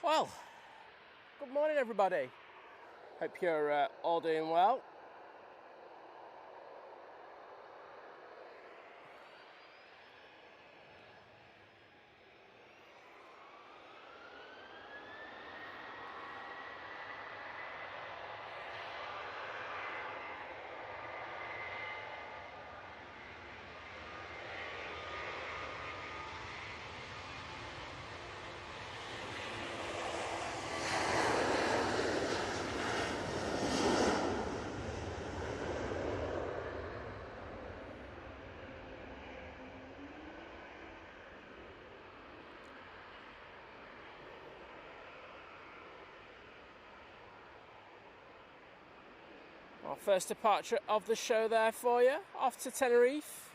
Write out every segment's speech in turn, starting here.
Well, good morning everybody. Hope you're all doing well. Our first departure of the show there for you, off to Tenerife.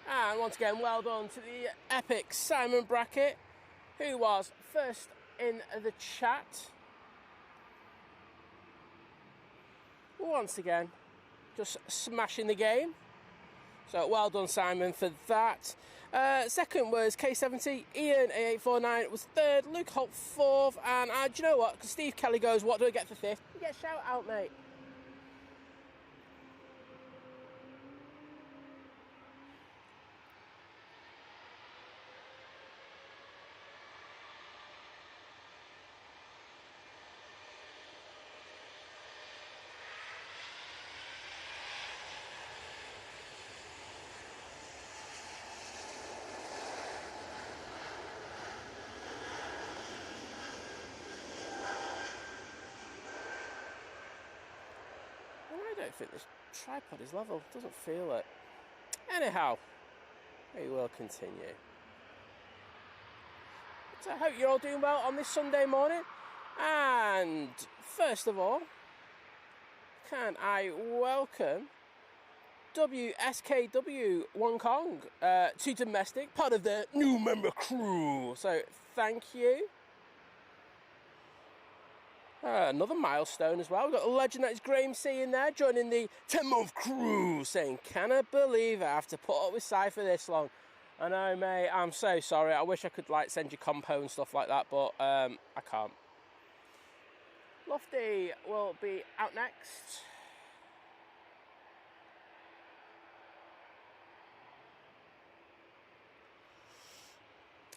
And once again, well done to the epic Simon Brackett, who was first in the chat. Once again, just smashing the game. So well done, Simon, for that. Second was K70. Ian A849 was third. Luke Holt fourth. And do you know what? Because Steve Kelly goes, what do I get for fifth? You get a shout out, mate. I don't think this tripod is level. Doesn't feel it. Anyhow, we will continue. So I hope you're all doing well on this Sunday morning. And first of all, can I welcome WSKW Wong Kong to domestic, part of the new member crew. So thank you. Another milestone as well. We've got a legend that is Graham C in there, joining the 10-month crew, saying, "Can I believe I have to put up with Cypher this long?" I know, mate, I'm so sorry. I wish I could send you compo and stuff like that, but I can't. Lofty will be out next.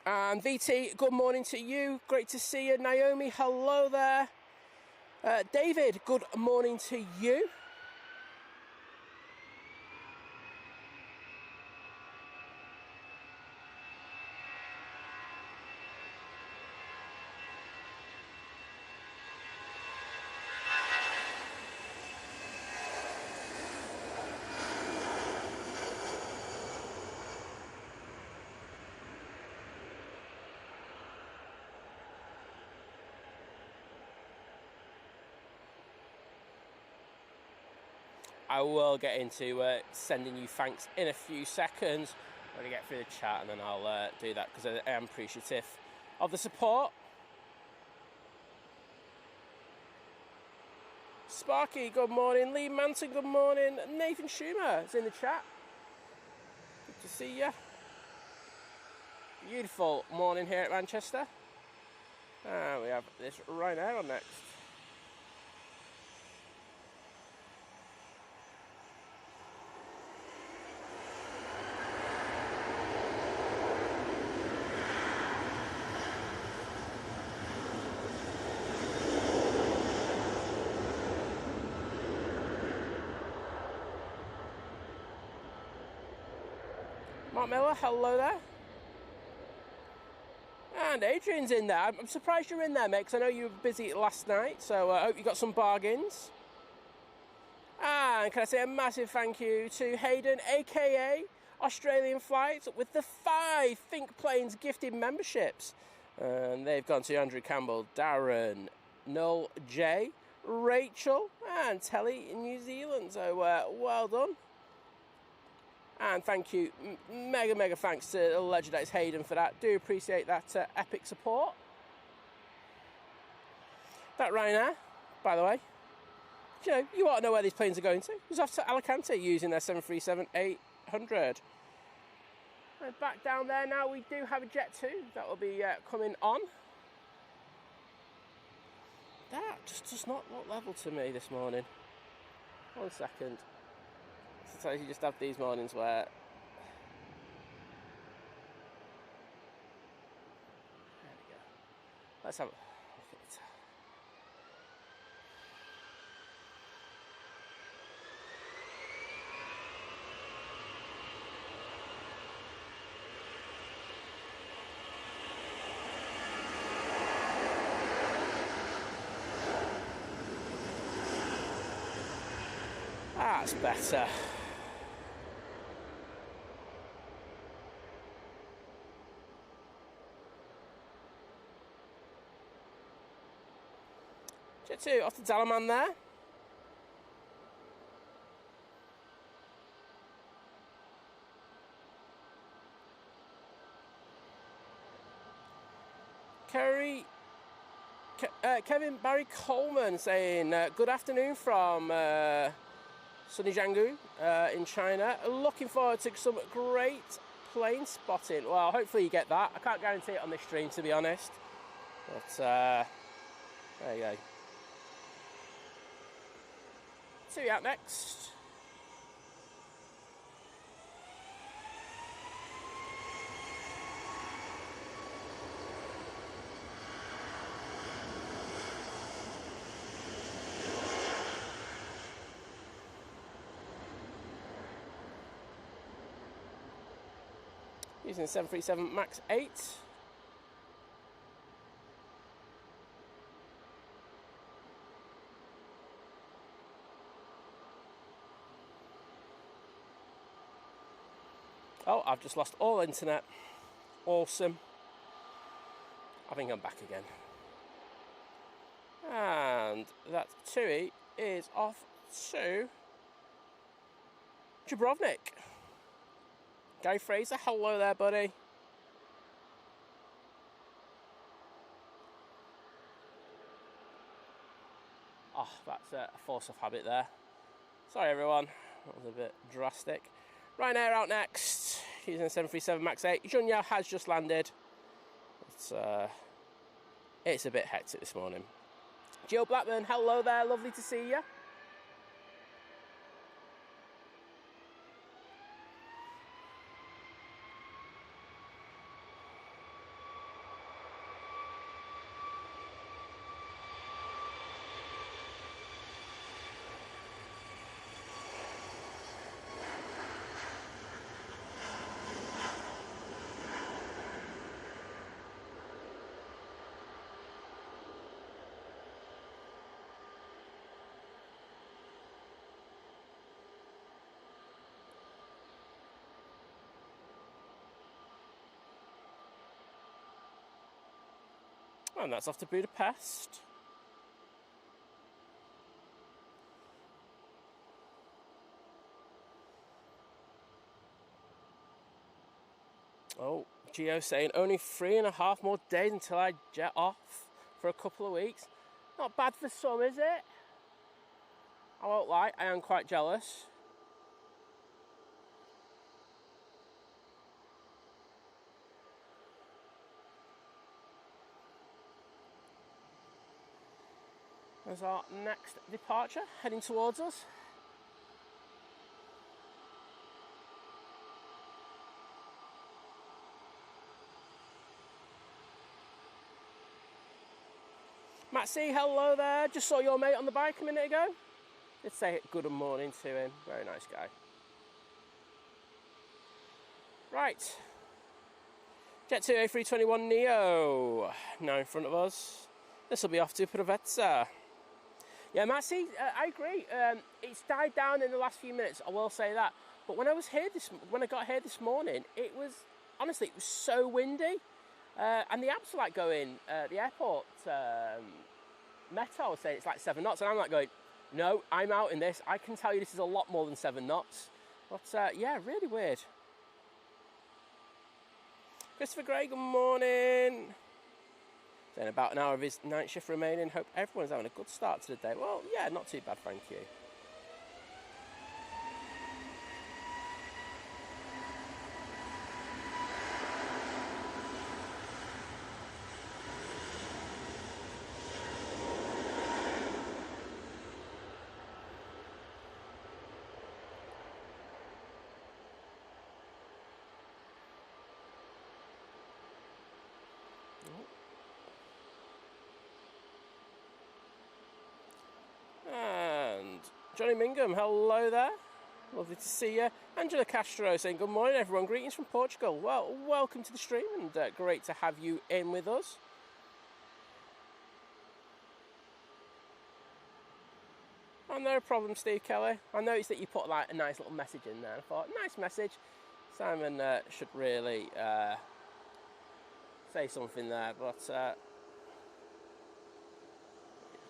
And VT, good morning to you. Great to see you. Naomi, hello there. David, good morning to you. I will get into sending you thanks in a few seconds. I'm going to get through the chat and then I'll do that because I am appreciative of the support. Sparky, good morning. Lee Manson, good morning. Nathan Schumer is in the chat. Good to see you. Beautiful morning here at Manchester. And we have this Ryanair on next. Mark Miller, hello there. And Adrian's in there. I'm surprised you're in there, mate, because I know you were busy last night, so I hope you got some bargains. And can I say a massive thank you to Hayden, aka Australian Flights, with the 5 Think Planes gifted memberships. And they've gone to Andrew Campbell, Darren, Noel J, Rachel, and Telly in New Zealand. So well done. And thank you, mega thanks to the legend that is Hayden for that. Do appreciate that epic support. That Ryanair, by the way, you know, you ought to know where these planes are going to. It's off to Alicante using their 737-800. And back down there now, we do have a Jet2 that will be coming on. That just does not look level to me this morning. 1 second. Sometimes you just have these mornings where... There we go. Let's have a look at it. That's better. Jet2 off to Dalaman there. Kevin Barry Coleman saying, good afternoon from sunny Jiangsu in China. Looking forward to some great plane spotting. Well, hopefully you get that. I can't guarantee it on this stream, to be honest. But there you go. See you out next. Using the 737 MAX 8. Oh, I've just lost all internet. Awesome. I think I'm back again. And that TUI is off to Dubrovnik. Gary Fraser, hello there, buddy. Oh, that's a force of habit there. Sorry, everyone. That was a bit drastic. Ryanair out next. Using the 737 MAX 8. Junya has just landed. It's a bit hectic this morning. Jill Blackburn, hello there. Lovely to see you. And that's off to Budapest. Oh, Gio saying only 3.5 more days until I jet off for a couple of weeks. Not bad for some, is it? I won't lie, I am quite jealous. There's our next departure, heading towards us. Matt C, hello there. Just saw your mate on the bike a minute ago. Did say good morning to him. Very nice guy. Right. Jet2 A321neo now in front of us. This will be off to Preveza. Yeah, Matt C, I agree. It's died down in the last few minutes, I will say that. But when I got here this morning, it was, honestly, it was so windy. And the apps are like going, the airport Meta was saying it's like 7 knots. And I'm like going, no, I'm out in this. I can tell you this is a lot more than 7 knots. But yeah, really weird. Christopher Gray, good morning. Then about an hour of his night shift remaining. Hope everyone's having a good start to the day. Well, yeah, not too bad, thank you. And Johnny Mingham, hello there. Lovely to see you. Angela Castro saying, good morning everyone. Greetings from Portugal. Well, welcome to the stream and great to have you in with us. Oh, no problem, Steve Kelly. I noticed that you put like a nice little message in there. I thought, nice message. Simon should really say something there, but here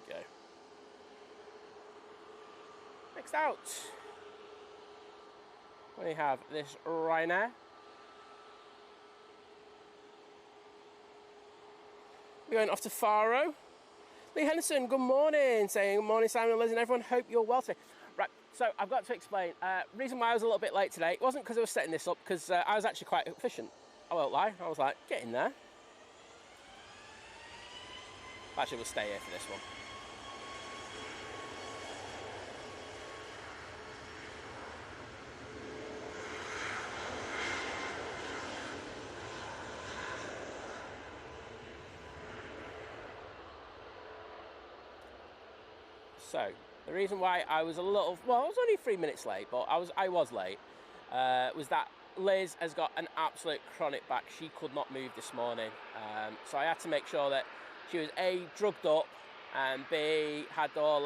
we go. Next out, we have this Ryanair. We're going off to Faro. Lee Henderson, good morning, saying good morning Simon and Liz and everyone, hope you're well today. Right, so I've got to explain, reason why I was a little bit late today, it wasn't because I was setting this up, because I was actually quite efficient. I won't lie, I was like, get in there. Actually, we'll stay here for this one. So, the reason why I was a little, well, I was only 3 minutes late, but I was late, was that Liz has got an absolute chronic back. She could not move this morning. So I had to make sure that she was A, drugged up, and B, had all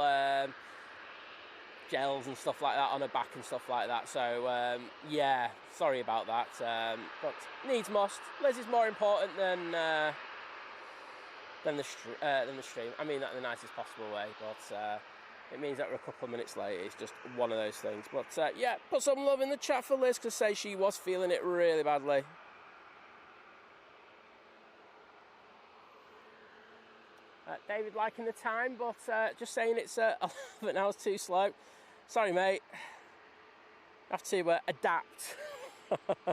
gels and stuff like that on her back and stuff like that. So, yeah, sorry about that. But needs must. Liz is more important than the stream. I mean that in the nicest possible way, but it means that we're a couple of minutes late. It's just one of those things. But yeah, put some love in the chat for Liz, because say she was feeling it really badly. David liking the time, but just saying it's 11 hours too slow. Sorry, mate. Have to adapt. But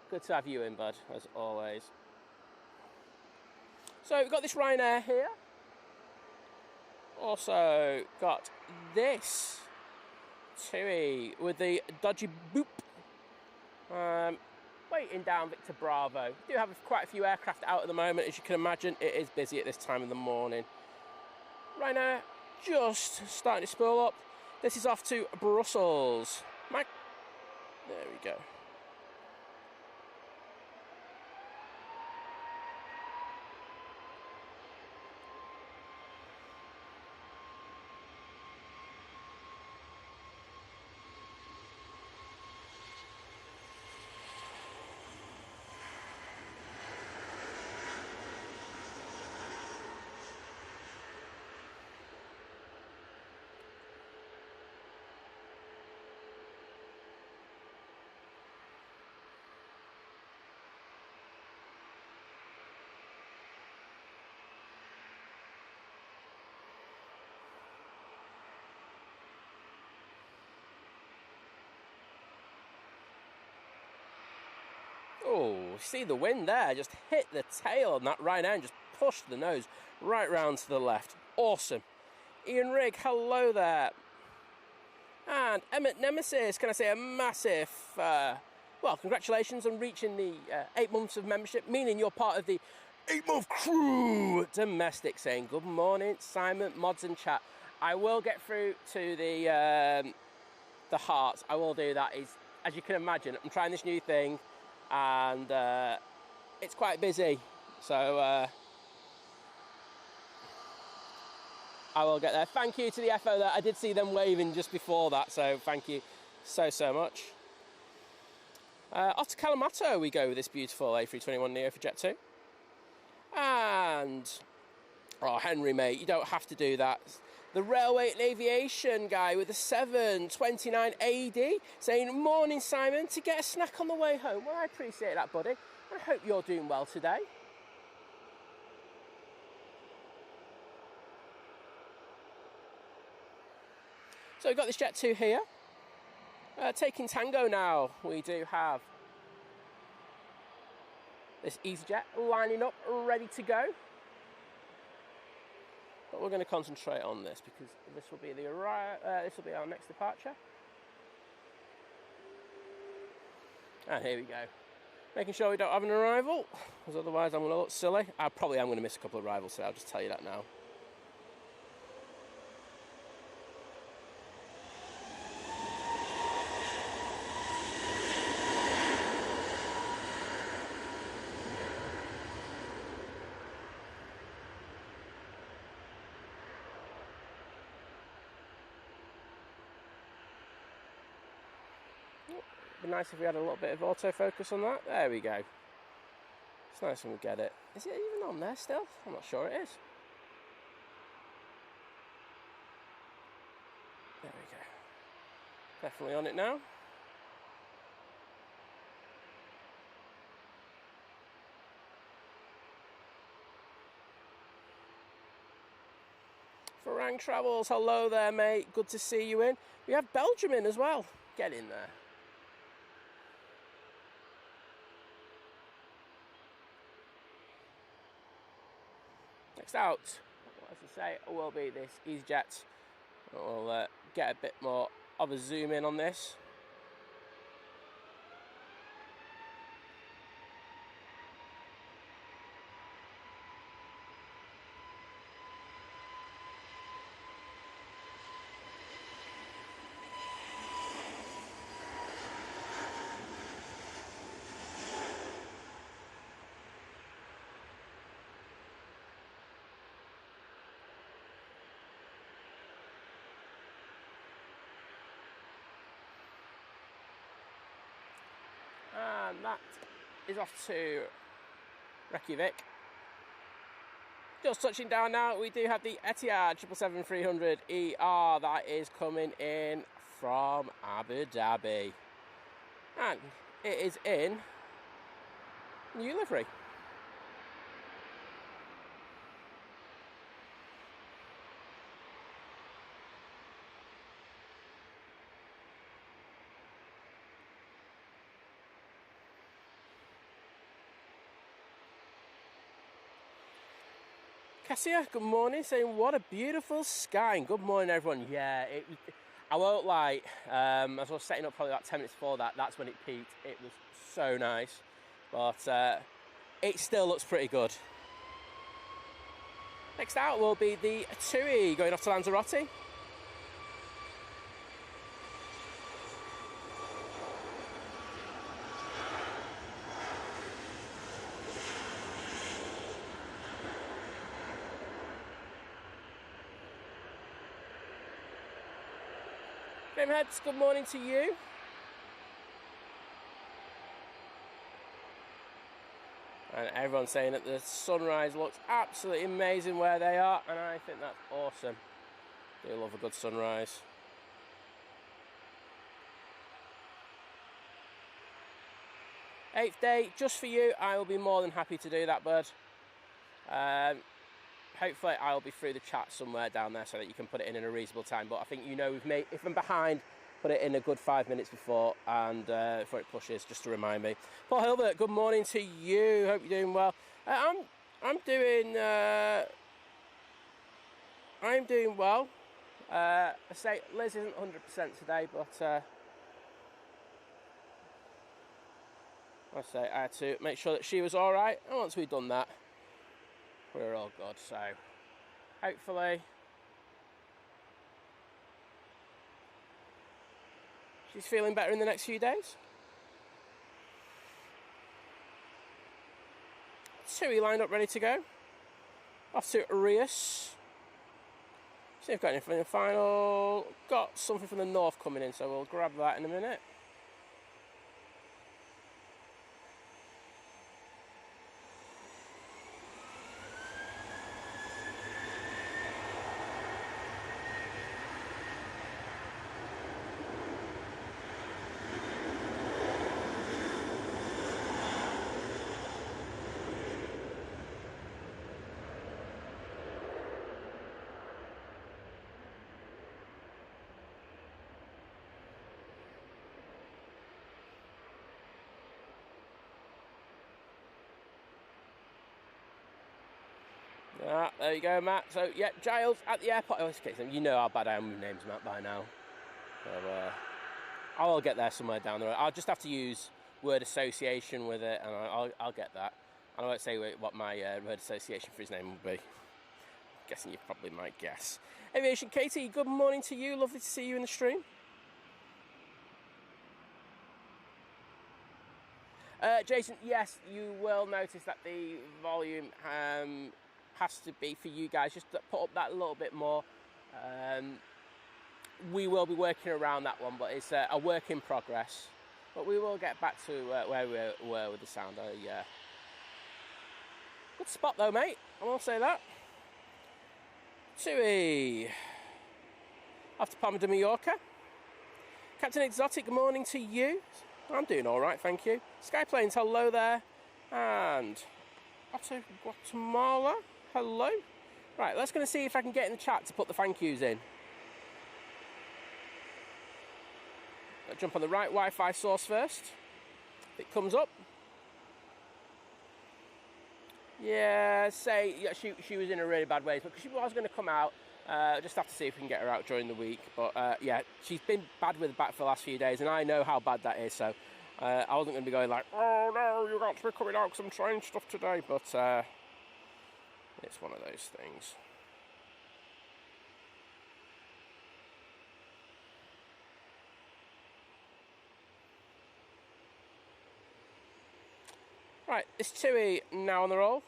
good to have you in, bud, as always. So we've got this Ryanair here. Also got this TUI with the dodgy boop. Waiting down Victor Bravo. We do have quite a few aircraft out at the moment. As you can imagine, it is busy at this time of the morning. Ryanair just starting to spool up. This is off to Brussels. There we go. Oh, see the wind there, just hit the tail on that Ryanair and just pushed the nose right round to the left. Awesome. Ian Rigg, hello there. And Emmett Nemesis, can I say a massive, well, congratulations on reaching the 8 months of membership, meaning you're part of the 8-month crew. Domestic saying, good morning, Simon, mods and chat. I will get through to the hearts. I will do that. As you can imagine, I'm trying this new thing. And it's quite busy, so I will get there. Thank you to the FO there. I did see them waving just before that, so thank you so much. Off to Kalamata we go with this beautiful A321neo for Jet2. And, oh, Henry, mate, you don't have to do that. The railway and aviation guy with the 729 AD saying, morning Simon, to get a snack on the way home. Well, I appreciate that, buddy. I hope you're doing well today. So we've got this Jet2 here. Taking Tango now. We do have this EasyJet lining up, ready to go. But we're going to concentrate on this because this will be our next departure. And here we go. Making sure we don't have an arrival, because otherwise I'm going to look silly. I probably am going to miss a couple of arrivals, so I'll just tell you that now. It'd be nice if we had a little bit of autofocus on that. There we go. It's nice when we get it. Is it even on there still? I'm not sure it is. There we go. Definitely on it now. Farang Travels, hello there, mate. Good to see you in. We have Belgium in as well. Get in there. Next out, as I say, will be this EasyJet. We'll get a bit more of a zoom in on this. And that is off to Reykjavik. Just touching down now, we do have the Etihad 777-300ER that is coming in from Abu Dhabi. And it is in new livery. Cassia, good morning, saying what a beautiful sky. And good morning, everyone. Yeah, I won't lie, as I was setting up probably about 10 minutes before that, that's when it peaked. It was so nice, but it still looks pretty good. Next out will be the TUI going off to Lanzarote. Heads, good morning to you. And everyone's saying that the sunrise looks absolutely amazing where they are, and I think that's awesome. Do love a good sunrise. Eighth day, just for you. I will be more than happy to do that, bud. Hopefully I'll be through the chat somewhere down there so that you can put it in a reasonable time. But I think we've made, if I'm behind, put it in a good 5 minutes before and before it pushes, just to remind me. Paul Hilbert, good morning to you. Hope you're doing well. I'm doing well. I say Liz isn't 100% today, but I say I had to make sure that she was all right. And once we've done that, we're all good. So hopefully she's feeling better in the next few days. TUI lined up, ready to go. Off to Arius. See if we've got anything in the final. Got something from the north coming in, so we'll grab that in a minute. Ah, there you go, Matt. So, yeah, Giles at the airport. Oh, okay, so you know how bad I am with names, Matt, by now. So, I'll get there somewhere down the road. I'll just have to use word association with it, and I'll get that. I won't say what my word association for his name will be. I'm guessing you probably might guess. Aviation Katie, good morning to you. Lovely to see you in the stream. Jason, yes, you will notice that the volume has to be, for you guys, just to put up that a little bit more. We will be working around that one, but it's a work in progress. But we will get back to where we were with the sound. Yeah. Good spot though, mate. I will say that. Tui. After Palma de Mallorca. Captain Exotic, good morning to you. I'm doing all right, thank you. Skyplanes, hello there. And Otto Guatemala, hello. Right, let's go and see if I can get in the chat to put the thank yous in. I'll jump on the right Wi-Fi source first. If it comes up. Yeah, she was in a really bad way, but she was going to come out. Just have to see if we can get her out during the week. But yeah, she's been bad with the back for the last few days, and I know how bad that is. So I wasn't going to be going like, oh no, you got to be coming out because I'm trying stuff today. But it's one of those things. Right, it's Tui now on the roll.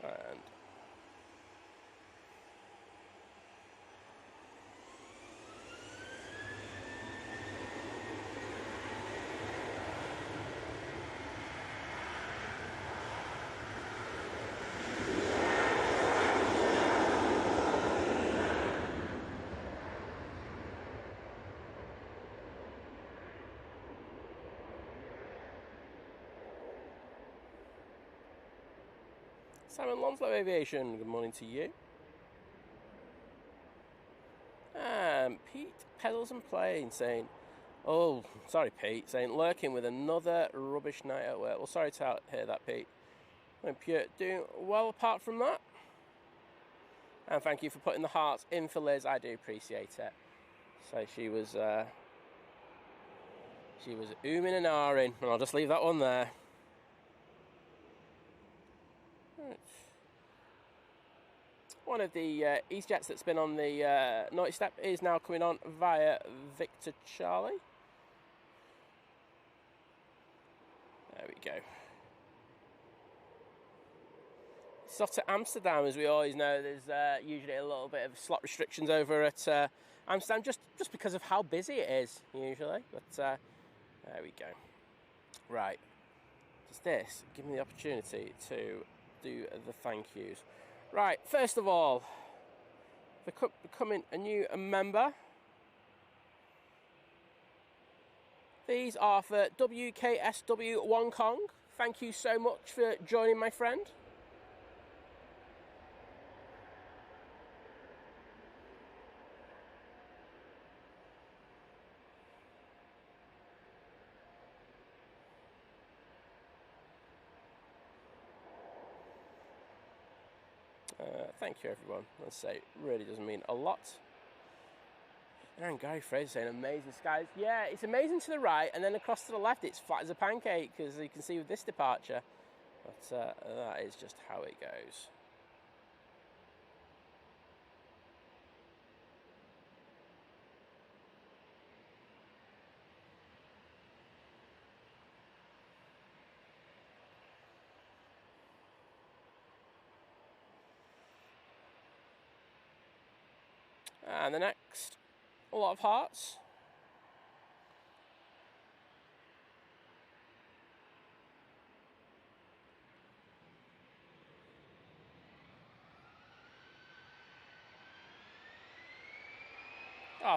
And Simon Lonslow Aviation, good morning to you. Pete Pedals and Planes saying, oh, sorry Pete, saying lurking with another rubbish night at work. Well, sorry to hear that, Pete. Hope you're doing well apart from that. And thank you for putting the hearts in for Liz, I do appreciate it. So she was ooming and ahhing, and I'll just leave that one there. One of the EasyJets that's been on the naughty step is now coming on via Victor Charlie. There we go. It's off to Amsterdam, as we always know. There's usually a little bit of slot restrictions over at Amsterdam, just because of how busy it is usually. But there we go. Right. Does this give me the opportunity to do the thank yous? Right, first of all, for becoming a new member, these are for WKSW1 Kong. Thank you so much for joining, my friend. Thank you, everyone. Let's say it really does mean a lot. And Gary Fraser saying amazing skies. Yeah, it's amazing to the right, and then across to the left, it's flat as a pancake, as you can see with this departure. But that is just how it goes. And the next, a lot of hearts.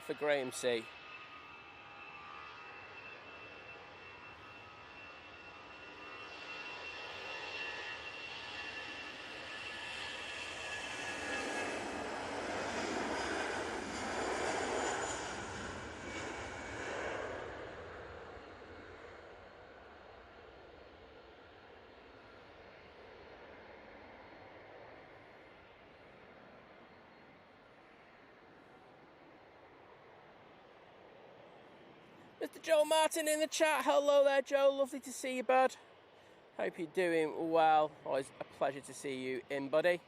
For Graham C. Mr. Joe Martin in the chat. Hello there, Joe. Lovely to see you, bud. Hope you're doing well. Always a pleasure to see you in, buddy.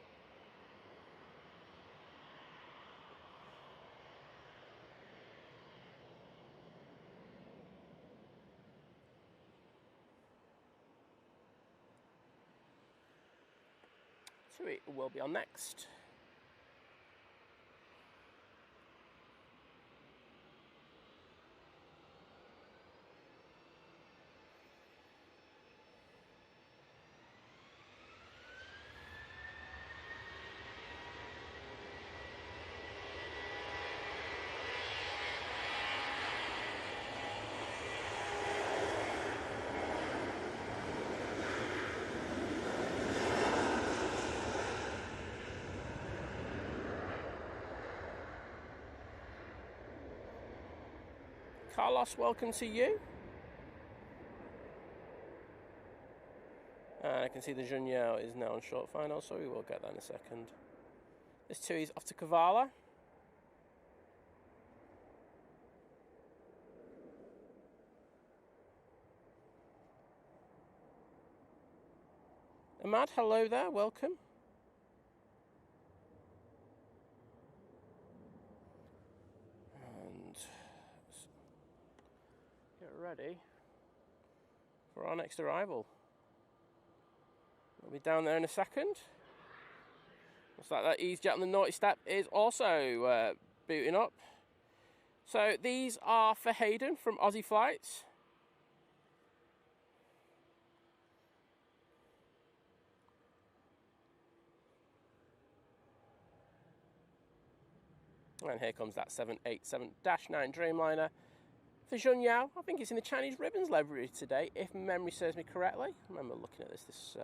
So we will be on next. Carlos, welcome to you. I can see the Junyao is now on short final, so we will get that in a second. This two is off to Kavala. Ahmad, hello there, welcome. And get ready for our next arrival. We'll be down there in a second. Looks like that EasyJet on the naughty step is also booting up. So these are for Hayden from Aussie Flights. And here comes that 787-9 Dreamliner. For Junyao, I think it's in the Chinese ribbons livery today, if memory serves me correctly. I remember looking at this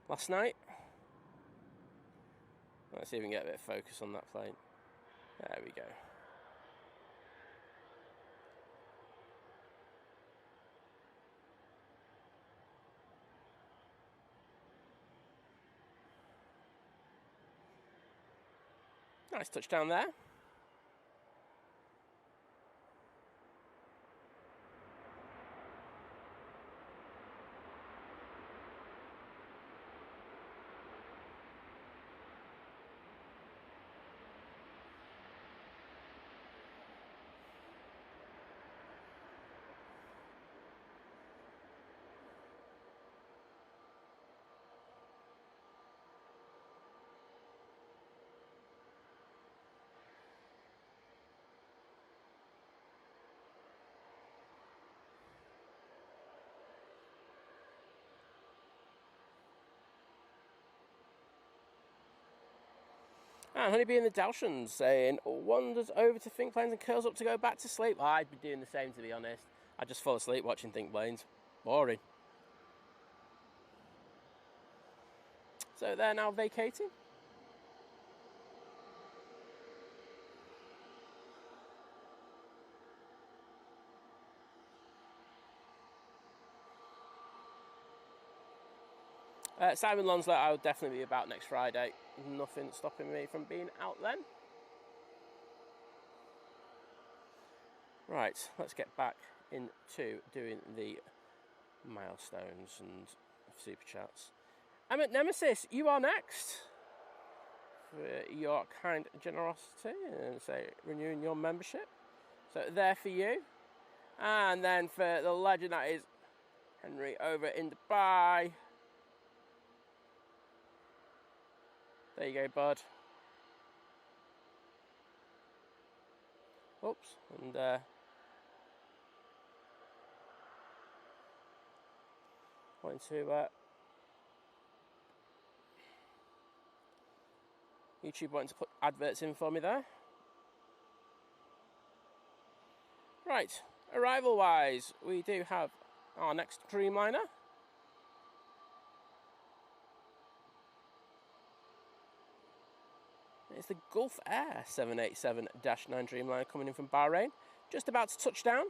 last night. Let's see if we can get a bit of focus on that plane. There we go. Nice touchdown there. And Honeybee in the Dalshans saying, wanders over to Think Planes and curls up to go back to sleep. I'd be doing the same, to be honest. I just fall asleep watching Think Planes. Boring. So they're now vacating. Simon Lonsler, I will definitely be about next Friday. Nothing stopping me from being out then. Right, let's get back into doing the milestones and super chats. Emmett Nemesis, you are next for your kind generosity and say renewing your membership. So there for you. And then for the legend that is Henry over in Dubai. There you go, bud. Oops, and wanting to YouTube wanting to put adverts in for me there. Right, arrival wise, we do have our next Dreamliner. It's the Gulf Air 787-9 Dreamliner coming in from Bahrain. Just about to touch down.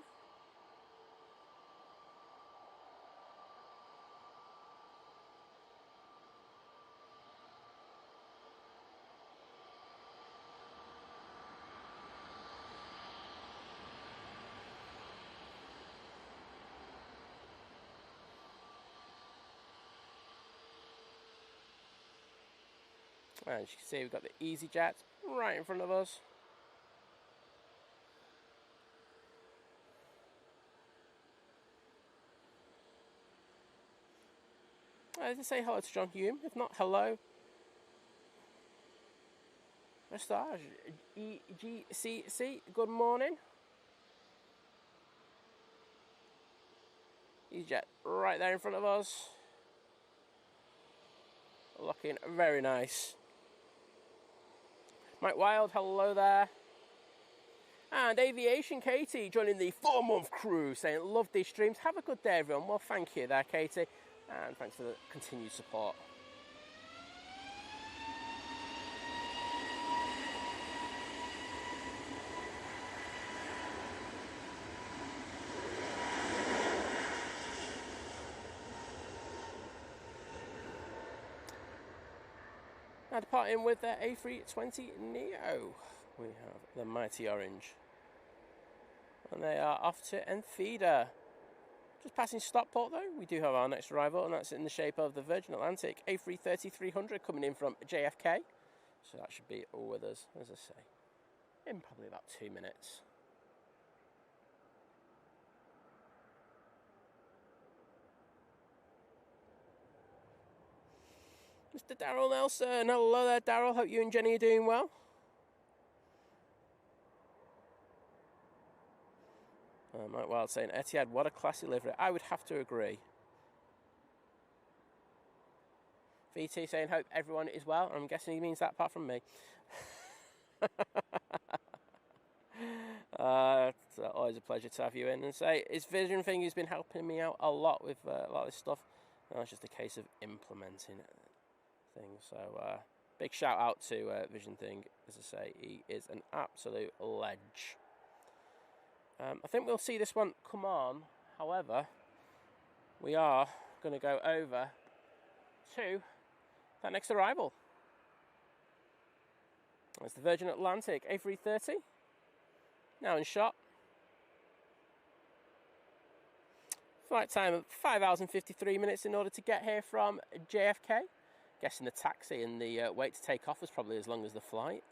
And as you can see, we've got the EasyJet right in front of us. Let's say hello to John Hume. If not, hello. Restage EGCC, good morning. EasyJet right there in front of us. Looking very nice. Mike Wild, hello there. And Aviation Katie joining the 4-month crew, saying love these streams. Have a good day, everyone. Well, thank you there, Katie. And thanks for the continued support. Now departing with the A320 Neo, we have the mighty orange. And they are off to Enfida. Just passing Stockport though, we do have our next arrival, and that's in the shape of the Virgin Atlantic A330-300 coming in from JFK. So that should be with us, as I say, in probably about 2 minutes. Mr. Daryl Nelson, hello there Daryl, hope you and Jenny are doing well. Mike Wild saying, Etihad, what a classy livery. I would have to agree. VT saying, hope everyone is well. I'm guessing he means that apart from me. It's always a pleasure to have you in. And say, his vision thing has been helping me out a lot with a lot of this stuff. Now it's just a case of implementing things. So big shout out to Vision Thing. As I say, he is an absolute ledge. I think we'll see this one come on. However, we are going to go over to that next arrival. It's the Virgin Atlantic A330. Now in shot. Flight time of 5 hours and 53 minutes in order to get here from JFK. Guessing the taxi and the wait to take off was probably as long as the flight.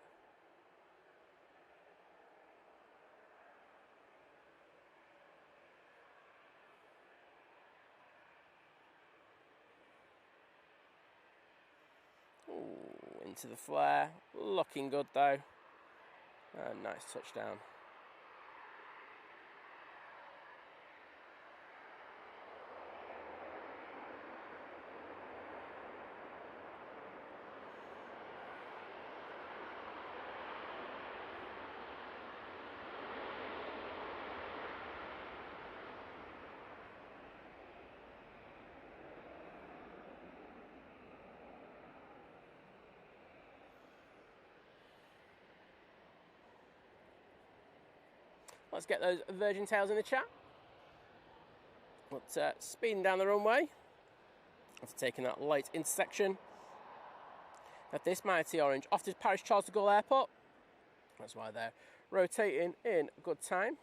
Ooh, into the flare. Looking good though. Nice touchdown. Let's get those Virgin tails in the chat. But speeding down the runway after taking that light intersection. At this mighty orange off to Paris Charles de Gaulle Airport. That's why they're rotating in good time.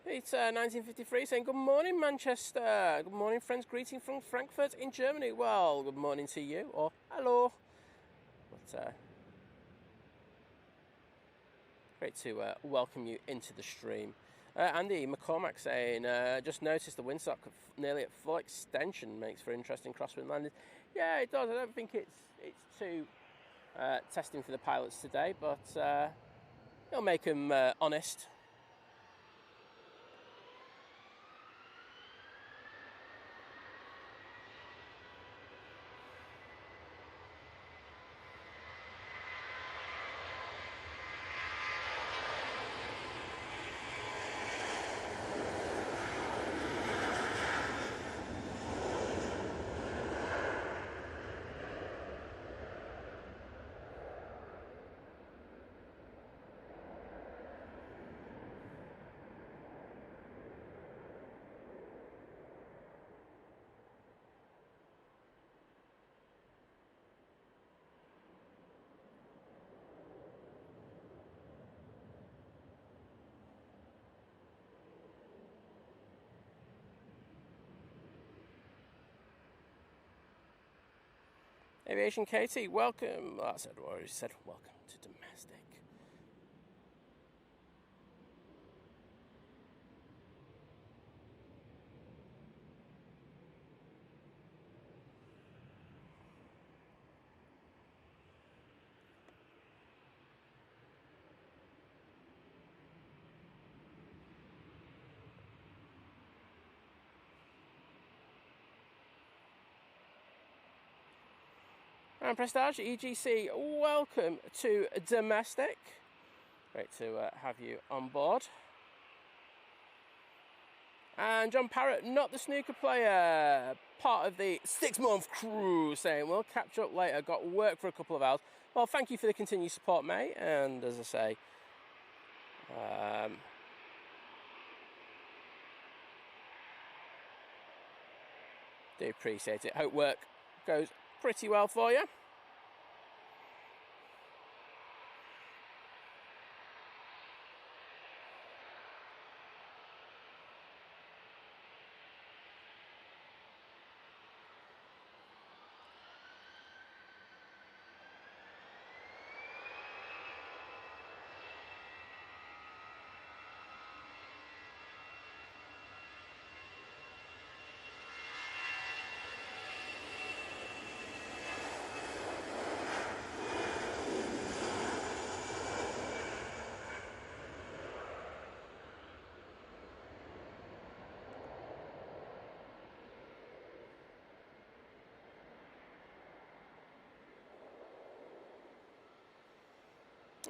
It's 1953 saying, good morning, Manchester. Good morning, friends. Greeting from Frankfurt in Germany. Well, good morning to you, or hello. But great to welcome you into the stream. Andy McCormack saying, just noticed the windsock nearly at full extension makes for interesting crosswind landing. Yeah, it does. I don't think it's too testing for the pilots today, but it'll make them honest. Aviation Katie, welcome. Oh, I already said welcome to domestic. And Prestige, EGC, welcome to domestic. Great to have you on board. And John Parrott, not the snooker player, part of the 6-month crew, saying we'll catch up later, got work for a couple of hours. Well, thank you for the continued support, mate. And as I say, do appreciate it. Hope work goes pretty well for you.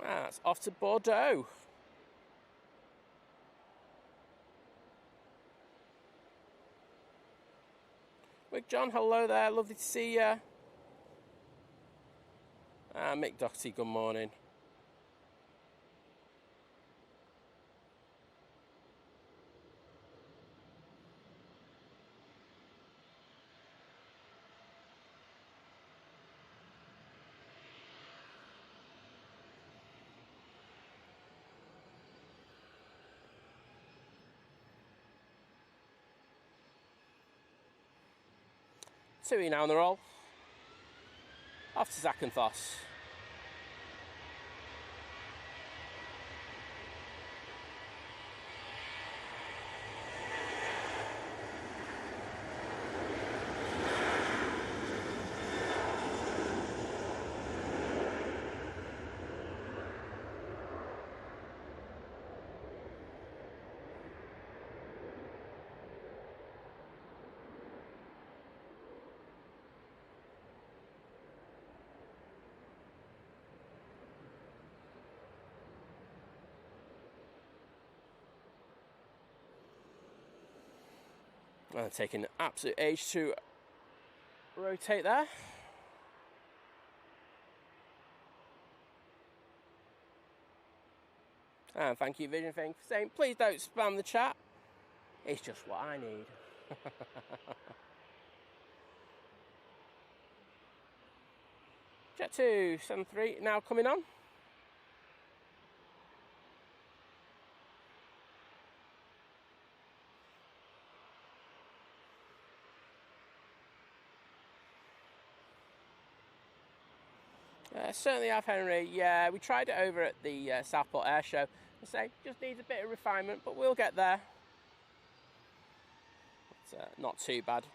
That's off to Bordeaux. Wick John, hello there, lovely to see you. Mick Doherty, good morning. Tui now on the roll. Off to Zakynthos. Taking absolute age to rotate there. And thank you, Vision Thing, for saying, please don't spam the chat. It's just what I need. Jet2, 73 now coming on. Certainly have, Henry. Yeah, we tried it over at the Southport Air Show. I say, just needs a bit of refinement, but we'll get there. It's not too bad.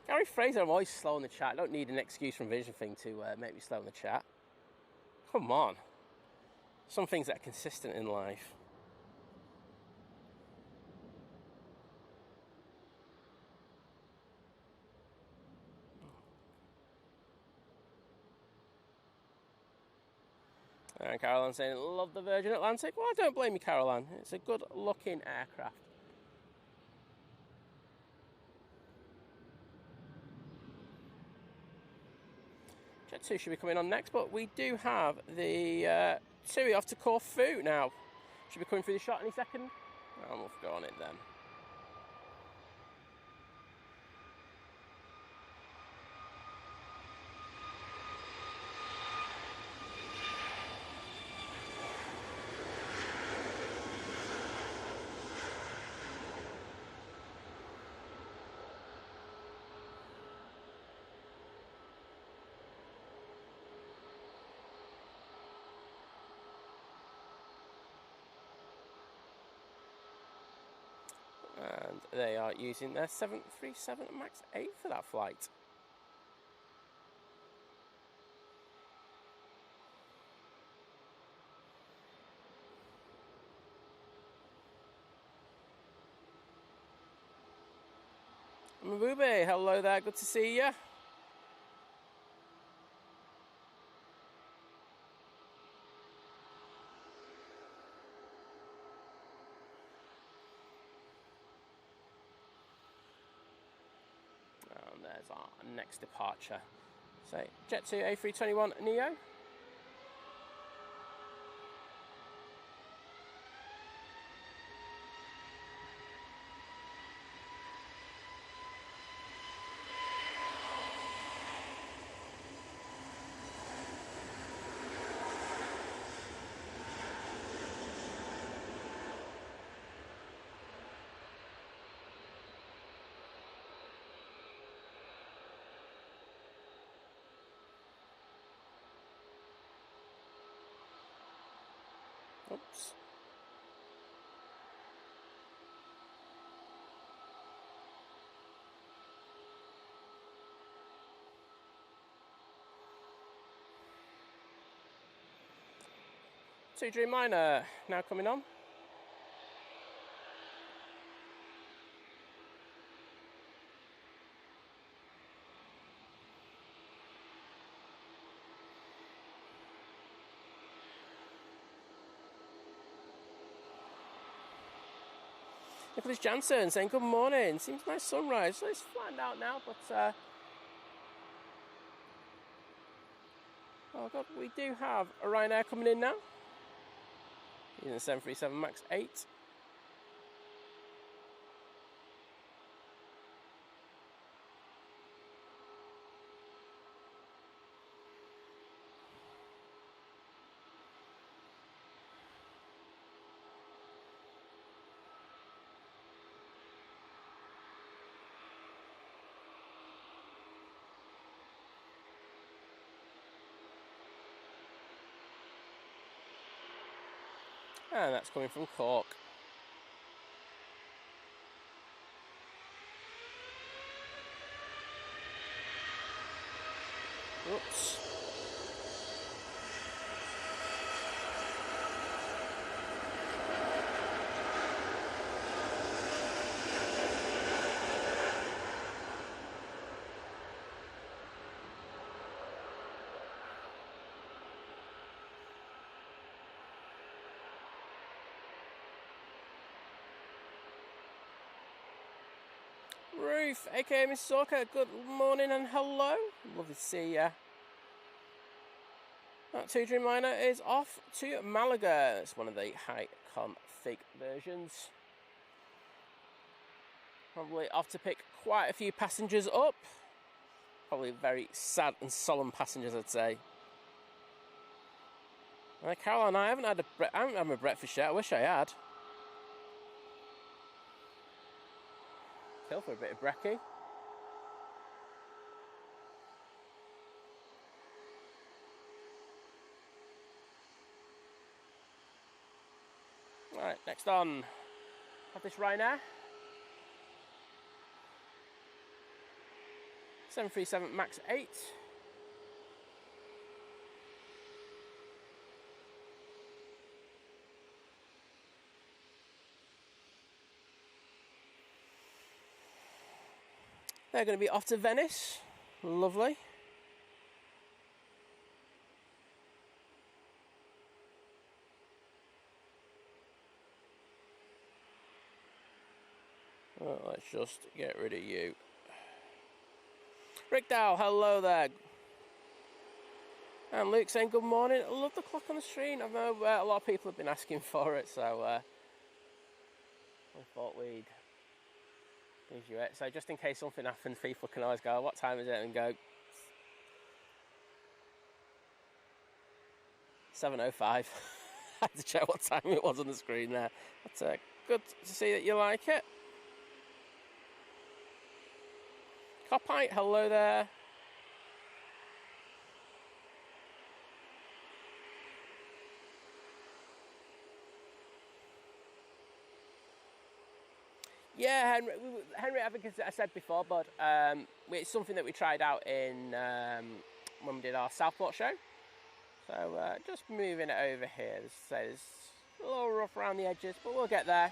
Gary Fraser, I'm always slow in the chat. I don't need an excuse from Vision Thing to make me slow in the chat. Come on. Some things that are consistent in life. And Caroline saying, love the Virgin Atlantic. Well, I don't blame you, Caroline. It's a good looking aircraft. Jet2 should be coming on next, but we do have the TUI off to Corfu now. Should be coming through the shot any second. And we'll go on it then. And they are using their 737 MAX 8 for that flight. Mabube, hello there, good to see you. And there's our next departure. So, Jet2 A321 Neo. Oops. Dreamliner now coming on. Nicholas Jansen saying good morning. Seems nice sunrise. So it's flattened out now, but oh god, we do have a Ryanair coming in now. Using the 737 MAX 8. And that's coming from Cork. Oops. Ruth, aka Miss Sorka, good morning and hello. Lovely to see ya. That 2 Dreamliner is off to Malaga. It's one of the high config versions. Probably off to pick quite a few passengers up. Probably very sad and solemn passengers, I'd say. Caroline, I haven't had my breakfast yet. I wish I had. Kill for a bit of brekkie. Right, next on. Have this Ryanair. 737 MAX 8. They're going to be off to Venice. Lovely. Well, let's just get rid of you. Rick Dow, hello there. And Luke saying good morning. I love the clock on the screen. I know a lot of people have been asking for it, so I thought we'd give you it. So just in case something happens, people can always go, what time is it? And go, 7:05. I had to check what time it was on the screen there. But good to see that you like it. Copite, hello there. Yeah, Henry, I think I said before, but it's something that we tried out in when we did our Southport show. So just moving it over here. It's a little rough around the edges, but we'll get there.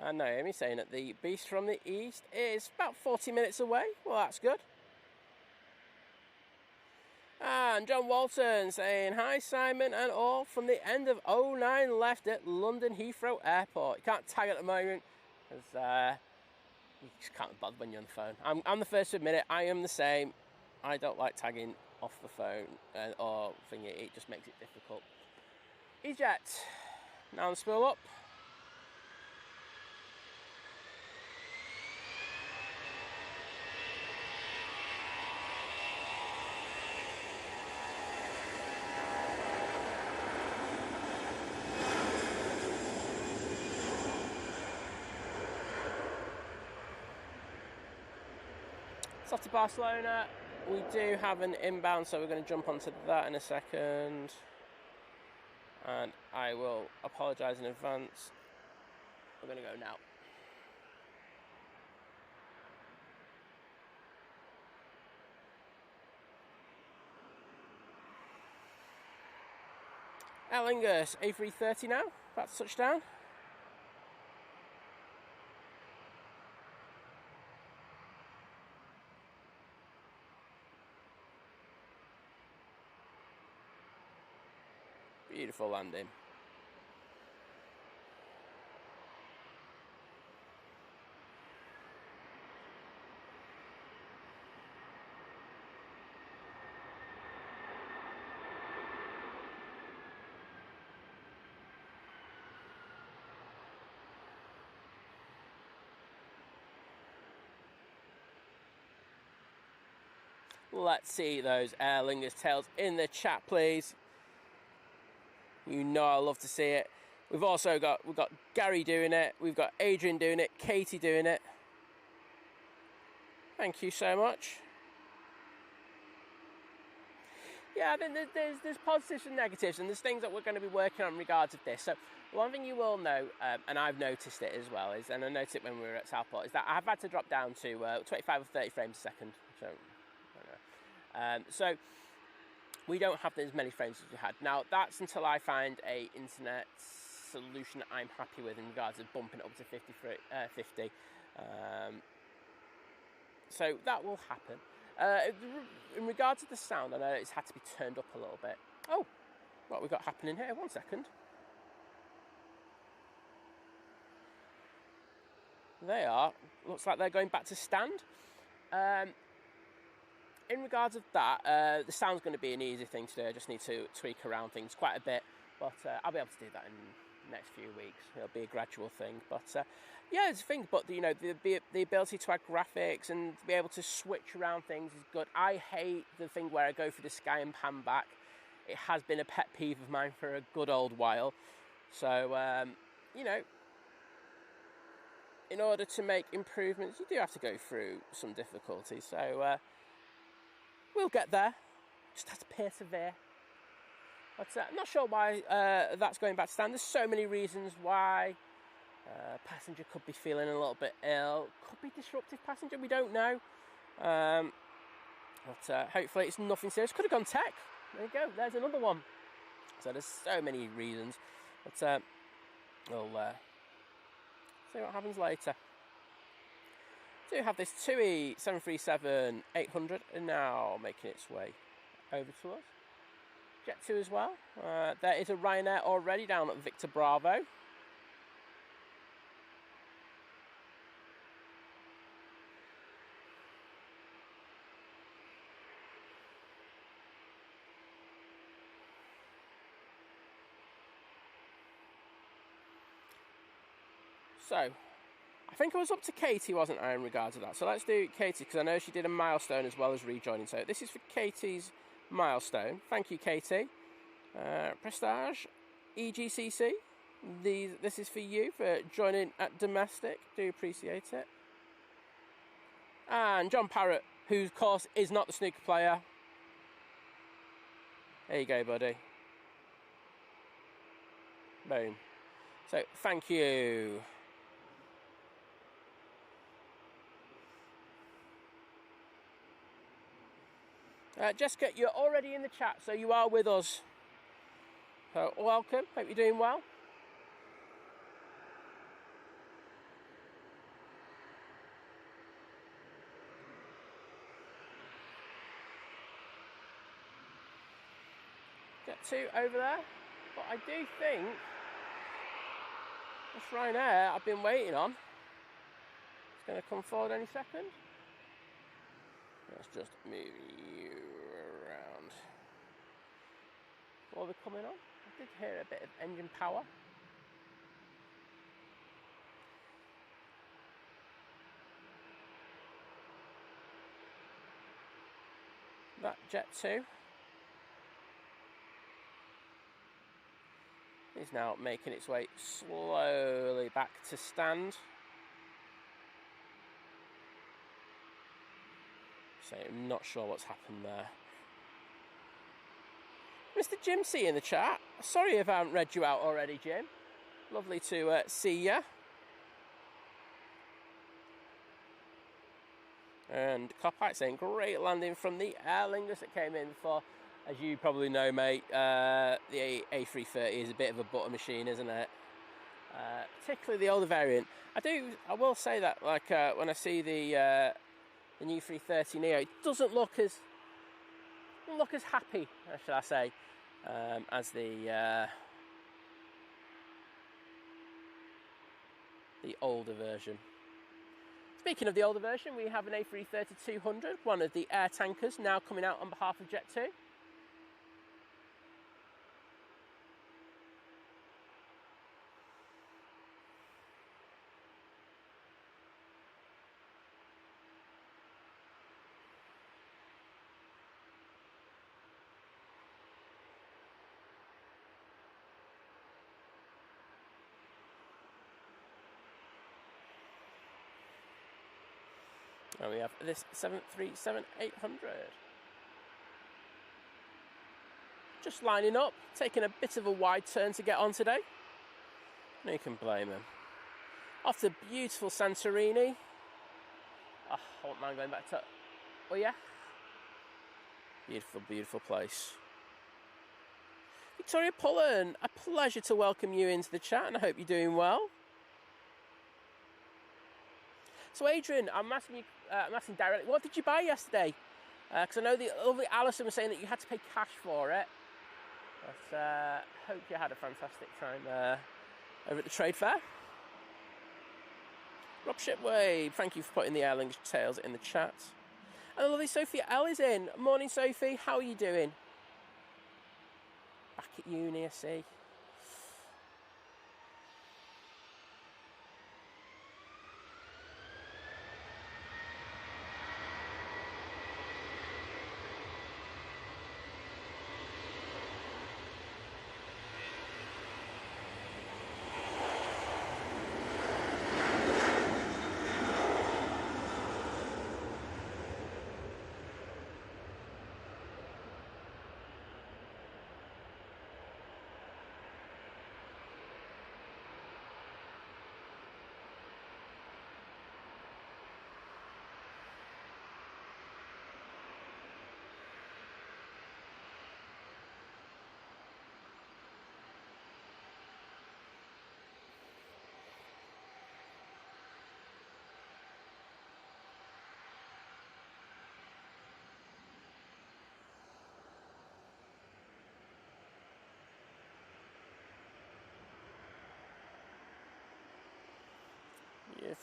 And Naomi saying that the beast from the east is about 40 minutes away. Well, that's good. And John Walton saying, hi Simon and all from the end of 09 left at London Heathrow Airport. You can't tag at the moment because you just can't bother when you're on the phone. I'm the first to admit it. I am the same. I don't like tagging off the phone or thingy. It just makes it difficult. EasyJet. Now the spool up. It's off to Barcelona. We do have an inbound, so we're going to jump onto that in a second. And I will apologise in advance. We're going to go now. Aer Lingus A380 now, about to touchdown. Beautiful landing. Let's see those Aer Lingus tails in the chat, please. You know I love to see it. We've got Gary doing it. We've got Adrian doing it. Katie doing it. Thank you so much. Yeah, I think there's positives and negatives, and there's things that we're going to be working on in regards of this. So one thing you will know, and I've noticed it as well, is, and I noticed it when we were at Southport, is that I've had to drop down to 25 or 30 frames a second. So I don't know. So we don't have as many frames as we had. Now, that's until I find a internet solution that I'm happy with in regards of bumping it up to 50. So that will happen. In regards to the sound, I know it's had to be turned up a little bit. Oh, what we got happening here? 1 second. They are. Looks like they're going back to stand. In regards of that, the sound's going to be an easy thing to do. I just need to tweak around things quite a bit, but I'll be able to do that in the next few weeks. It'll be a gradual thing, but yeah, it's a thing. But you know, the ability to add graphics and be able to switch around things is good. I hate the thing where I go for the sky and pan back. It has been a pet peeve of mine for a good old while. So you know, in order to make improvements, you do have to go through some difficulties. So we'll get there. Just have to persevere. But I'm not sure why that's going back to stand. There's so many reasons why. Passenger could be feeling a little bit ill. Could be disruptive passenger, we don't know. But hopefully it's nothing serious. Could have gone tech. There you go, there's another one. So there's so many reasons. But we'll see what happens later. Do have this TUI 737-800 and now making its way over to us. Jet2 as well. There is a Ryanair already down at Victor Bravo. So, I think I was up to Katie, wasn't I, in regard to that? So let's do Katie, because I know she did a milestone as well as rejoining. So this is for Katie's milestone. Thank you, Katie. Prestige, EGCC. This is for you for joining at domestic. Do appreciate it. And John Parrott, who, of course, is not the snooker player. There you go, buddy. Boom. So, thank you. Jessica, you're already in the chat, so you are with us. So, welcome. Hope you're doing well. Jet2 over there. But I do think this Ryanair I've been waiting on. It's going to come forward any second. Let's just move you around. While they're coming on, I did hear a bit of engine power. That Jet2 is now making its way slowly back to stand. So I'm not sure what's happened there. Mr. Jim C in the chat. Sorry if I haven't read you out already, Jim. Lovely to see you. And Copite saying great landing from the Aer Lingus that came in for, as you probably know, mate, the A330 is a bit of a butter machine, isn't it? Particularly the older variant. I will say that, like, when I see the new 330 Neo, it doesn't look as happy, shall I say, as the older version. Speaking of the older version, we have an A330-200, one of the air tankers, now coming out on behalf of Jet2. And we have this 737-800. Just lining up, taking a bit of a wide turn to get on today. No, you can blame him. Off to beautiful Santorini. Oh, I won't mind going back to... Oh, yeah? Beautiful, beautiful place. Victoria Pullen, a pleasure to welcome you into the chat, and I hope you're doing well. So Adrian, I'm asking directly, what did you buy yesterday? Because I know the lovely Alison was saying that you had to pay cash for it. But hope you had a fantastic time over at the trade fair. Rob Shipway, thank you for putting the Aer Lingus tales in the chat. And the lovely Sophie L is in. Morning, Sophie. How are you doing? Back at uni, I see.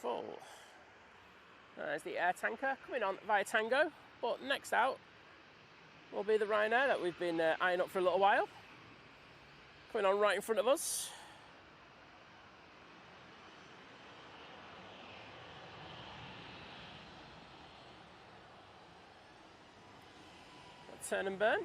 Beautiful. There's the air tanker coming on via Tango. But next out will be the Ryanair that we've been eyeing up for a little while. Coming on right in front of us. Turn and burn.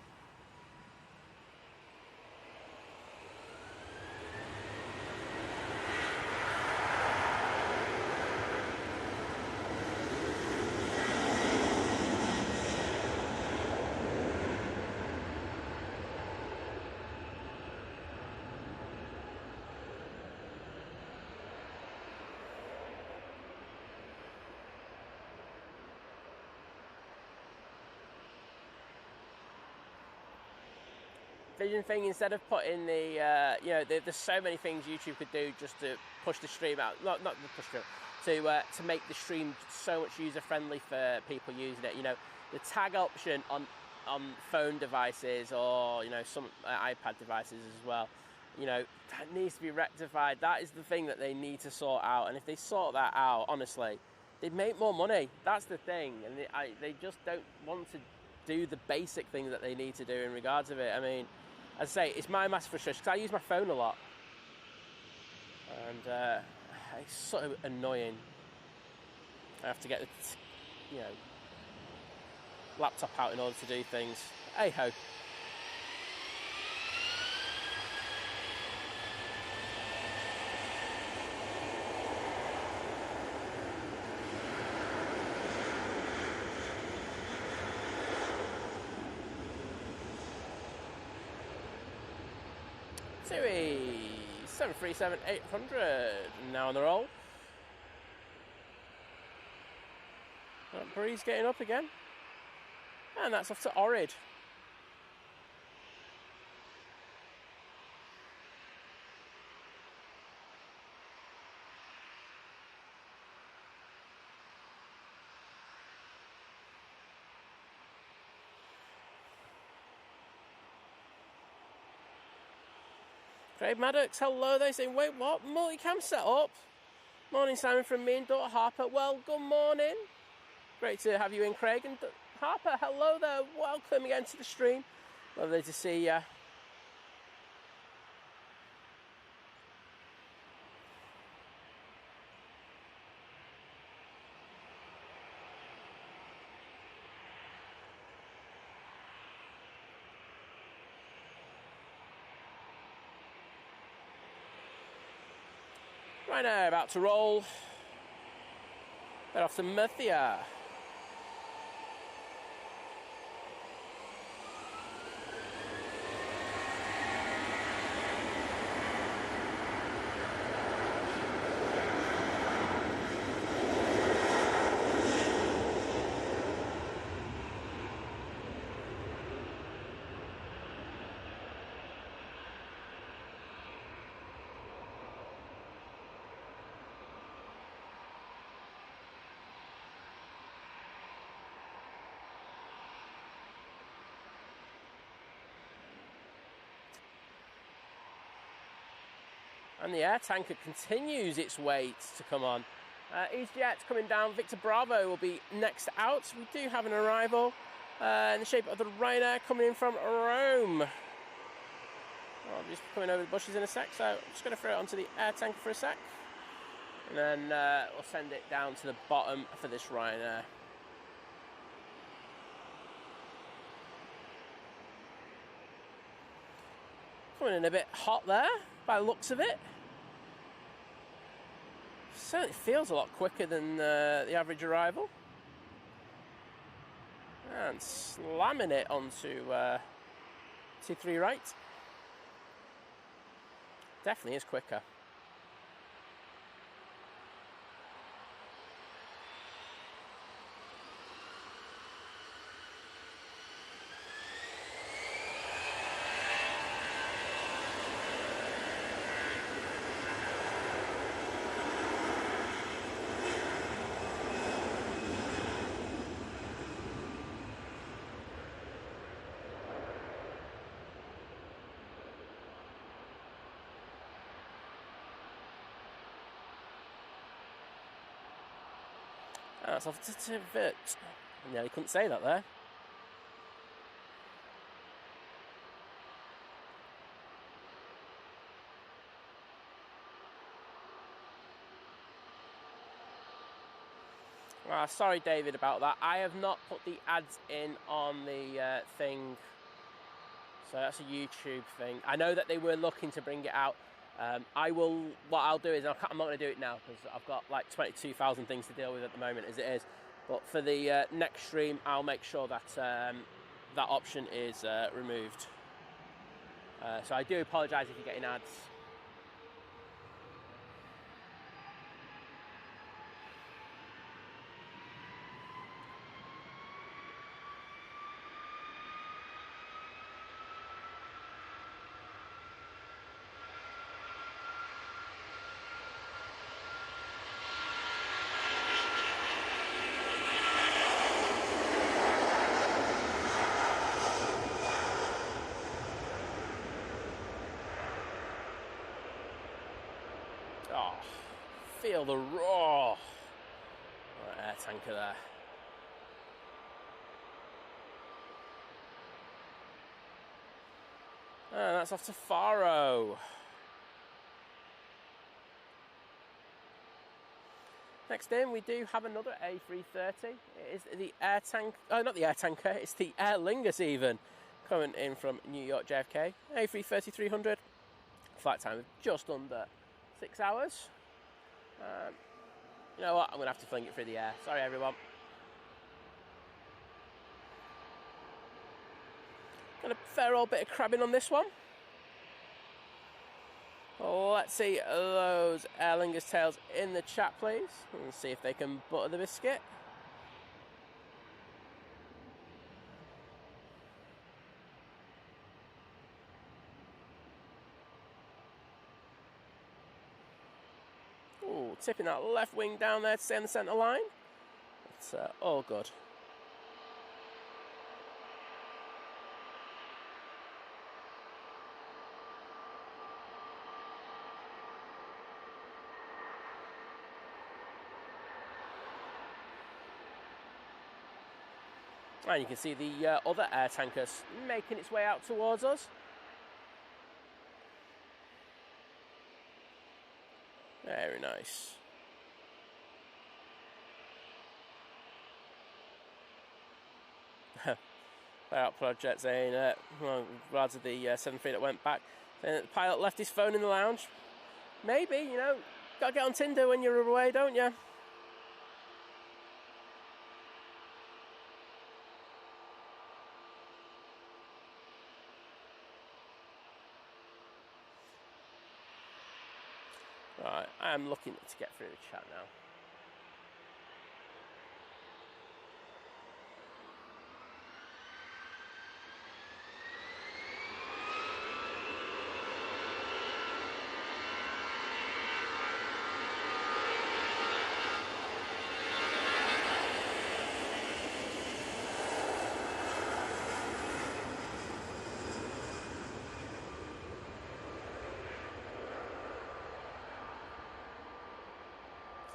Vision thing, instead of putting the, you know, there's so many things YouTube could do just to push the stream out, not the push stream, to make the stream so much user friendly for people using it. You know, the tag option on phone devices, or, you know, some iPad devices as well. You know, that needs to be rectified. That is the thing that they need to sort out. And if they sort that out, honestly, they'd make more money. That's the thing. And they just don't want to do the basic things that they need to do in regards of it. I mean, as I say, it's my massive frustration because I use my phone a lot, and it's so annoying. I have to get the, you know, laptop out in order to do things. Hey ho. Tui 737-800 now on the roll. That breeze getting up again, and that's off to Ohrid. Craig Maddox, hello. They say, wait, what? Multicam set up? Morning, Simon, from me and daughter Harper. Well, good morning. Great to have you in, Craig. And Harper, hello there. Welcome again to the stream. Lovely to see you. Right now, about to roll. Head off to Murcia. And the air tanker continues its wait to come on. EasyJet coming down. Victor Bravo will be next out. We do have an arrival in the shape of the Ryanair coming in from Rome. I'll just be coming over the bushes in a sec, so I'm just going to throw it onto the air tanker for a sec. And then we'll send it down to the bottom for this Ryanair. Coming in a bit hot there, by the looks of it. Certainly feels a lot quicker than the average arrival. And slamming it onto T3 right. Definitely is quicker. that's off to Tivit. I nearly couldn't say that there. Sorry, David, about that. I have not put the ads in on the thing, so that's a YouTube thing. I know that they were looking to bring it out. What I'll do is, I'm not going to do it now because I've got like 22,000 things to deal with at the moment as it is. But for the next stream, I'll make sure that that option is removed. So I do apologise if you're getting ads. Feel the roar. Air tanker there. And that's off to Faro. Next in, we do have another A330. It is the air tank. Oh, not the air tanker. It's the Aer Lingus even, coming in from New York JFK. A330-300. Flight time of just under 6 hours. You know what? I'm going to have to fling it through the air. Sorry, everyone. Got a fair old bit of crabbing on this one. Let's see those Aer Lingus tails in the chat, please. And see if they can butter the biscuit. Ooh, tipping that left wing down there to stay on the centre line. It's all good. And you can see the other air tankers making its way out towards us. Very nice. Out project saying, well, rather the 73 that went back. Then the pilot left his phone in the lounge. Maybe, you know, gotta get on Tinder when you're away, don't you? Right, I am looking to get through the chat now.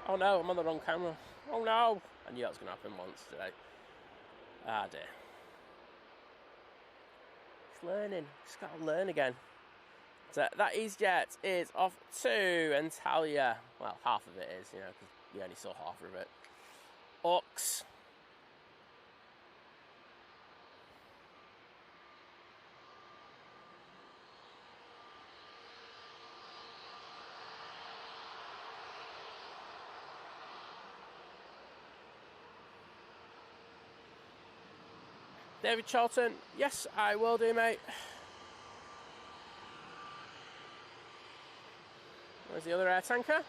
Oh no, I'm on the wrong camera. Oh no! I knew that was going to happen once today. Ah dear. It's learning. Just got to learn again. So that EasyJet is off to Antalya. Well, half of it is, you know, because we only saw half of it. Ox. David Charlton, yes, I will do, mate. Where's the other air tanker?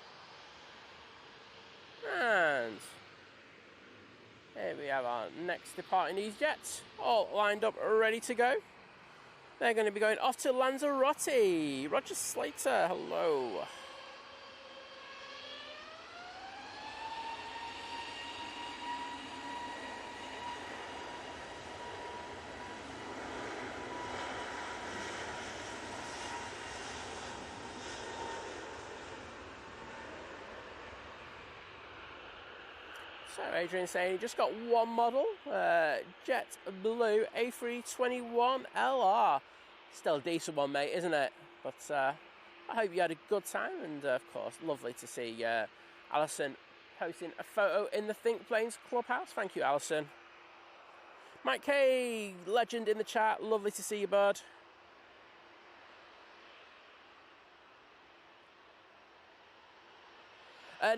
And here we have our next departing EasyJet, all lined up, ready to go. They're going to be going off to Lanzarote. Roger Slater, hello. So Adrian's saying he just got one model, Jet Blue A321 LR. Still a decent one, mate, isn't it? But I hope you had a good time, and of course, lovely to see Alison posting a photo in the Think Planes Clubhouse. Thank you, Alison. Mike K, legend in the chat. Lovely to see you, bud.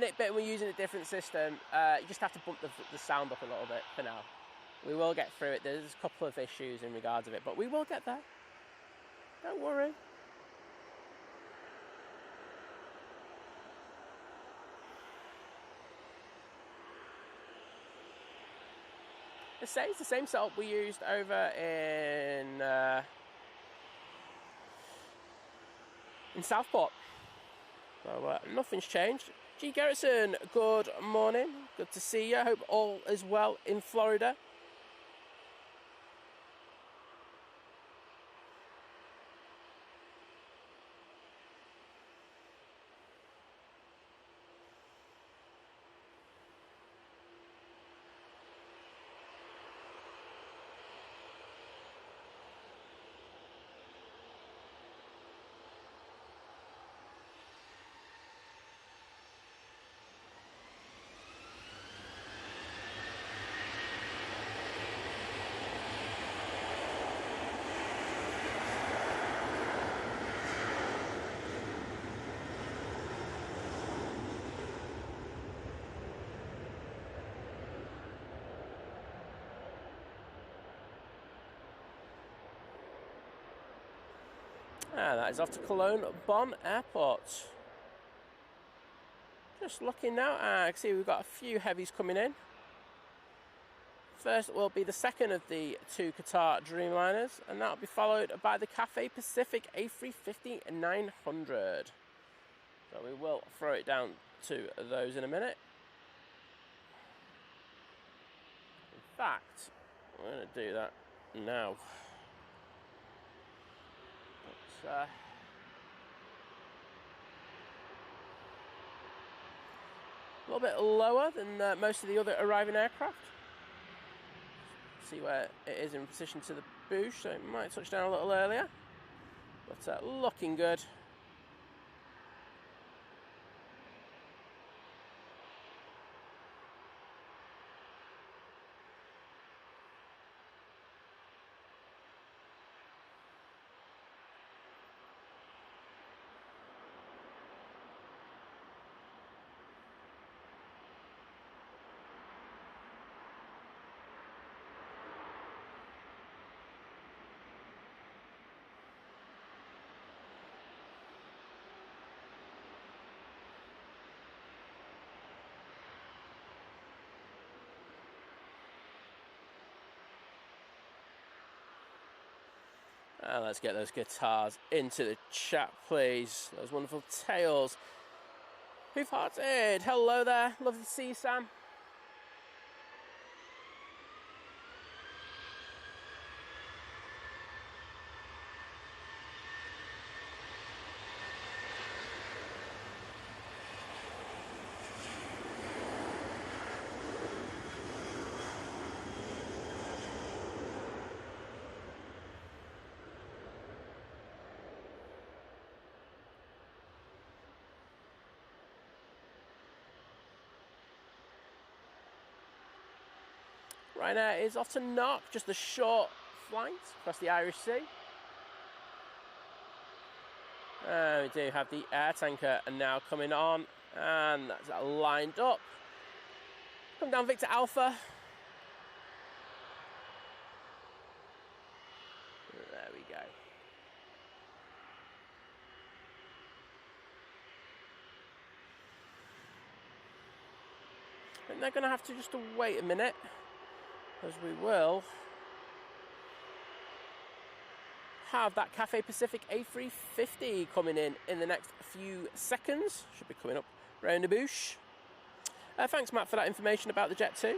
Nick, but we're using a different system. You just have to bump the sound up a little bit for now. We will get through it. There's a couple of issues in regards of it, but we will get there. Don't worry. It's the same setup we used over in Southport. So nothing's changed. G. Gerritsen, good morning. Good to see you. Hope all is well in Florida. That is off to Cologne Bonn Airport. Just looking now, I can see we've got a few heavies coming in. First will be the second of the two Qatar Dreamliners, and that will be followed by the Cathay Pacific A350-900. So we will throw it down to those in a minute. In fact, we're going to do that now. A little bit lower than most of the other arriving aircraft. See where it is in position to the boosh, so it might touch down a little earlier, but looking good. Let's get those guitars into the chat, please. Those wonderful tales. Who've hearted? Hello there. Lovely to see you, Sam. Ryanair is off to Knock, just a short flight across the Irish Sea. We do have the air tanker now coming on, and that's lined up. Come down, Victor Alpha. There we go. I think they're going to have to just wait a minute, as we will have that Cathay Pacific A350 coming in the next few seconds. Should be coming up round the bush. Thanks, Matt, for that information about the Jet2.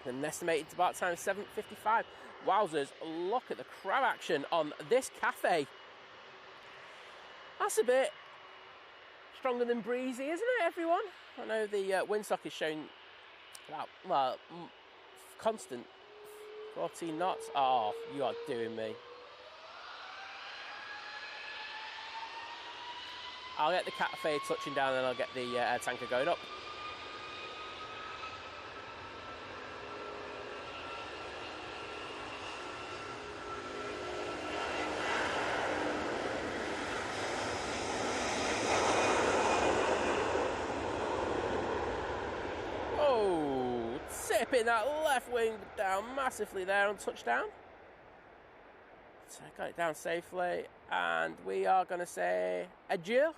An estimated depart time 7:55. Wowzers, look at the crowd action on this Cathay. That's a bit stronger than breezy, isn't it, everyone? I know the windsock is showing about, well, constant 14 knots. Oh, you are doing me. I'll get the Cathay touching down and I'll get the air tanker going up. Oh, tipping that left wing down massively there on touchdown. So I got it down safely, and we are going to say adieu.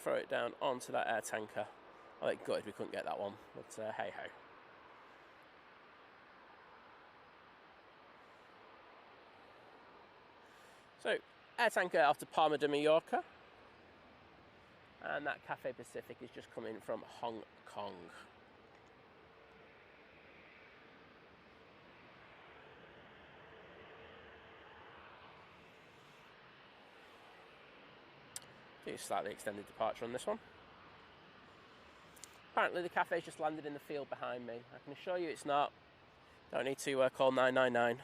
Throw it down onto that air tanker. I think good we couldn't get that one, but hey ho. So, air tanker off to Palma de Mallorca, and that Cathay Pacific is just coming from Hong Kong. Slightly extended departure on this one. Apparently the Cathay's just landed in the field behind me. I can assure you it's not. Don't need to call 999.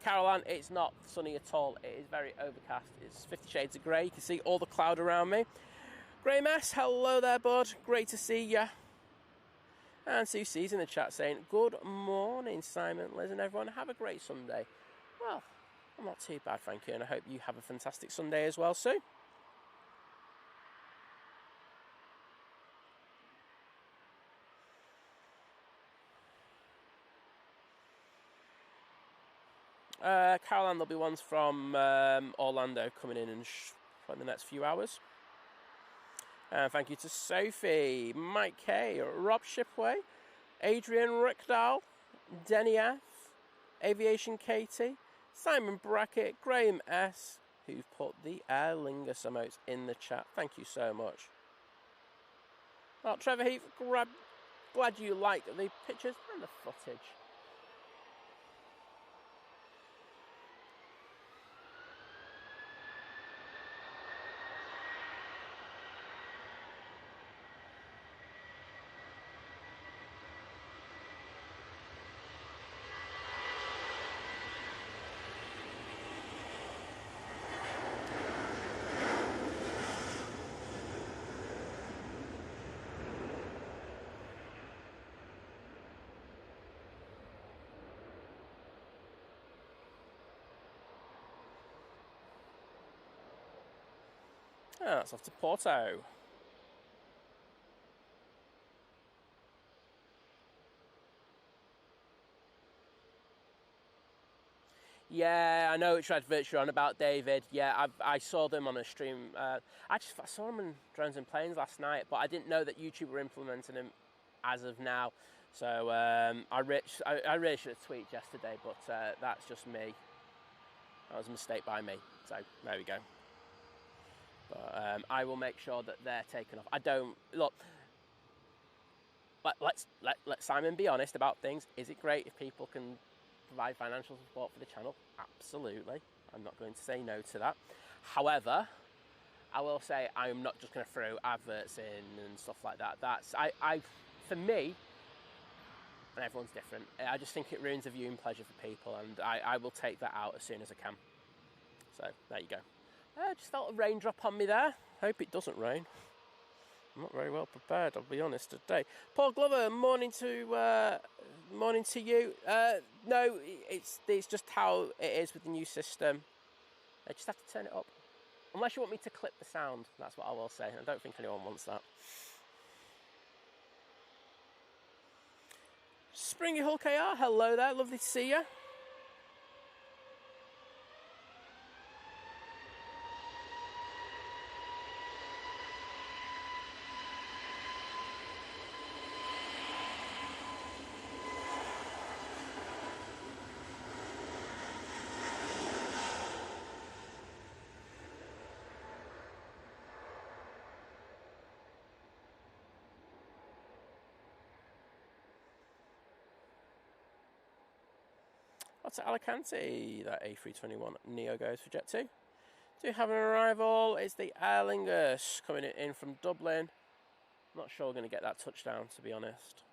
Caroline, it's not sunny at all. It is very overcast. It's 50 shades of grey. You can see all the cloud around me. Grey Mess, hello there, bud. Great to see you. And Susie's in the chat saying, good morning, Simon, Liz, and everyone. Have a great Sunday. Well, I'm not too bad, thank you, and I hope you have a fantastic Sunday as well, Sue. Caroline, there'll be ones from Orlando coming in the next few hours. Thank you to Sophie, Mike K, Rob Shipway, Adrian Rickdahl, Denny F, Aviation Katie, Simon Brackett, Graham S, who've put the Aer Lingus emotes in the chat. Thank you so much. Well, Trevor Heath, glad you like the pictures and the footage. Ah, that's off to Porto. Yeah, I know which advert you're on about, David. Yeah, I saw them on a stream. I saw them in Drones and Planes last night, but I didn't know that YouTube were implementing them as of now. So I really should have tweeted yesterday, but that's just me. That was a mistake by me. So there we go. But I will make sure that they're taken off. I don't look. Let Simon be honest about things. Is it great if people can provide financial support for the channel? Absolutely. I'm not going to say no to that. However, I will say I'm not just going to throw adverts in and stuff like that. That's for me, and everyone's different. I just think it ruins the viewing pleasure for people, and I will take that out as soon as I can. So there you go. I just felt a raindrop on me there. Hope it doesn't rain. I'm not very well prepared, I'll be honest, today. Paul Glover, morning to you. No, it's just how it is with the new system. I just have to turn it up. Unless you want me to clip the sound, that's what I will say. I don't think anyone wants that. Springy Hulk AR, hello there, lovely to see you. What's at Alicante? That A321 Neo goes for Jet2. Do have an arrival. It's the Aer Lingus coming in from Dublin. Not sure we're going to get that touchdown, to be honest.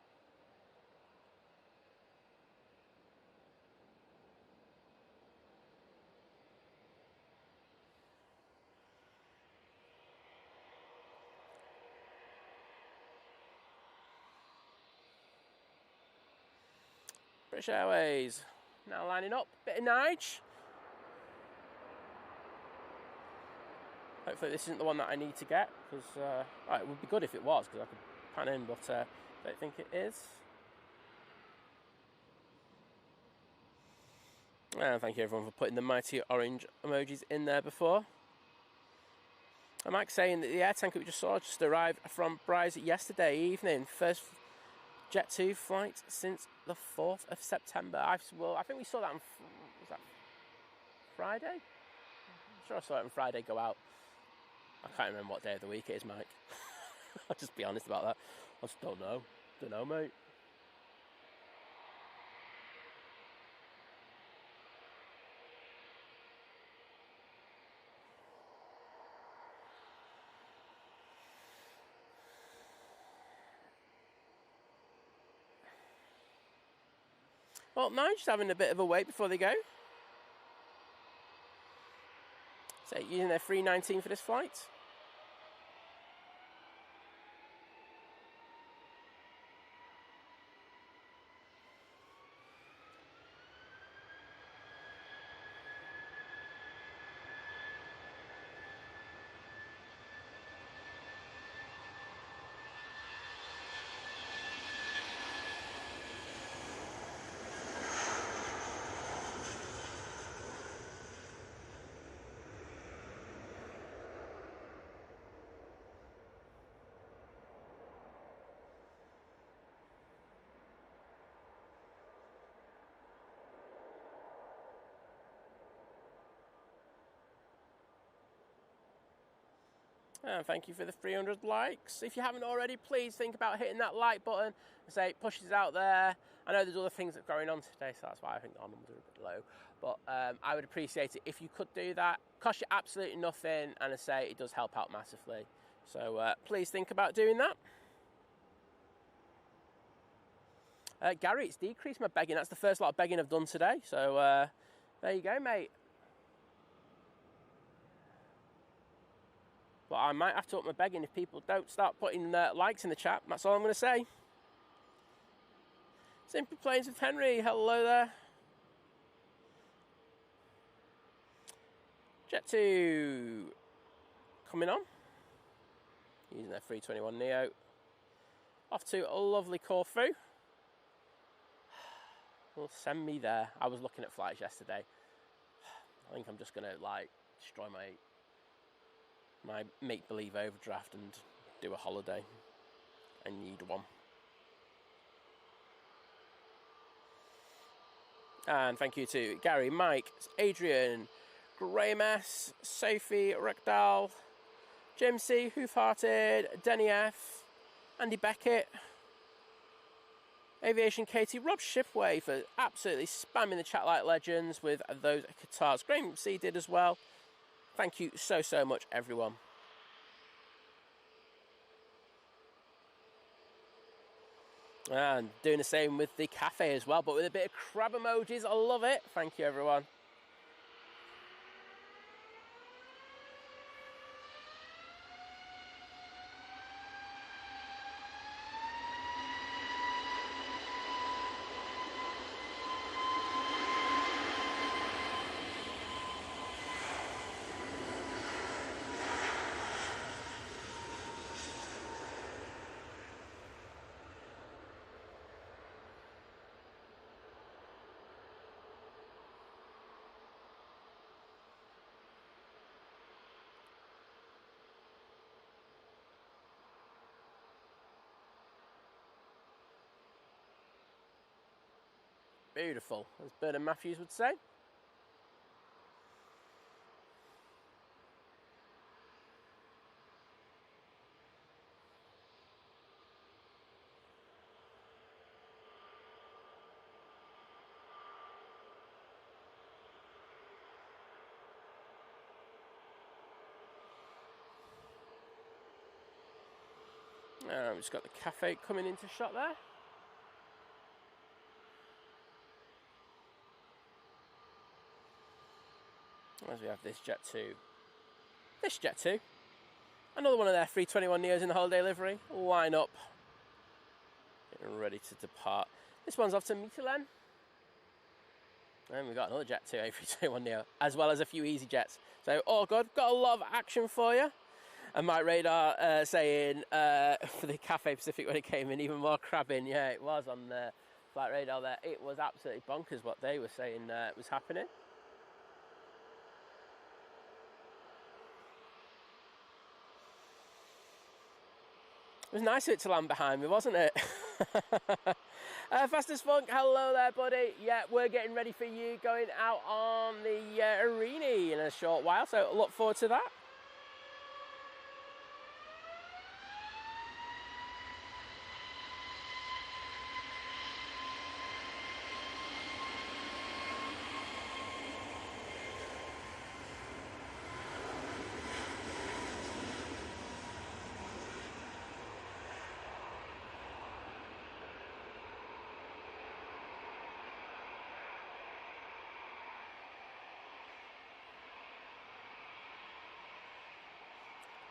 British Airways now lining up. Bit of Nige. Hopefully this isn't the one that I need to get, because it would be good if it was, because I could pan in, but I don't think it is. And thank you everyone for putting the mighty orange emojis in there before. And Mike saying that the air tanker we just saw just arrived from Bryce yesterday evening. First Jet2 flight since the 4th of September. I think we saw that on was that Friday? I'm sure I saw it on Friday go out. I can't remember what day of the week it is, Mike. I'll just be honest about that. I just don't know. Don't know, mate. Well, now just having a bit of a wait before they go. So using their 319 for this flight. And thank you for the 300 likes. If you haven't already, please think about hitting that like button. I say it pushes it out there. I know there's other things that are going on today, so that's why I think our numbers are a bit low. But I would appreciate it if you could do that. Costs you absolutely nothing, and I say it does help out massively. So please think about doing that. Gary, it's decreased my begging. That's the first lot of begging I've done today. So there you go, mate. But I might have to up my begging if people don't start putting likes in the chat. That's all I'm going to say. Simple Planes with Henry. Hello there. Jet2 coming on. Using their 321 Neo. Off to a lovely Corfu. Well, send me there. I was looking at flights yesterday. I think I'm just going to like destroy my make-believe overdraft and do a holiday. I need one. And thank you to Gary, Mike, Adrian, Graham S, Sophie, Rekdal, Jim C, Hoofhearted, Denny F, Andy Beckett, Aviation Katie, Rob Shipway for absolutely spamming the chat like legends with those guitars. Graham C did as well. Thank you so much, everyone. And doing the same with the cafe as well, but with a bit of crab emojis. I love it. Thank you, everyone. Beautiful, as Bernard Matthews would say. We've just got the cafe coming into shot there. As we have this Jet2. This Jet2. Another one of their 321neos in the holiday livery. Line up. Getting ready to depart. This one's off to Milan. And we've got another Jet2 A321neo, as well as a few EasyJets. So, all good. Got a lot of action for you. And my radar saying for the Cathay Pacific when it came in, even more crabbing. Yeah, it was on the flight radar there. It was absolutely bonkers what they were saying was happening. It was nice of it to land behind me, wasn't it? Fastest Funk, hello there, buddy. Yeah, we're getting ready for you going out on the arena in a short while, so look forward to that.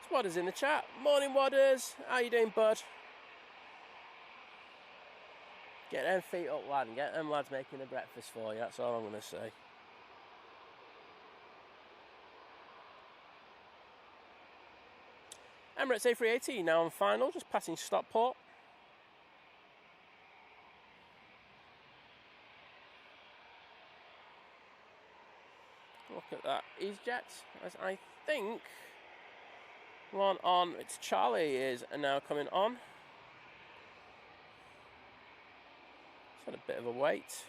Wadders in the chat. Morning, Wadders. How you doing, bud? Get them feet up, lad, and get them lads making a breakfast for you. That's all I'm going to say. Emirates A380 now on final, just passing Stockport. Look at that. EasyJet, as I think... one on, it's Charlie is now coming on. It's had a bit of a wait.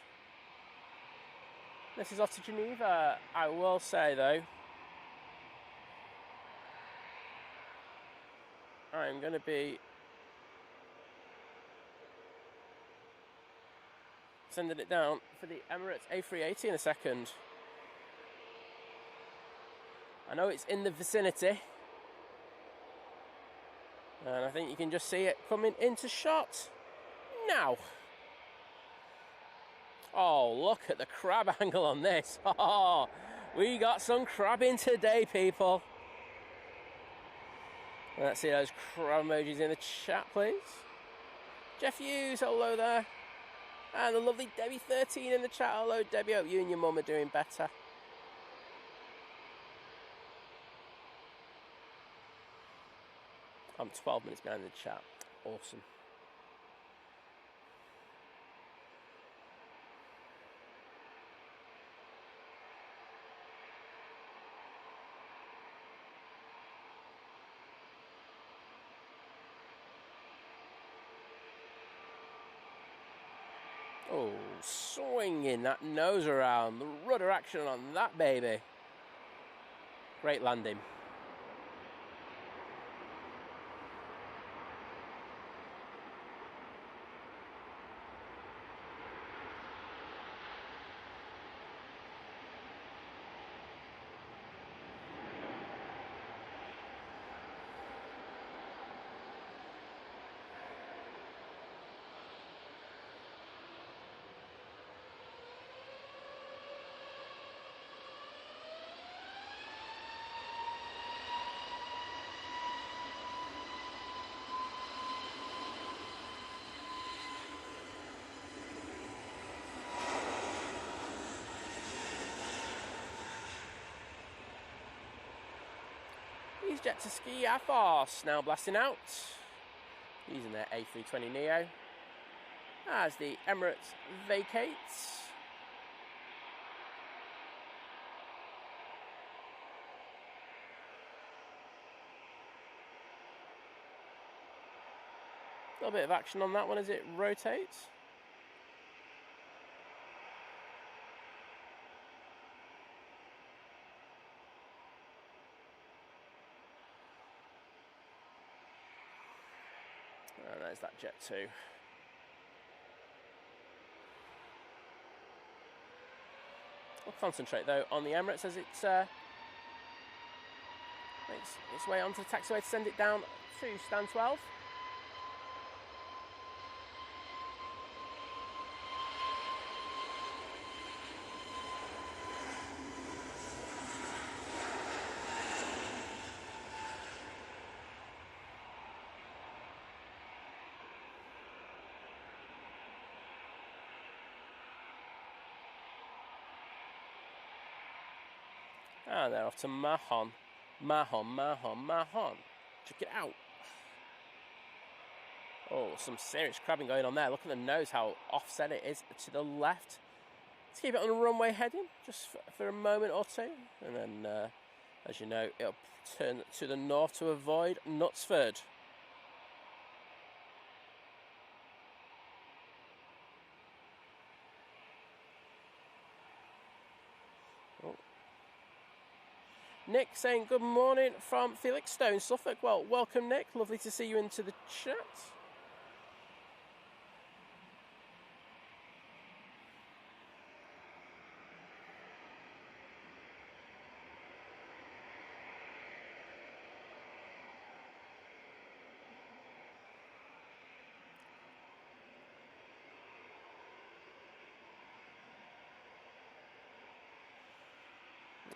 This is off to Geneva. I will say though, I'm going to be sending it down for the Emirates A380 in a second. I know it's in the vicinity. And I think you can just see it coming into shot now. Oh, look at the crab angle on this. Oh, we got some crabbing today, people. Let's see those crab emojis in the chat, please. Jeff Hughes, hello there. And the lovely Debbie13 in the chat. Hello, Debbie. Hope you and your mum are doing better. I'm 12 minutes behind the chat. Awesome. Oh, swinging that nose around. The rudder action on that baby. Great landing. EasyJet to Ski Athos now blasting out using their A320neo as the Emirates vacates. A little bit of action on that one as it rotates. And there's that Jet2. We'll concentrate though on the Emirates as it makes its way onto the taxiway to send it down to stand 12. And they're off to Mahon. Mahon. Check it out. Oh, some serious crabbing going on there. Look at the nose, how offset it is to the left. Let's keep it on the runway heading, just for a moment or two. And then, as you know, it'll turn to the north to avoid Knutsford. Nick saying good morning from Felixstowe, Suffolk. Well, welcome, Nick. Lovely to see you into the chat.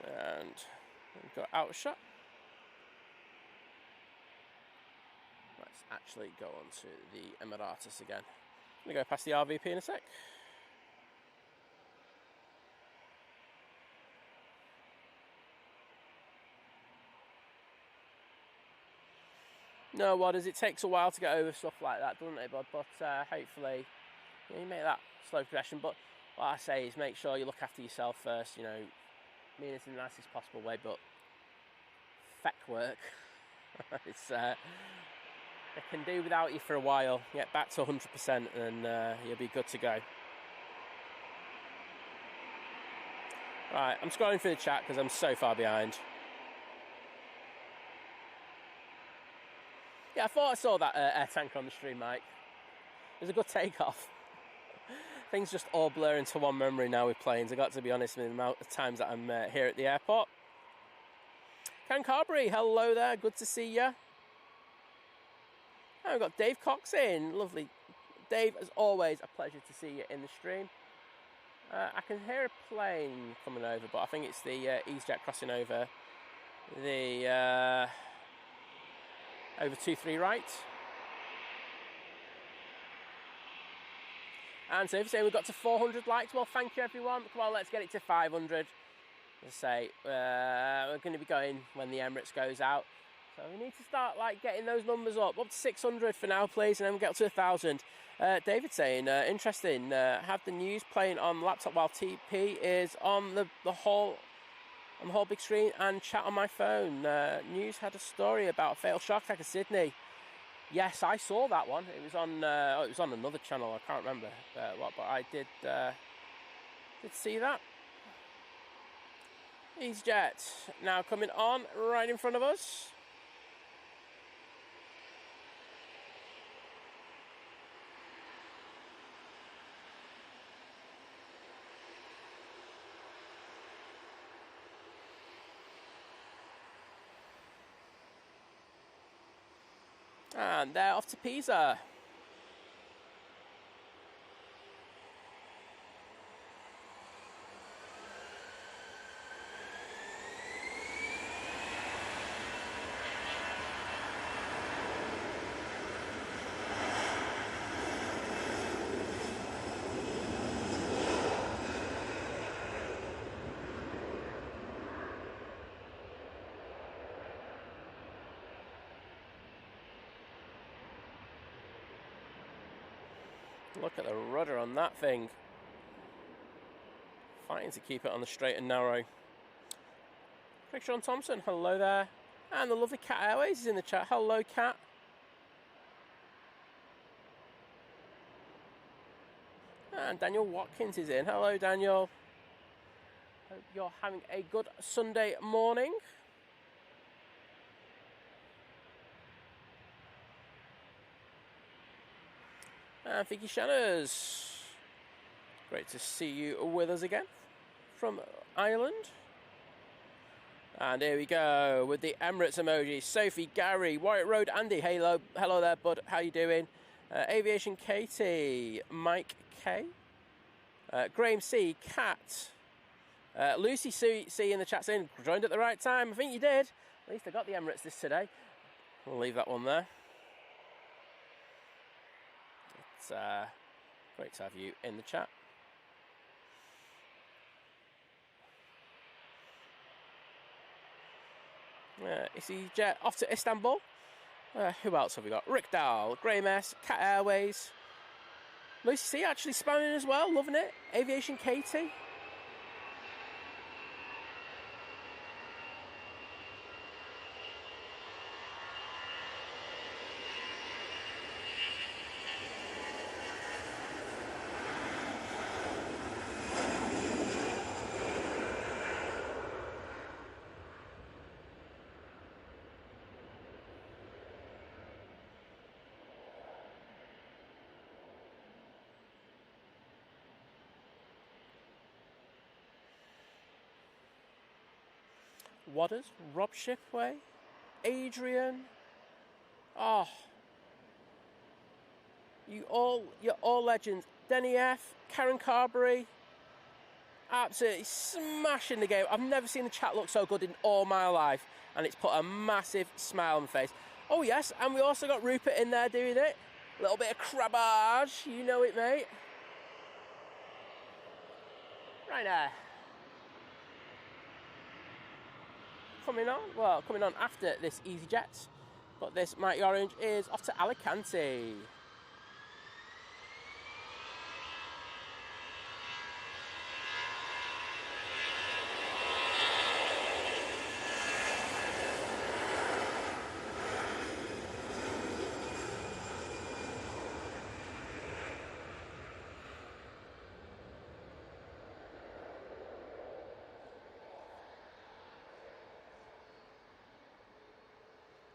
And we've got out shot. Let's actually go on to the Emirates again. I'm going to go past the RVP in a sec. No, what is it takes a while to get over stuff like that, doesn't it, bud? But hopefully you make that slow progression. But what I say is make sure you look after yourself first, you know, mean it in the nicest possible way, but feck work. It's they can do without you for a while. Get back to 100% and you'll be good to go. Right, I'm scrolling through the chat because I'm so far behind. Yeah, I thought I saw that air tanker on the stream, Mike. It was a good takeoff. Things just all blur into one memory now with planes. I got to be honest with the amount of times that I'm here at the airport. Ken Carberry, hello there. Good to see you. Oh, we've got Dave Cox in. Lovely. Dave, as always, a pleasure to see you in the stream. I can hear a plane coming over, but I think it's the EasyJet crossing over the over 2-3 right. And so if you say we've got to 400 likes, well, thank you, everyone. Come on, let's get it to 500. As I say, we're going to be going when the Emirates goes out. So we need to start, like, getting those numbers up to 600 for now, please, and then we'll get up to 1,000. David saying, interesting, have the news playing on laptop while TP is on the whole big screen and chat on my phone. News had a story about a fatal shark attack in Sydney. Yes, I saw that one. It was on. It was on another channel. I can't remember what, but I did see that. EasyJet now coming on right in front of us. And they're off to Pisa. Look at the rudder on that thing. Fighting to keep it on the straight and narrow. Craig Sean Thompson, hello there. And the lovely Cat Airways is in the chat. Hello, Cat. And Daniel Watkins is in. Hello, Daniel. Hope you're having a good Sunday morning. And Vicky Shanners, great to see you with us again from Ireland. And here we go with the Emirates emoji. Sophie, Gary, Warwick Road, Andy, hello there, bud. How you doing? Aviation, Katie, Mike K, Graham C, Cat, Lucy C in the chat saying joined at the right time. I think you did. At least I got the Emirates this today. We'll leave that one there. It's great to have you in the chat. EasyJet off to Istanbul. Who else have we got? Rick Dahl, Grey Mess, Cat Airways. Lucy C actually spamming as well, loving it. Aviation Katie. Wadders, Rob Shipway, Adrian. Oh, you're all legends. Denny F, Karen Carberry, absolutely smashing the game. I've never seen the chat look so good in all my life, and it's put a massive smile on my face. Oh yes, and we also got Rupert in there doing it. A little bit of crabbage, you know it, mate. Right there. Coming on after this EasyJet, but this Mighty Orange is off to Alicante.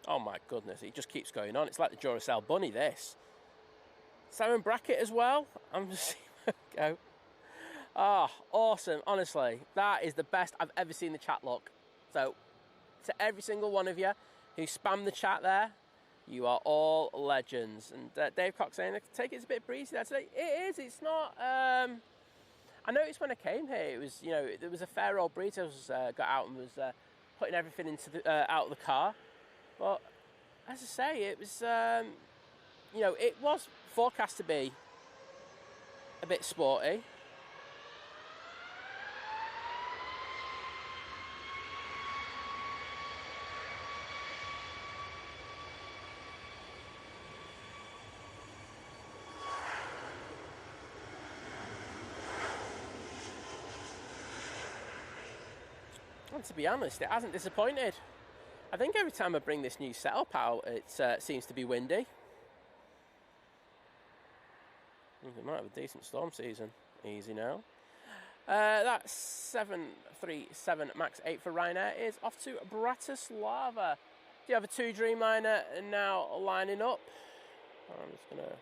Oh my goodness, it just keeps going on. It's like the Duracell bunny, this. Simon Brackett as well. I'm just go. Ah, oh, awesome. Honestly, that is the best I've ever seen the chat look. So, to every single one of you who spammed the chat there, you are all legends. And Dave Cox saying, I take it's a bit breezy there today. It is. It's not. I noticed when I came here, it was, you know, there was a fair old breeze. I was got out and was putting everything into the out of the car. But as I say, it was, you know, it was forecast to be a bit sporty. And to be honest, it hasn't disappointed. I think every time I bring this new setup out, it seems to be windy. We might have a decent storm season. Easy now. That 737 MAX 8 for Ryanair is off to Bratislava. Do you have a 2 Dreamliner now lining up? I'm just going to...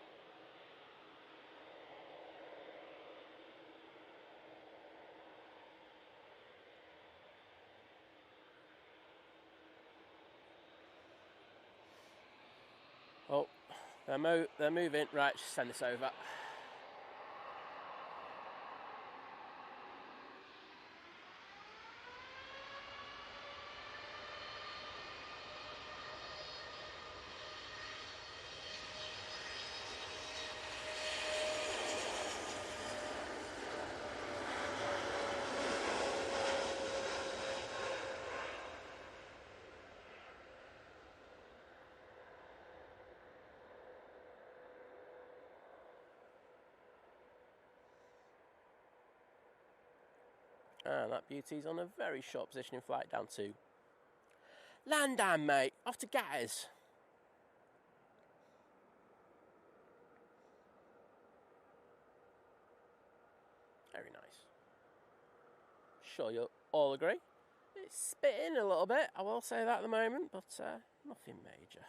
Oh, they're moving. Right, just send this over. And that beauty's on a very short positioning flight down to Landam, mate. Off to Gatters. Very nice. Sure you'll all agree. It's spitting a little bit, I will say that at the moment, but nothing major.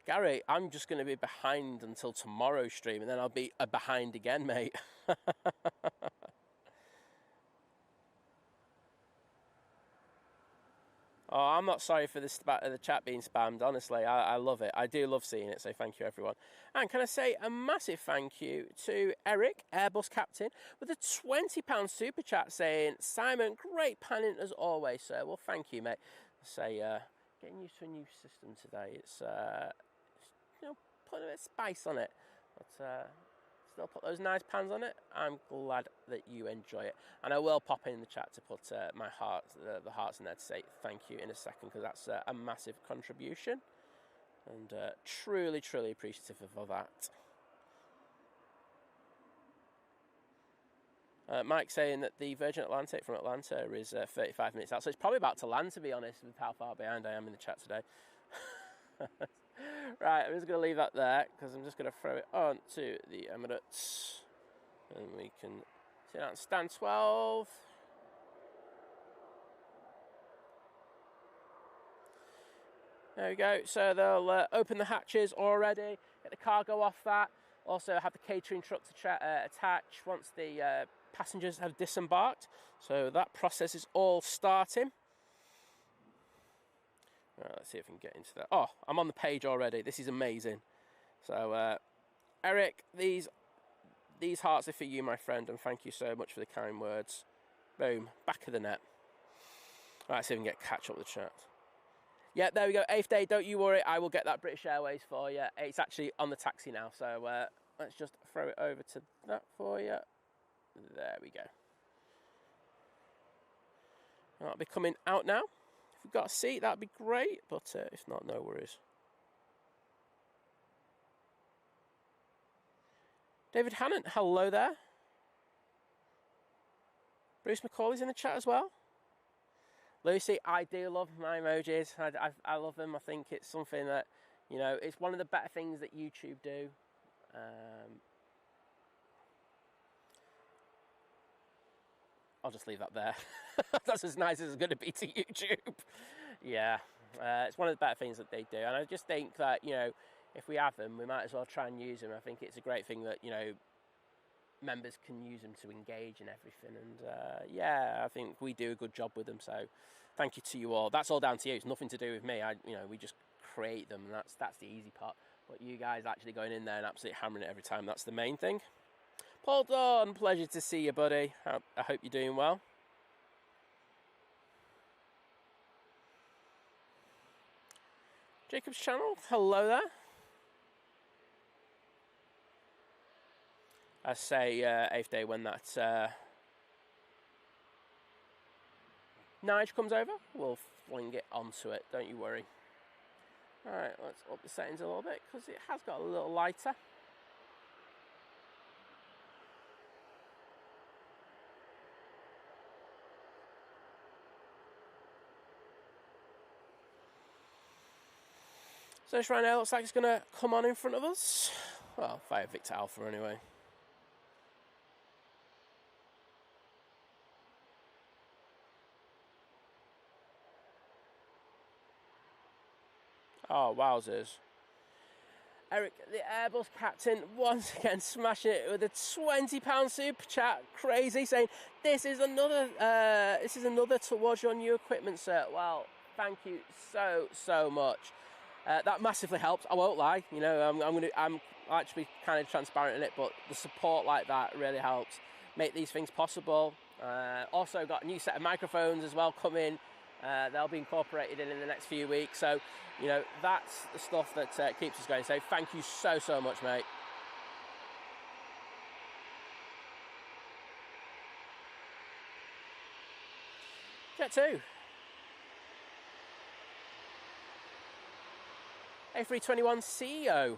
Gary, I'm just going to be behind until tomorrow's stream, and then I'll be behind again, mate. Oh, I'm not sorry for the chat being spammed, honestly. I love it. I do love seeing it, so thank you, everyone. And can I say a massive thank you to Eric, Airbus Captain, with a £20 super chat saying, Simon, great panning as always, sir. Well, thank you, mate. I say, getting used to a new system today. It's you know, putting a bit of spice on it. But still put those nice pans on it. I'm glad that you enjoy it. And I will pop in the chat to put my hearts, the hearts in there to say thank you in a second, because that's a massive contribution. And truly, truly appreciative of that. Mike saying that the Virgin Atlantic from Atlanta is 35 minutes out. So it's probably about to land, to be honest, with how far behind I am in the chat today. Right, I'm just going to leave that there, because I'm just going to throw it on to the Emirates. And we can see that on stand 12. There we go. So they'll open the hatches already, get the cargo off that. Also have the catering truck to attach once the passengers have disembarked. So that process is all starting. Right, let's see if we can get into that. Oh, I'm on the page already. This is amazing. So, Eric, these hearts are for you, my friend, and thank you so much for the kind words. Boom, back of the net. All right, see if we can catch up with the chat. Yeah, there we go. 8th day, don't you worry. I will get that British Airways for you. It's actually on the taxi now, so let's just throw it over to that for you. There we go. That'll be coming out now. If we've got a seat, that'd be great, but if not, no worries. David Hannon, hello there. Bruce McCauley's in the chat as well. Lucy, I do love my emojis. I love them. I think it's something that, you know, it's one of the better things that YouTube do. I'll just leave that there. That's as nice as it's going to be to YouTube. Yeah, it's one of the better things that they do. And I just think that, you know, if we have them, we might as well try and use them. I think it's a great thing that, you know, members can use them to engage and everything. And yeah, I think we do a good job with them. So thank you to you all. That's all down to you. It's nothing to do with me. You know, we just create them, and that's the easy part. But you guys actually going in there and absolutely hammering it every time, that's the main thing. Paul Dawn, pleasure to see you, buddy. I hope you're doing well. Jacob's channel, hello there. I say 8th day when that Nige comes over, we'll fling it onto it, don't you worry. Alright, let's up the settings a little bit, because it has got a little lighter. So this Ryanair looks like it's going to come on in front of us. Well, via Victor Alpha anyway. Oh, wowzers. Eric, the Airbus captain, once again smashing it with a £20 super chat. Crazy, saying, this is another towards your new equipment, sir. Well, thank you so much. That massively helps. I won't lie. You know, I'm actually kind of transparent in it, but the support like that really helps make these things possible. Also got a new set of microphones as well coming. They'll be incorporated in the next few weeks. So, you know, that's the stuff that keeps us going. So thank you so much, mate. Jet2. A321 CEO.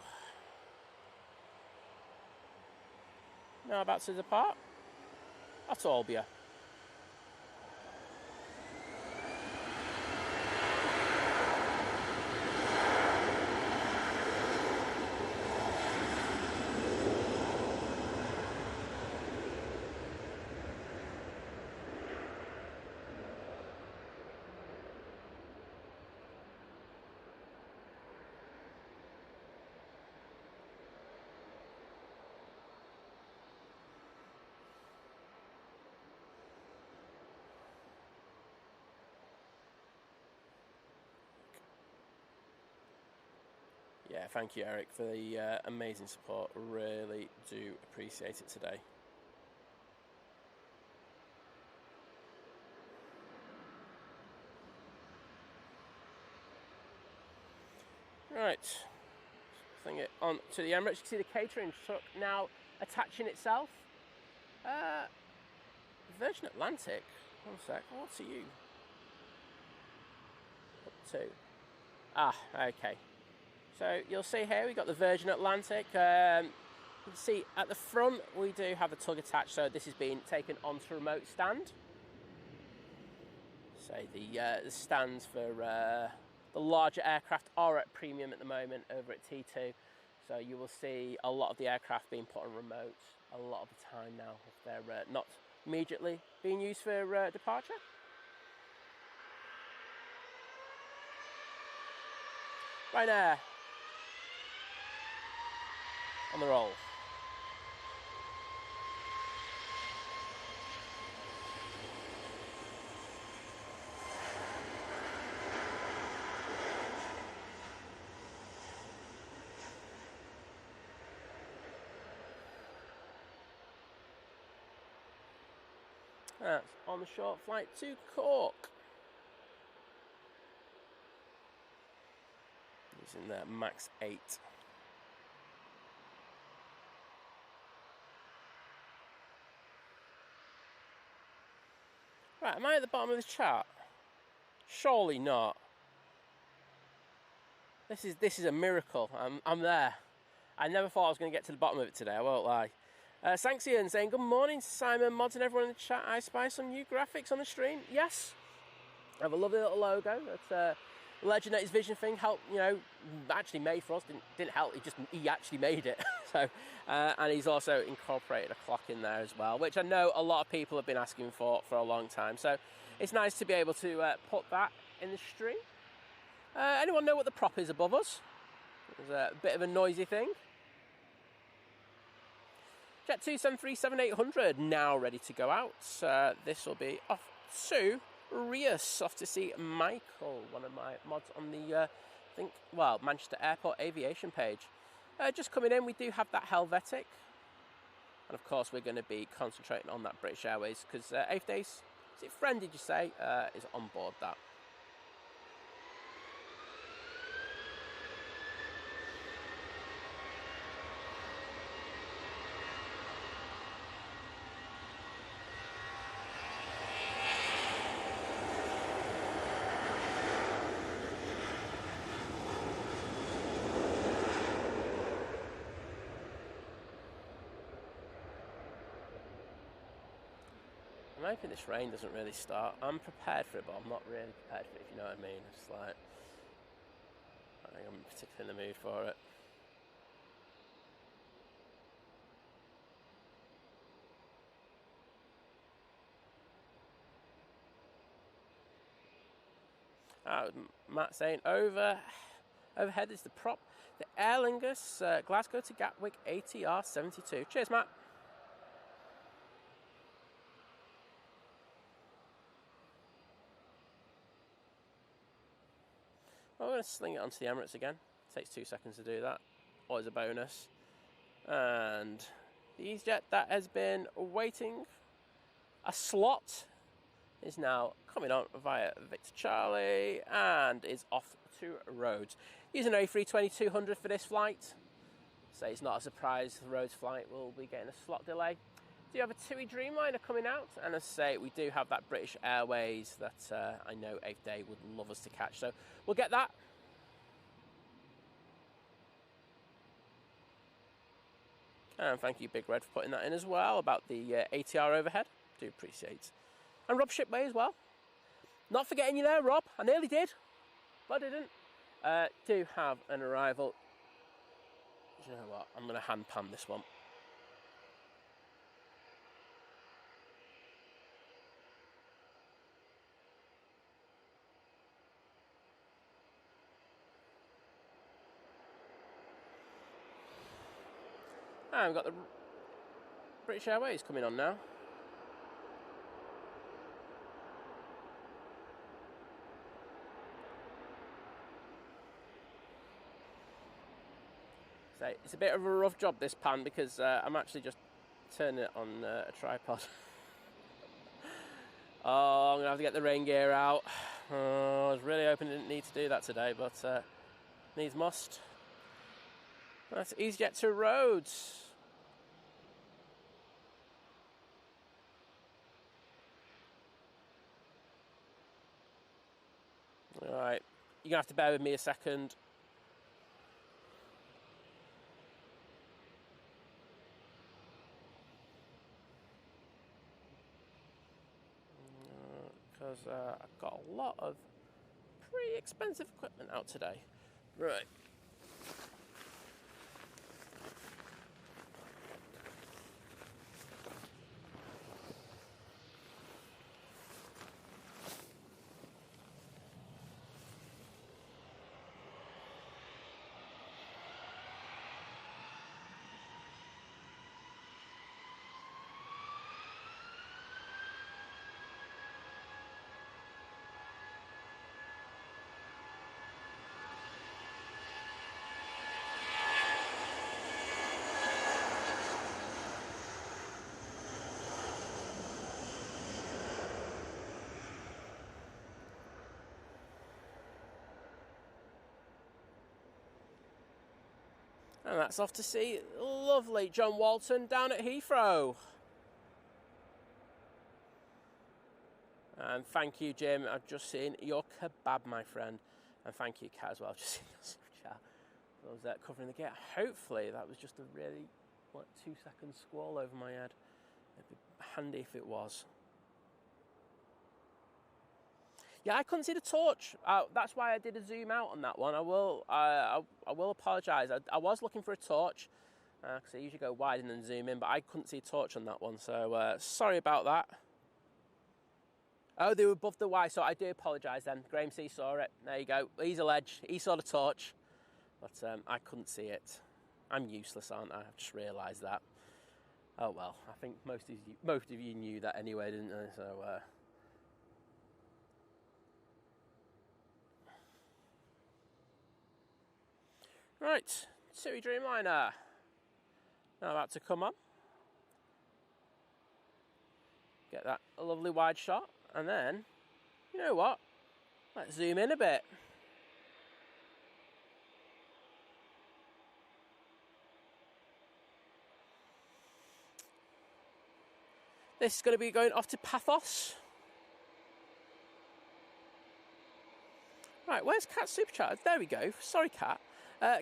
Now about to depart. That's Albia. Yeah, thank you, Eric, for the amazing support. Really do appreciate it today. Right, thing it on to the Emirates. You can see the catering truck now attaching itself. Virgin Atlantic. One sec. What's you? Up to. Ah, okay. So you'll see here we've got the Virgin Atlantic. You can see at the front we do have a tug attached, so this is being taken onto a remote stand. So the stands for the larger aircraft are at premium at the moment over at T2. So you will see a lot of the aircraft being put on remotes a lot of the time now if they're not immediately being used for departure. Ryanair on the roll. That's on the short flight to Cork. Using the Max 8. Right, am I at the bottom of the chart? Surely not. This is a miracle. I'm there. I never thought I was going to get to the bottom of it today, I won't lie. Thanks Ian saying, good morning Simon, mods and everyone in the chat. I spy some new graphics on the stream. Yes. I have a lovely little logo. That's Legend at his vision thing helped, actually made for us. Didn't help, he actually made it. So, and he's also incorporated a clock in there as well, which I know a lot of people have been asking for a long time. So it's nice to be able to put that in the stream. Anyone know what the prop is above us? There's a bit of a noisy thing. Jet2 737-800 now ready to go out. This will be off to Rius, off to see Michael, one of my mods on the, Manchester Airport aviation page. Just coming in, we do have that Helvetic. And of course, we're going to be concentrating on that British Airways because 8th Days, is it Friend, did you say, is on board that. I'm hoping this rain doesn't really start. I'm prepared for it, but I'm not really prepared for it, if you know what I mean. It's like, I think I'm particularly in the mood for it. Matt saying, overhead is the prop. The Aer Lingus, Glasgow to Gatwick, ATR 72. Cheers, Matt. Well, we're going to sling it onto the Emirates again. It takes 2 seconds to do that. Always a bonus. And the EasyJet that has been waiting a slot is now coming on via Victor Charlie and is off to Rhodes. Using A320-200 for this flight. So it's not a surprise the Rhodes flight will be getting a slot delay. Do you have a TUI Dreamliner coming out? And as I say, we do have that British Airways that I know 8th Day would love us to catch. So we'll get that. And thank you, Big Red, for putting that in as well about the ATR overhead. Do appreciate. And Rob Shipway as well. Not forgetting you there, Rob. I nearly did, but I didn't. Do have an arrival. You know what? I'm going to hand pan this one. And we've got the British Airways coming on now. So it's a bit of a rough job, this pan, because I'm actually just turning it on a tripod. Oh, I'm going to have to get the rain gear out. Oh, I was really hoping I didn't need to do that today, but needs must. That's EasyJet to Rhodes. Alright, you're going to have to bear with me a second. Because I've got a lot of pretty expensive equipment out today. Right. And that's off to see lovely John Walton down at Heathrow. And thank you, Jim. I've just seen your kebab, my friend. And thank you, Kat, as well. I've just seen your super chat. I was covering the gate. Hopefully, that was just a really, 2-second squall over my head. It'd be handy if it was. Yeah, I couldn't see the torch. That's why I did a zoom out on that one. I will apologise. I was looking for a torch because I usually go wide and then zoom in, but I couldn't see a torch on that one. So sorry about that. Oh, they were above the Y, so I do apologise then. Graham C saw it. There you go. He's a ledge. He saw the torch, but I couldn't see it. I'm useless, aren't I? I've just realised that. Oh well, I think most of you knew that anyway, didn't they? So. Right, TUI Dreamliner, now about to come on. Get that lovely wide shot, and then, you know what, let's zoom in a bit. This is going to be going off to Paphos. Right, where's Kat's super chat? There we go, sorry Kat.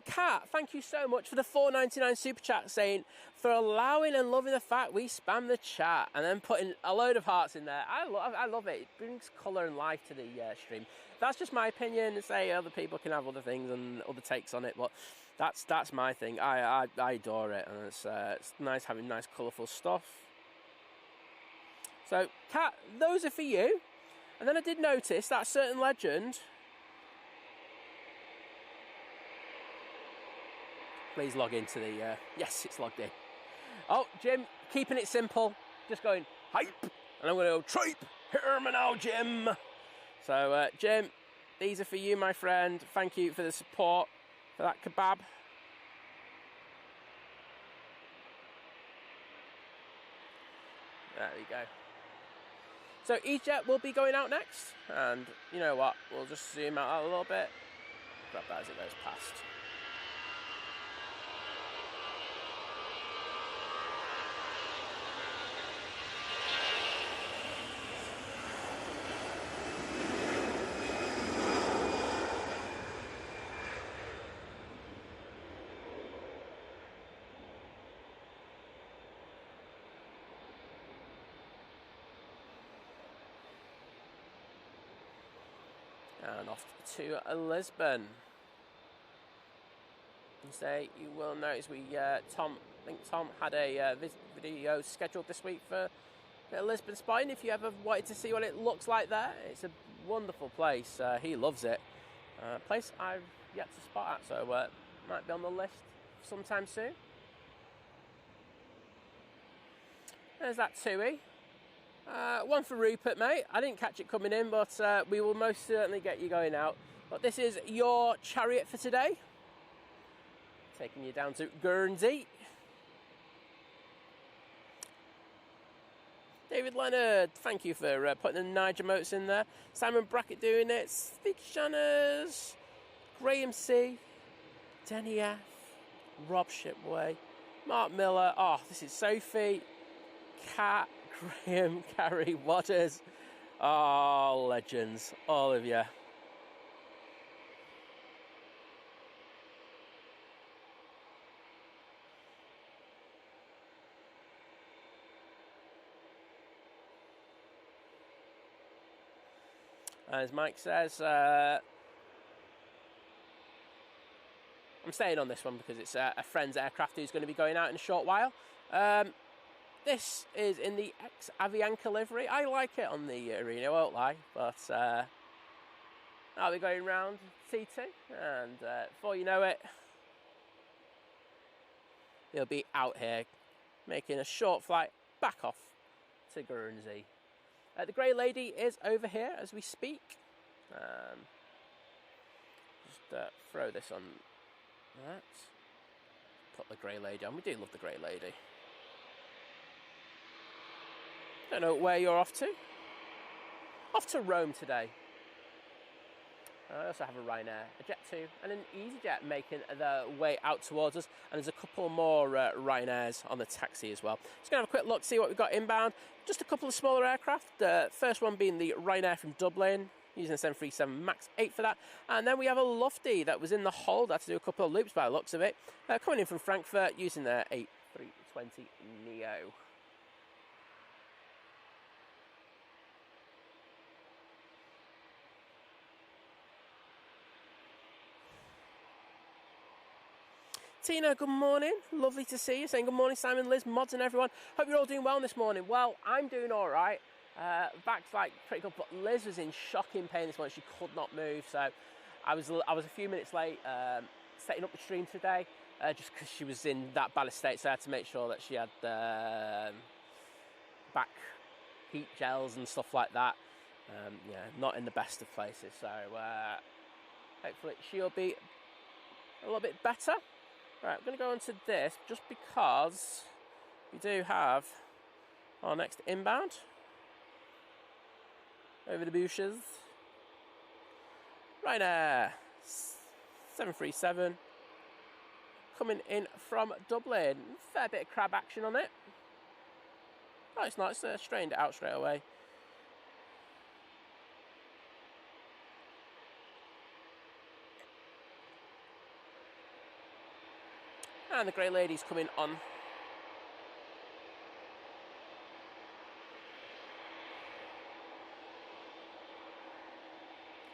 Kat, thank you so much for the $4.99 super chat, saying for allowing and loving the fact we spam the chat and then putting a load of hearts in there. I love it. It brings colour and life to the stream. That's just my opinion. Say other people can have other things and other takes on it, but that's my thing. I adore it, and it's nice having nice colourful stuff. So, Kat, those are for you. And then I did notice that certain legend. Please log into the, yes, it's logged in. Oh, Jim, keeping it simple, just going, hype, and I'm going to go, tripe, hear me now, Jim. So, Jim, these are for you, my friend. Thank you for the support, for that kebab. There we go. So, EasyJet will be going out next, and you know what, we'll just zoom out a little bit, grab that as it goes past. And off to Lisbon. And say you will notice I think Tom had a video scheduled this week for a bit of Lisbon spotting. If you ever wanted to see what it looks like there, it's a wonderful place. He loves it. Place I've yet to spot at, so might be on the list sometime soon. There's that TUI. One for Rupert, mate. I didn't catch it coming in, but we will most certainly get you going out. But this is your chariot for today. Taking you down to Gernzi. David Leonard, thank you for putting the Niger motes in there. Simon Brackett doing it. Speak Shanners. Graham C. Denny F. Rob Shipway, Mark Miller. Oh, this is Sophie, Kat, Graham, Carrie, Waters. Oh, legends, all of you. As Mike says, I'm staying on this one because it's a friend's aircraft who's going to be going out in a short while. This is in the ex-aviation livery. I like it on the arena, I won't lie, but I'll be going round T2, and before you know it, he'll be out here making a short flight back off to Gernzi. The grey lady is over here as we speak. Just throw this on that. Put the grey lady on. We do love the grey lady. Don't know where you're off to. Off to Rome today. I also have a Ryanair, a Jet2 and an EasyJet making their way out towards us, and there's a couple more Ryanairs on the taxi as well. Just going to have a quick look, see what we've got inbound. Just a couple of smaller aircraft, the first one being the Ryanair from Dublin, using a 737 MAX 8 for that, and then we have a Lofty that was in the hold, had to do a couple of loops by the looks of it, coming in from Frankfurt using their A320 Neo. Tina, good morning. Lovely to see you. Saying good morning, Simon, Liz, mods and everyone. Hope you're all doing well this morning. Well, I'm doing all right. Back's like pretty good, but Liz was in shocking pain this morning. She could not move, so I was a few minutes late setting up the stream today, just because she was in that bad a state. So I had to make sure that she had back heat gels and stuff like that. Yeah, not in the best of places. So hopefully she'll be a little bit better. Right, I'm going to go on to this just because we do have our next inbound over the bushes. Ryanair 737 coming in from Dublin. Fair bit of crab action on it. Oh, it's nice. Straightened it out straight away. And the grey lady's coming on.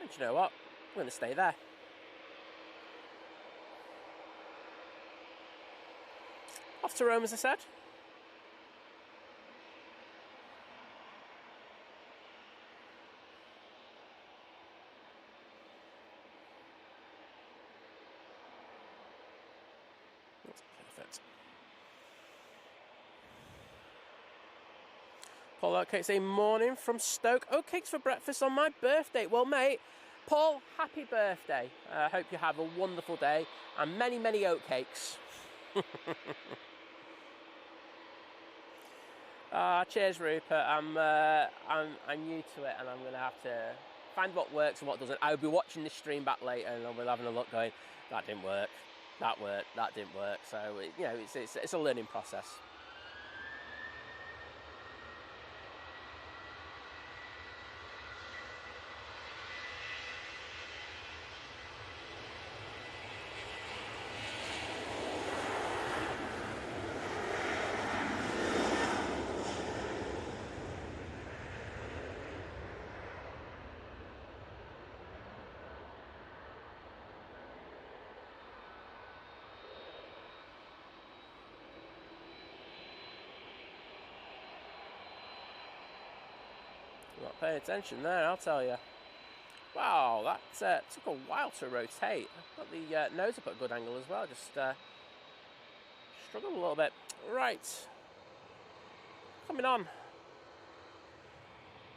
And you know what? We're going to stay there. Off to Rome, as I said. Paul, okay, say morning from Stoke. Oatcakes for breakfast on my birthday. Well, mate, Paul, happy birthday. I hope you have a wonderful day and many, many oatcakes. Cheers, Rupert. I'm new to it, and I'm going to have to find what works and what doesn't. I'll be watching this stream back later, and I'll be having a look, going, that didn't work, that worked, that didn't work. So you know, it's a learning process. Not paying attention there, I'll tell you. Wow, that took a while to rotate. Got the nose up at a good angle as well, just struggled a little bit. Right, coming on. Do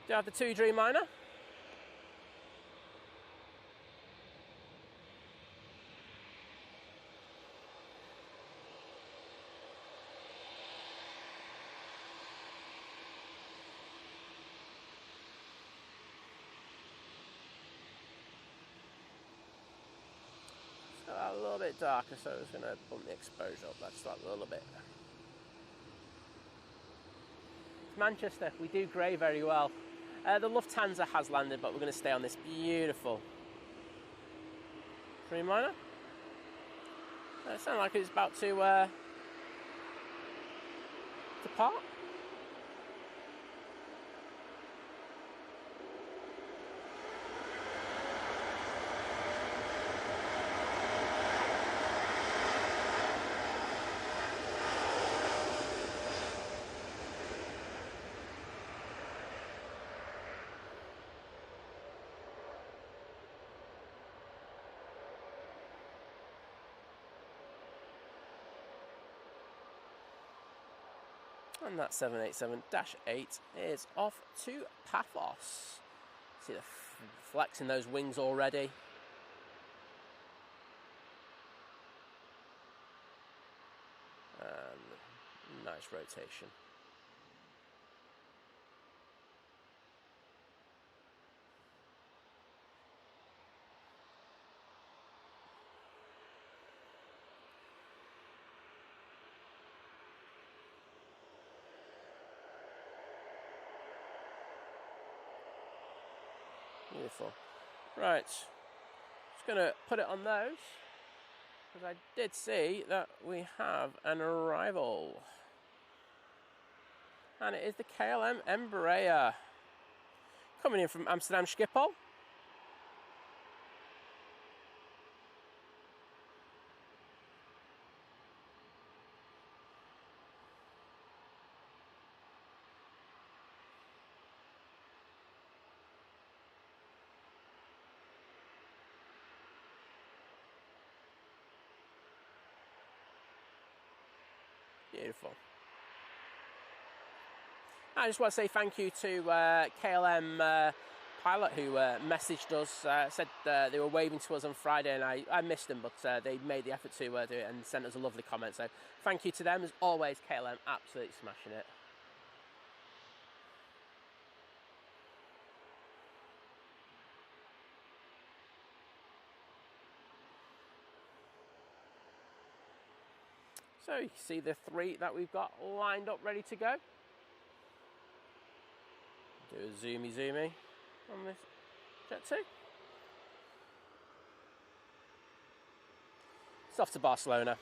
you have the 2 Dreamliner? A little bit darker, so I'm just going to bump the exposure up just that little bit. Manchester, we do grey very well. The Lufthansa has landed, but we're going to stay on this beautiful Dreamliner. It sounded like it's about to depart. And that 787-8 is off to Paphos. See the flex in those wings already. And nice rotation. Beautiful. Right, just going to put it on those, because I did see that we have an arrival. And it is the KLM Embraer, coming in from Amsterdam Schiphol. Beautiful. I just want to say thank you to KLM pilot who messaged us, said they were waving to us on Friday, and I missed them, but they made the effort to do it and sent us a lovely comment. So thank you to them. As always, KLM absolutely smashing it. So you can see the three that we've got lined up ready to go. Do a zoomy on this Jet2. It's off to Barcelona.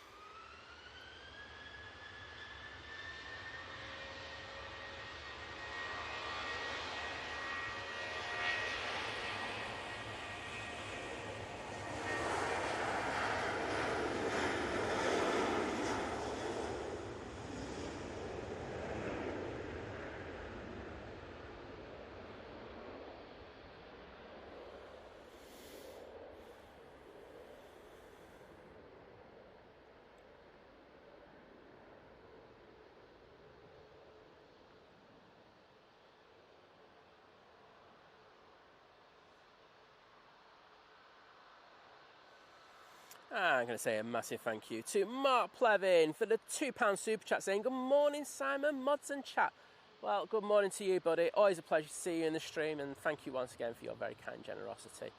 I'm going to say a massive thank you to Mark Plevin for the £2 super chat, saying good morning Simon, mods and chat. Well, good morning to you, buddy. Always a pleasure to see you in the stream, and thank you once again for your very kind generosity.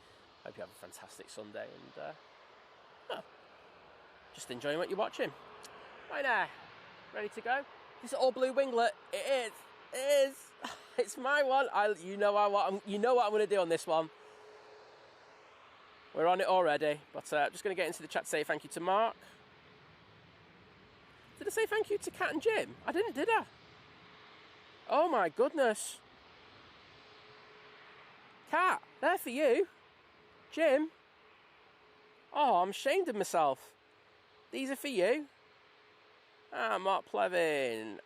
Hope you have a fantastic Sunday, and well, just enjoying what you're watching. Right now, ready to go? This is all blue winglet. It is. It's my one. You know what I'm going to do on this one. We're on it already, but I'm just going to get into the chat to say thank you to Mark. Did I say thank you to Kat and Jim? I didn't, did I? Oh my goodness. Kat, they're for you. Jim. Oh, I'm ashamed of myself. These are for you. Mark Plevin.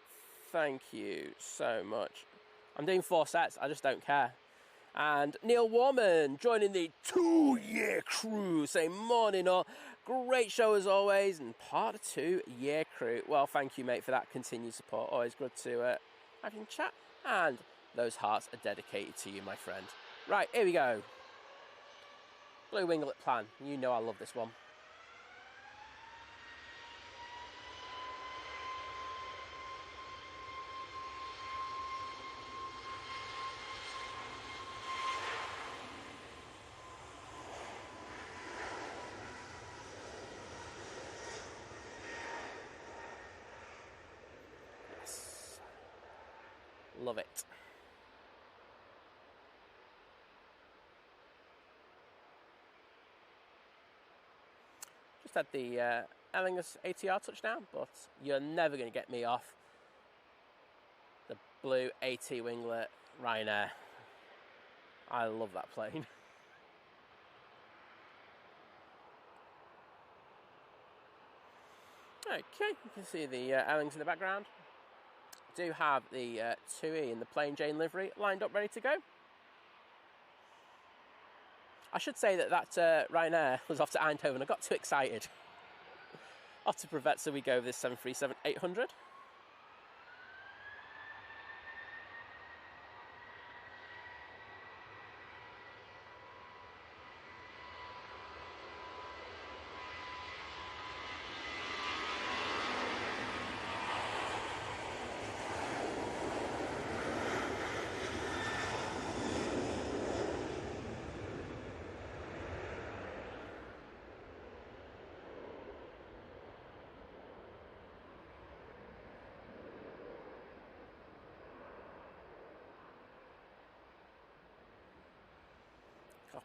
Thank you so much. I'm doing 4 sets, I just don't care. And Neil Warman joining the 2-year crew, saying morning all. Great show as always, and part of 2-year crew. Well, thank you, mate, for that continued support. Always good to have you chat. And those hearts are dedicated to you, my friend. Right, here we go. Blue winglet plan. You know I love this one. Love it. Just had the Aer Lingus ATR touchdown, but you're never going to get me off the blue AT winglet Ryanair. I love that plane. Okay, you can see the Aer Lingus in the background. Do have the 2E in the plain Jane livery lined up ready to go. I should say that Ryanair was off to Eindhoven. I got too excited. Off to Privet, so we go with this 737-800.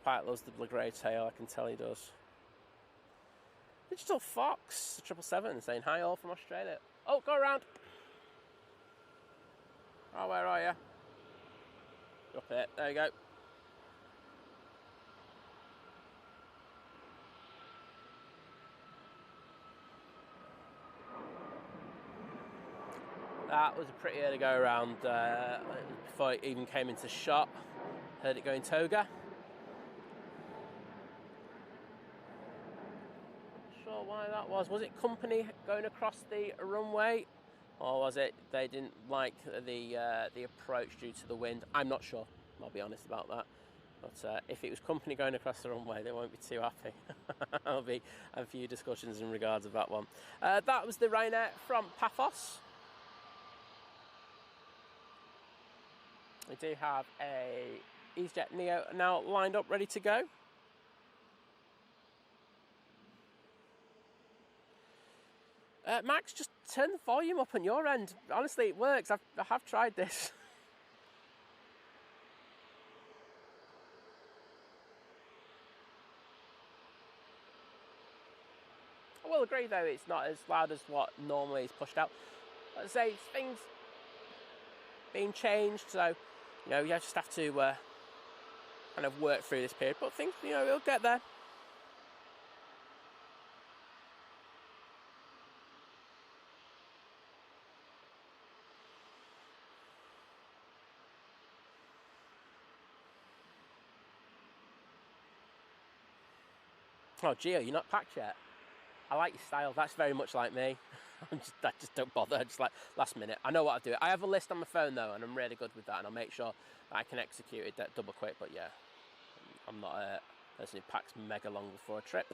Pilot loves the blue grey tail, I can tell he does. Digital Fox 777 saying hi all from Australia. Oh, go around. Oh, where are you? Up it. There you go. That was a pretty early go around before it even came into shot. Heard it going toga. Why that was it company going across the runway, or was it they didn't like the approach due to the wind? I'm not sure, I'll be honest about that, but if it was company going across the runway, they won't be too happy. There'll be a few discussions in regards of that one. That was the Ryanair from Paphos. We do have a EasyJet Neo now lined up ready to go. Max, just turn the volume up on your end. Honestly, it works. I have tried this. I will agree, though, it's not as loud as what normally is pushed out. Let's say things being changed, so you just have to kind of work through this period. But things, it'll get there. Oh, Gio, you're not packed yet? I like your style. That's very much like me. I just don't bother. Just like last minute. I know what I do. I have a list on my phone, though, and I'm really good with that, and I'll make sure that I can execute it double quick. But, yeah, I'm not a person who packs mega long before a trip.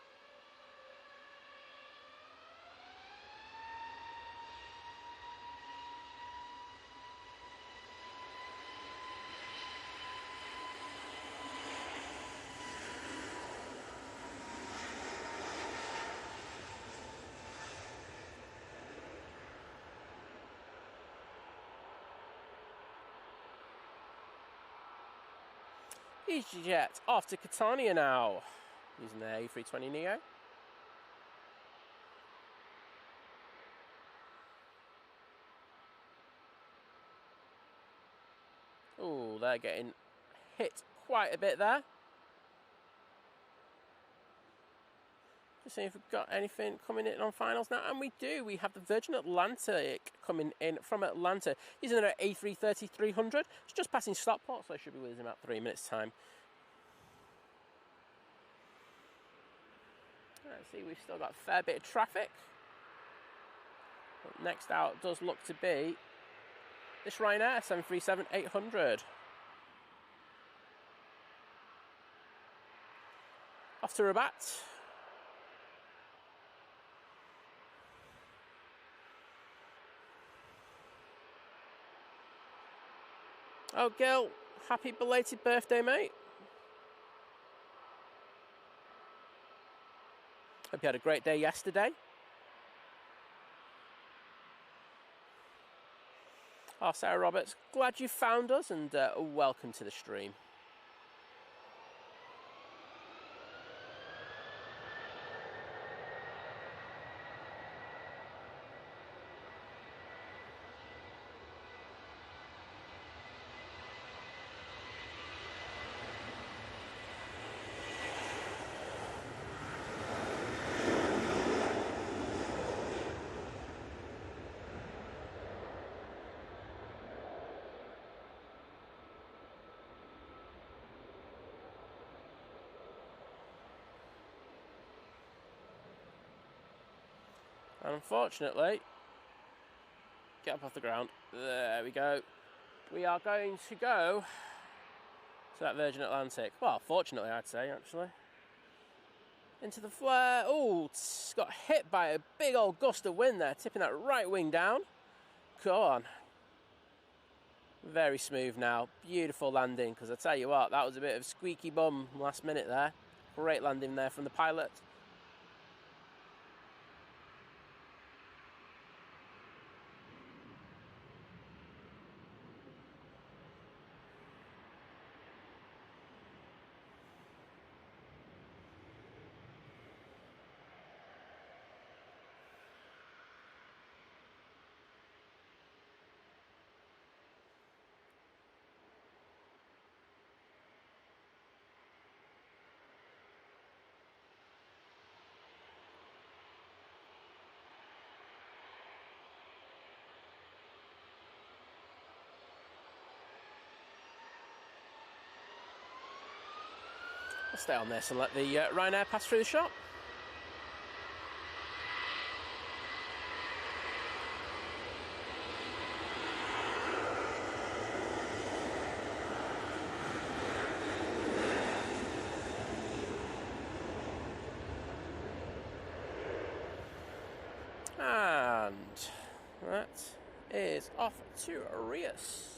EasyJet off to Catania now, using their A320 Neo. Oh, they're getting hit quite a bit there. Just seeing if we've got anything coming in on finals now, and we do. We have the Virgin Atlantic coming in from Atlanta using their A330-300. It's just passing Stockport, so it should be with us in about 3 minutes' time. Let's see, we've still got a fair bit of traffic. But next out does look to be this Ryanair 737-800. Off to Rabat. Oh, Gil, happy belated birthday, mate. Hope you had a great day yesterday. Oh, Sarah Roberts, glad you found us, and welcome to the stream. And unfortunately, get up off the ground. There we go. We are going to go to that Virgin Atlantic. Well, fortunately, I'd say, actually. Into the flare. Oh, got hit by a big old gust of wind there, tipping that right wing down. Go on. Very smooth now. Beautiful landing, because I tell you what, that was a bit of squeaky bum last minute there. Great landing there from the pilot. I'll stay on this and let the Ryanair pass through the shop. And that is off to Arias.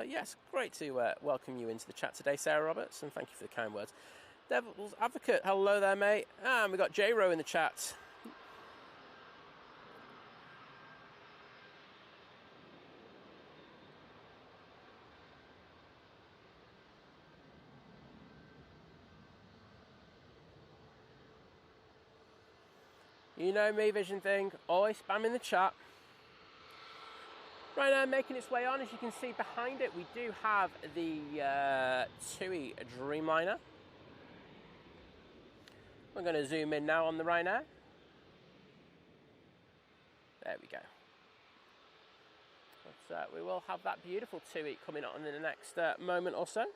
Yes, great to welcome you into the chat today, Sarah Roberts, and thank you for the kind words. Devil's Advocate, hello there, mate. And we've got J-Ro in the chat. You know me, Vision Thing, always spamming the chat. Right now, making its way on, as you can see behind it, we do have the TUI Dreamliner. We're going to zoom in now on the Ryanair. There we go. But, we will have that beautiful TUI coming on in the next moment or so.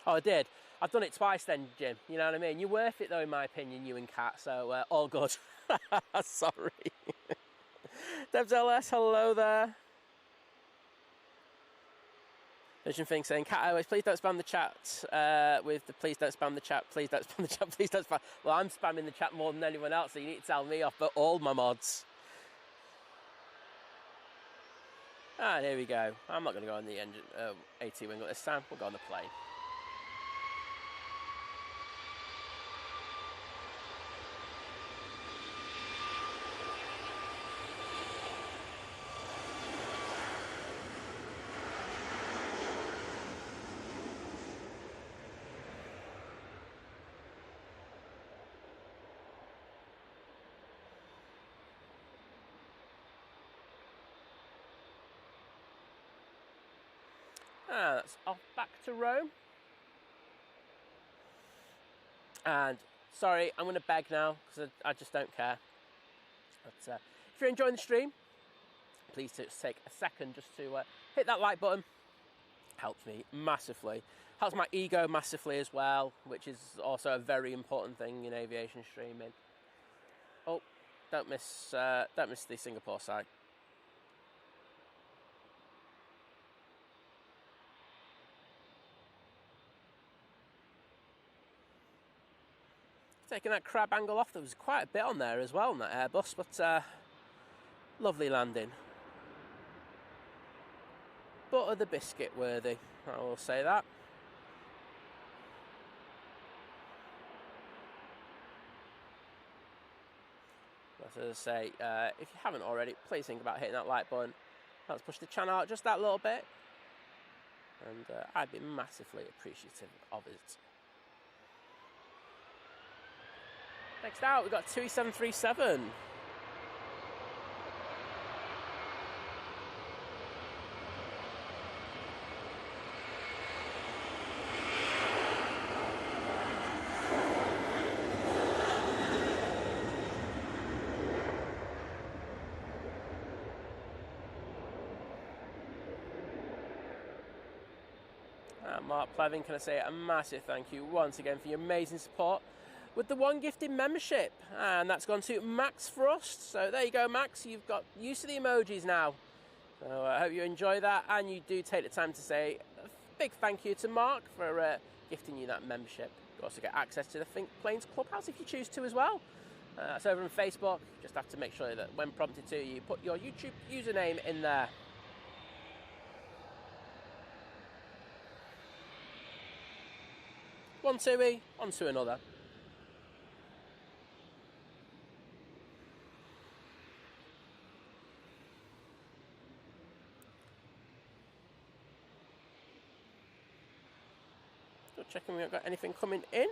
Oh, I did. I've done it twice then, Jim. You know what I mean? You're worth it, though, in my opinion, you and Kat. So, all good. Sorry. Debs LS, hello there. Vision Thing saying, Cat always, please don't spam the chat with the please don't spam the chat, please don't spam the chat, please don't spam. Well, I'm spamming the chat more than anyone else, so you need to tell me off, but all my mods. And here we go. I'm not going to go on the engine AT winglet this time. We'll go on the plane. That's off back to Rome. And sorry, I'm going to beg now because I just don't care. But if you're enjoying the stream, please just take a second just to hit that like button. Helps me massively. Helps my ego massively as well, which is also a very important thing in aviation streaming. Oh, don't miss the Singapore side. Taking that crab angle off, there was quite a bit on there as well on that Airbus, but lovely landing. butter the biscuit worthy, I will say that. As I say, if you haven't already, please think about hitting that like button. Let's push the channel out just that little bit, and I'd be massively appreciative of it. Next out, we've got 2737. Mark Plevin, can I say a massive thank you once again for your amazing support with the one gifted membership, and that's gone to Max Frost. So there you go, Max, you've got used to the emojis now, so I hope you enjoy that, and you do take the time to say a big thank you to Mark for gifting you that membership. You also get access to the Think Planes Clubhouse if you choose to as well. That's over on Facebook. Just have to make sure that when prompted to, you put your YouTube username in there. One TUI, on to another. Still checking we haven't got anything coming in.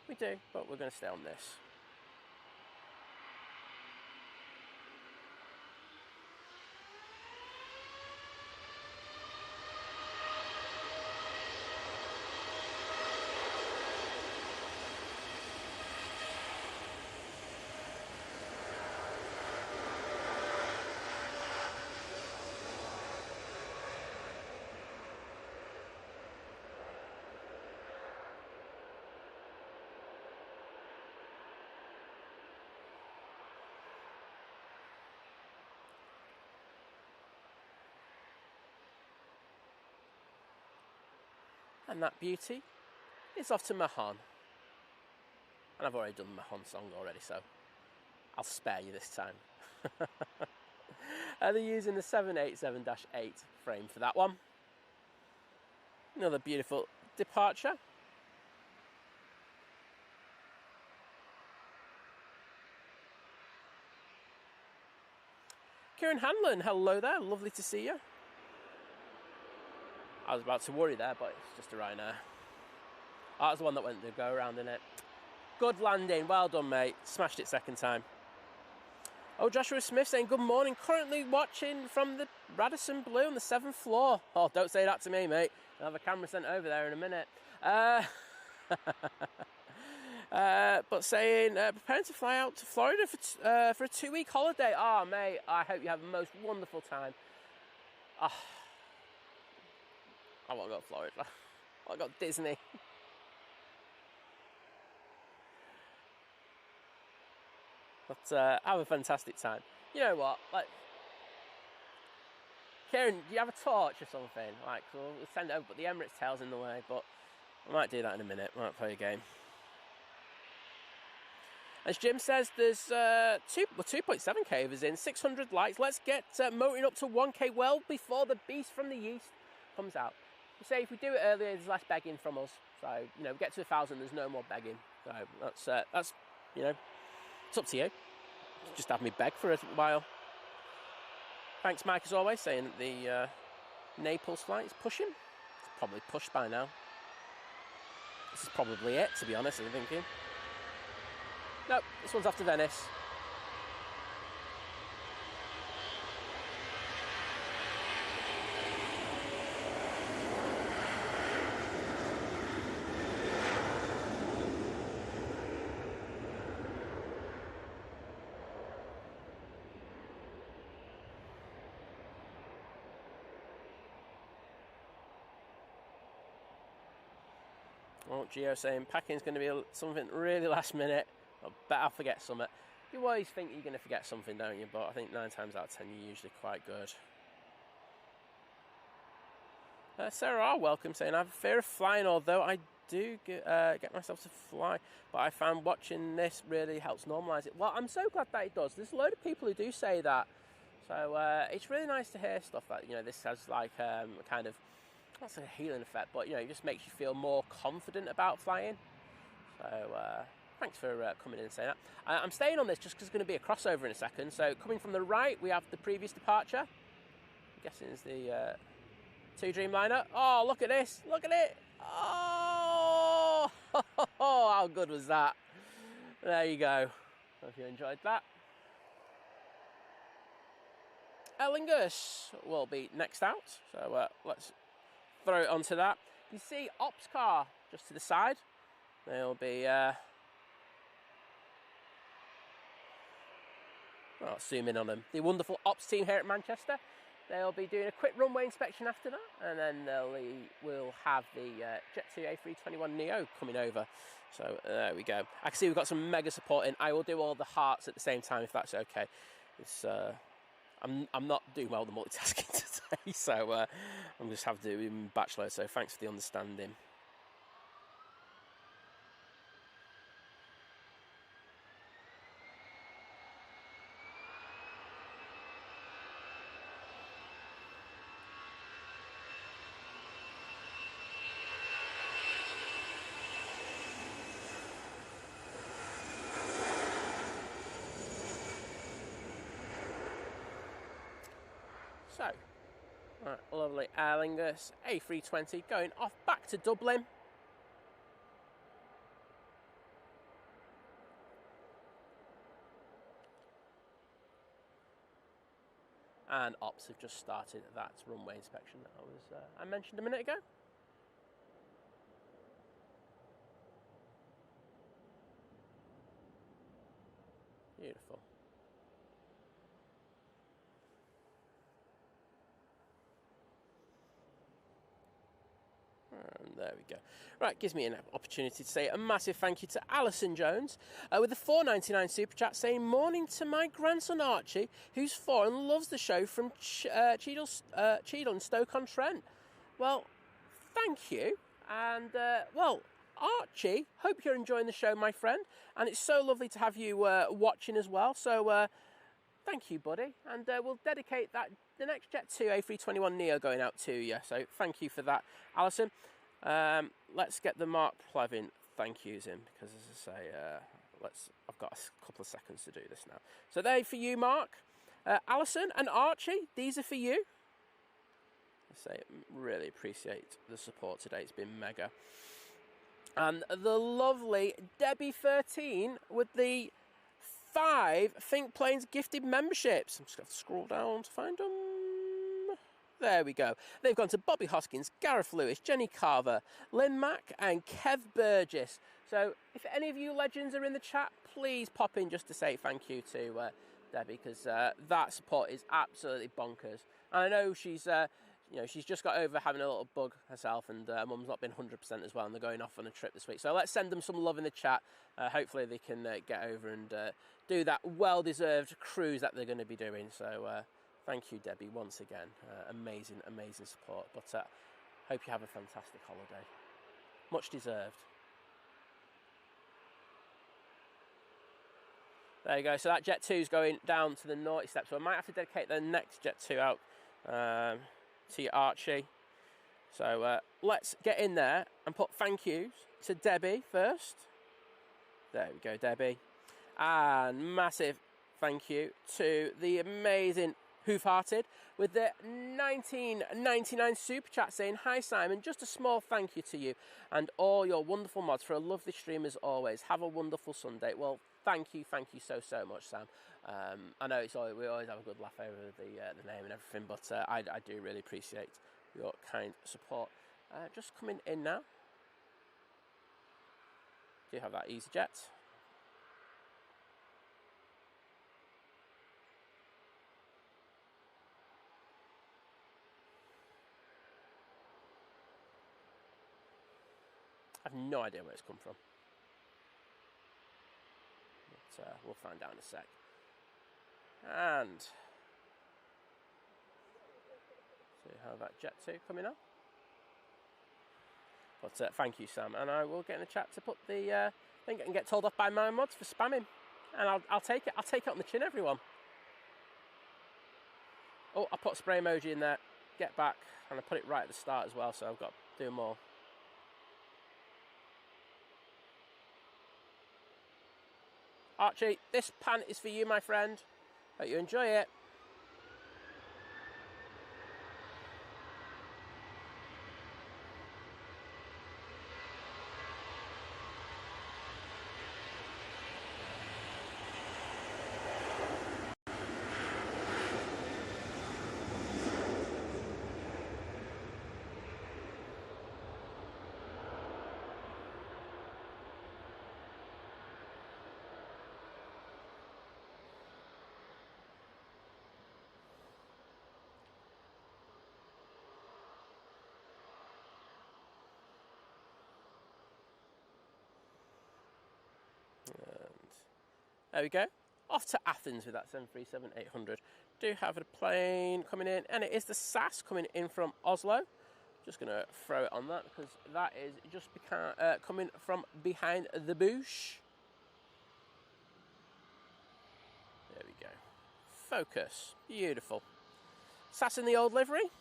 We do, but we're going to stay on this. And that beauty is off to Mahon. And I've already done the Mahon song already, so I'll spare you this time. They're using the 787-8 frame for that one. Another beautiful departure. Kieran Hanlon, hello there, lovely to see you. I was about to worry there, but it's just a Ryanair. Oh, that's the one that went to go around, innit? Good landing, well done, mate. Smashed it second time. Oh, Joshua Smith saying, good morning. Currently watching from the Radisson Blu on the 7th floor. Oh, don't say that to me, mate. I'll have a camera sent over there in a minute. But saying, preparing to fly out to Florida for a 2-week holiday. Oh, mate, I hope you have the most wonderful time. Oh, I want to go to Florida. I want to go to Disney. But have a fantastic time. You know what? Like, Kieran, do you have a torch or something? Like, we'll send it over, but the Emirates tail's in the way. But I might do that in a minute. I might play a game. As Jim says, there's 2.7k is in, 600 likes. Let's get motoring up to 1k well before the beast from the east comes out. We say if we do it earlier, there's less begging from us. So, you know, we get to 1,000, there's no more begging. So that's you know, it's up to you. Just have me beg for a while. Thanks, Mike, as always, saying that the Naples flight is pushing. It's probably pushed by now. This is probably it, to be honest, I'm thinking. Nope, this one's off to Venice. Oh, Gio saying packing's going to be something really last minute. I bet I'll forget something. You always think you're going to forget something, don't you? But I think 9 times out of 10 you're usually quite good. Sarah R, welcome, saying I have a fear of flying, although I do get myself to fly. But I found watching this really helps normalise it. Well, I'm so glad that it does. There's a load of people who do say that. So it's really nice to hear stuff that, you know, this has like kind of, not a healing effect, but, you know, it just makes you feel more confident about flying. So thanks for coming in and saying that. I'm staying on this just because there's going to be a crossover in a second. So coming from the right, we have the previous departure. I'm guessing it's the 2 Dreamliner. Oh, look at this. Look at it. Oh, how good was that? There you go. Hope you enjoyed that. Aer Lingus will be next out. So let's throw it onto that. You see Ops car just to the side. They'll be... I'll zoom in on them. The wonderful Ops team here at Manchester. They'll be doing a quick runway inspection after that, and then we'll have the Jet2 A321neo coming over. So there we go. I can see we've got some mega support in. I will do all the hearts at the same time if that's okay. It's I'm not doing well with the multitasking today, so I'm just have to do it in bachelor. So thanks for the understanding. So, right, lovely Aer Lingus A320 going off back to Dublin. And Ops have just started that runway inspection that I mentioned a minute ago. Beautiful. And there we go. Right, gives me an opportunity to say a massive thank you to Alison Jones with the £4.99 super chat saying, morning to my grandson Archie, who's 4 and loves the show from Cheadle and Stoke-on-Trent. Well, thank you. And, well, Archie, hope you're enjoying the show, my friend. And it's so lovely to have you watching as well. So, thank you, buddy. And we'll dedicate the next Jet2 A321neo going out to you. So thank you for that, Alison. Let's get the Mark Plevin thank yous in, because as I say, I've got a couple of seconds to do this now. So they're for you, Mark. Alison and Archie, these are for you. I say, really appreciate the support today. It's been mega. And the lovely Debbie13 with the 5 Think Planes gifted memberships. I'm just going to scroll down to find them. There we go. They've gone to Bobby Hoskins, Gareth Lewis, Jenny Carver, Lynn Mack and Kev Burgess. So if any of you legends are in the chat, please pop in just to say thank you to Debbie, because that support is absolutely bonkers. And I know she's she's just got over having a little bug herself, and mum's not been 100% as well, and they're going off on a trip this week. So let's send them some love in the chat. Hopefully they can get over and do that well-deserved cruise that they're going to be doing. So thank you, Debbie, once again. Amazing, amazing support. But hope you have a fantastic holiday. Much deserved. There you go. So that Jet 2 is going down to the naughty step. So I might have to dedicate the next Jet 2 out to you, Archie. So let's get in there and put thank yous to Debbie first. There we go, Debbie. And massive thank you to the amazing Hoof-Hearted with the 1999 super chat saying, hi Simon, just a small thank you to you and all your wonderful mods for a lovely stream as always. Have a wonderful Sunday. Well, thank you so much, Sam. I know we always have a good laugh over the name and everything, but I do really appreciate your kind support. Just coming in now. Do you have that EasyJet? I have no idea where it's come from. But we'll find out in a sec. And see how that Jet 2 coming up. But thank you, Sam. And I will get in the chat to put the thing and get told off by my mods for spamming. And I'll take it. I'll take it on the chin, everyone. Oh, I put a spray emoji in there. Get back. And I put it right at the start as well, so I've got to do more. Archie, this pant is for you, my friend. Hope you enjoy it. There we go. Off to Athens with that 737-800. Do have a plane coming in, and it is the SAS coming in from Oslo. Just going to throw it on that because that is just coming from behind the bush. There we go. Focus. Beautiful. SAS in the old livery.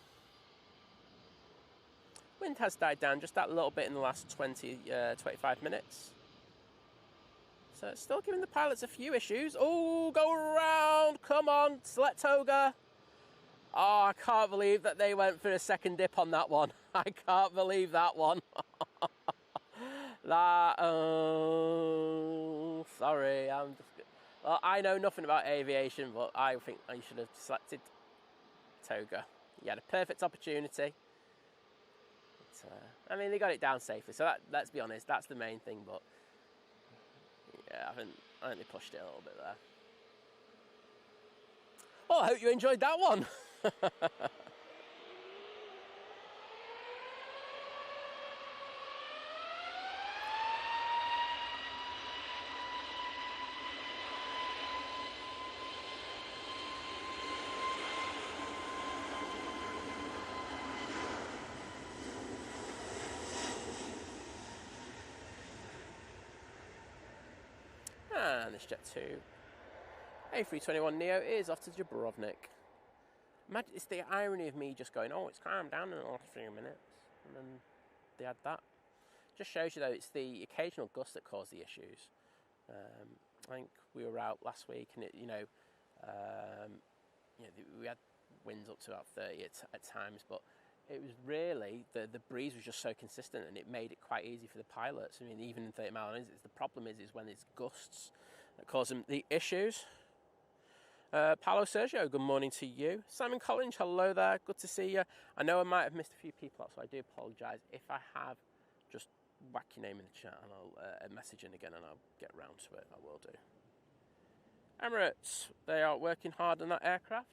Wind has died down just that little bit in the last 25 minutes. So it's still giving the pilots a few issues. Oh, go around. Come on, select toga. Oh, I can't believe that they went for a second dip on that one. I can't believe that one. Sorry. Well, I know nothing about aviation, but I think I should have selected toga. You had a perfect opportunity. I mean, they got it down safely, so let's be honest, that's the main thing, but yeah, I think they pushed it a little bit there. Oh, I hope you enjoyed that one. And this Jet2 A321neo is off to Dubrovnik. It's the irony of me just going, oh, it's calmed down in the last few minutes, and then they had that. Just shows you, though, it's the occasional gust that caused the issues. I think we were out last week, and we had winds up to about 30 at times, but it was really the breeze was just so consistent, and it made it quite easy for the pilots. I mean, even in 30 mile an hour, the problem is when it's gusts that cause them the issues. Paolo Sergio, good morning to you. Simon Collins, hello there, good to see you. I know I might have missed a few people out, so I do apologise. If I have, just whack your name in the chat and I'll message in again and I'll get round to it. I will do. Emirates, they are working hard on that aircraft.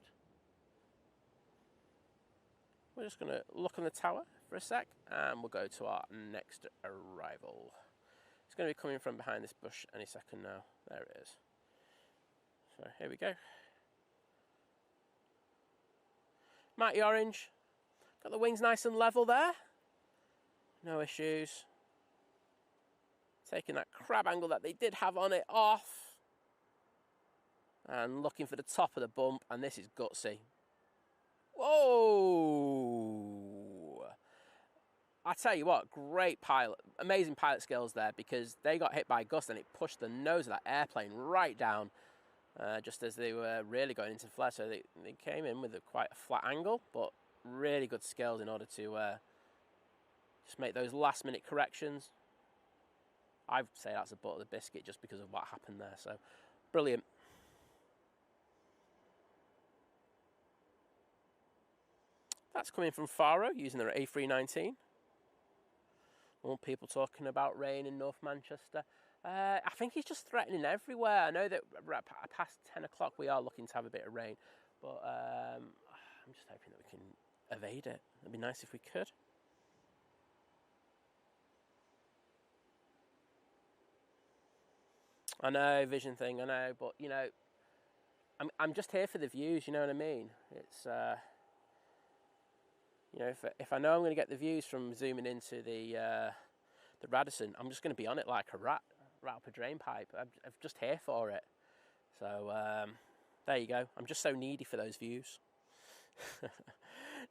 We're just going to look on the tower for a sec and we'll go to our next arrival. It's going to be coming from behind this bush any second now. There it is. So here we go. Mighty Orange. Got the wings nice and level there. No issues. Taking that crab angle that they did have on it off. And looking for the top of the bump. And this is gutsy. Whoa! I tell you what, great pilot, amazing pilot skills there, because they got hit by a gust and it pushed the nose of that airplane right down just as they were really going into flare. So they came in with quite a flat angle, but really good skills in order to just make those last minute corrections. I'd say that's a butt of the biscuit just because of what happened there. So brilliant. That's coming from Faro using their A319. More people talking about rain in North Manchester. I think he's just threatening everywhere. I know that past 10 o'clock we are looking to have a bit of rain, but I'm just hoping that we can evade it. It'd be nice if we could. I know, vision thing, I know, but you know, I'm just here for the views, you know what I mean? It's you know, if I know I'm going to get the views from zooming into the Radisson, I'm just going to be on it like a rat up a drain pipe. I'm just here for it. So there you go. I'm just so needy for those views.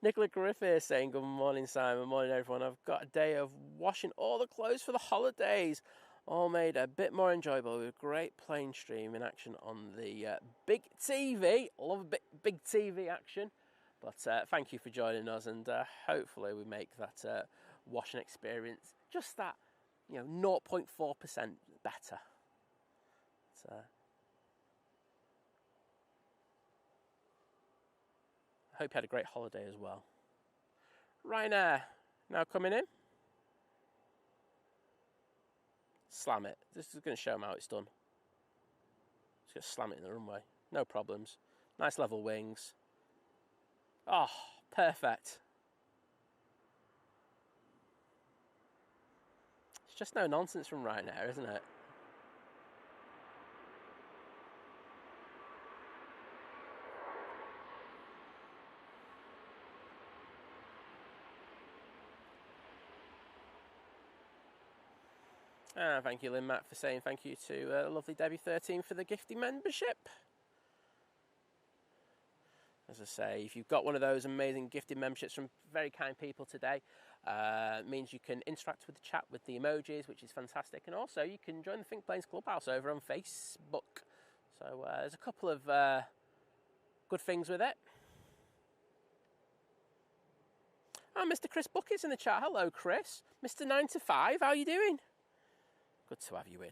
Nicola Griffith saying, good morning, Simon. Morning, everyone. I've got a day of washing all the clothes for the holidays. All made a bit more enjoyable with a great plane stream in action on the big TV. Love big TV action. But thank you for joining us, and hopefully we make that washing experience just that, 0.4% better. I hope you had a great holiday as well. Ryanair, now coming in. Slam it. This is going to show them how it's done. Just going to slam it in the runway. No problems. Nice level wings. Oh, perfect. It's just no nonsense from Ryanair, isn't it? Thank you, Lynn Matt, for saying thank you to lovely Debbie13 for the gifting membership. As I say, if you've got one of those amazing gifted memberships from very kind people today, it means you can interact with the chat with the emojis, which is fantastic. And also, you can join the Think Planes Clubhouse over on Facebook. So there's a couple of good things with it. Oh, Mr. Chris Bucket's in the chat. Hello, Chris. Mr. 9 to 5, how are you doing? Good to have you in.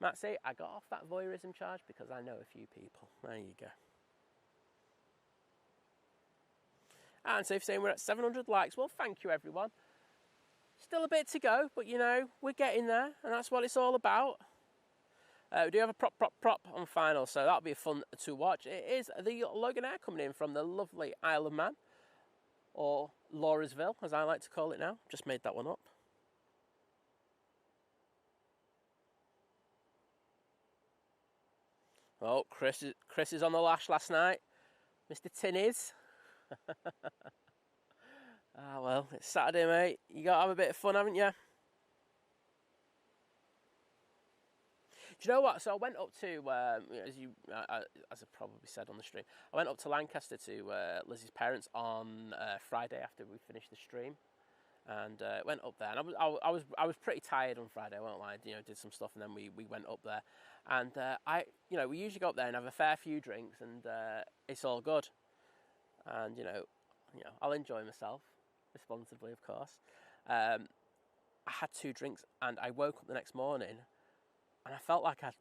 Matt say, I got off that voyeurism charge because I know a few people. There you go. And Safe saying we're at 700 likes. Well, thank you, everyone. Still a bit to go, but we're getting there, and that's what it's all about. We do have a prop on final, so that'll be fun to watch. It is the Loganair coming in from the lovely Isle of Man, or Laurasville, as I like to call it now. Just made that one up. Oh, Chris is on the lash last night. Mr. Tinnies. Well, it's Saturday, mate. You got to have a bit of fun, haven't you? Do you know what? So I went up to, as I probably said on the stream, I went up to Lancaster to Lizzie's parents on Friday after we finished the stream, and went up there. And I was pretty tired on Friday. I won't lie. Did some stuff, and then we went up there, and we usually go up there and have a fair few drinks, and it's all good, and I'll enjoy myself responsibly, of course. I had 2 drinks, and I woke up the next morning. And I felt like I had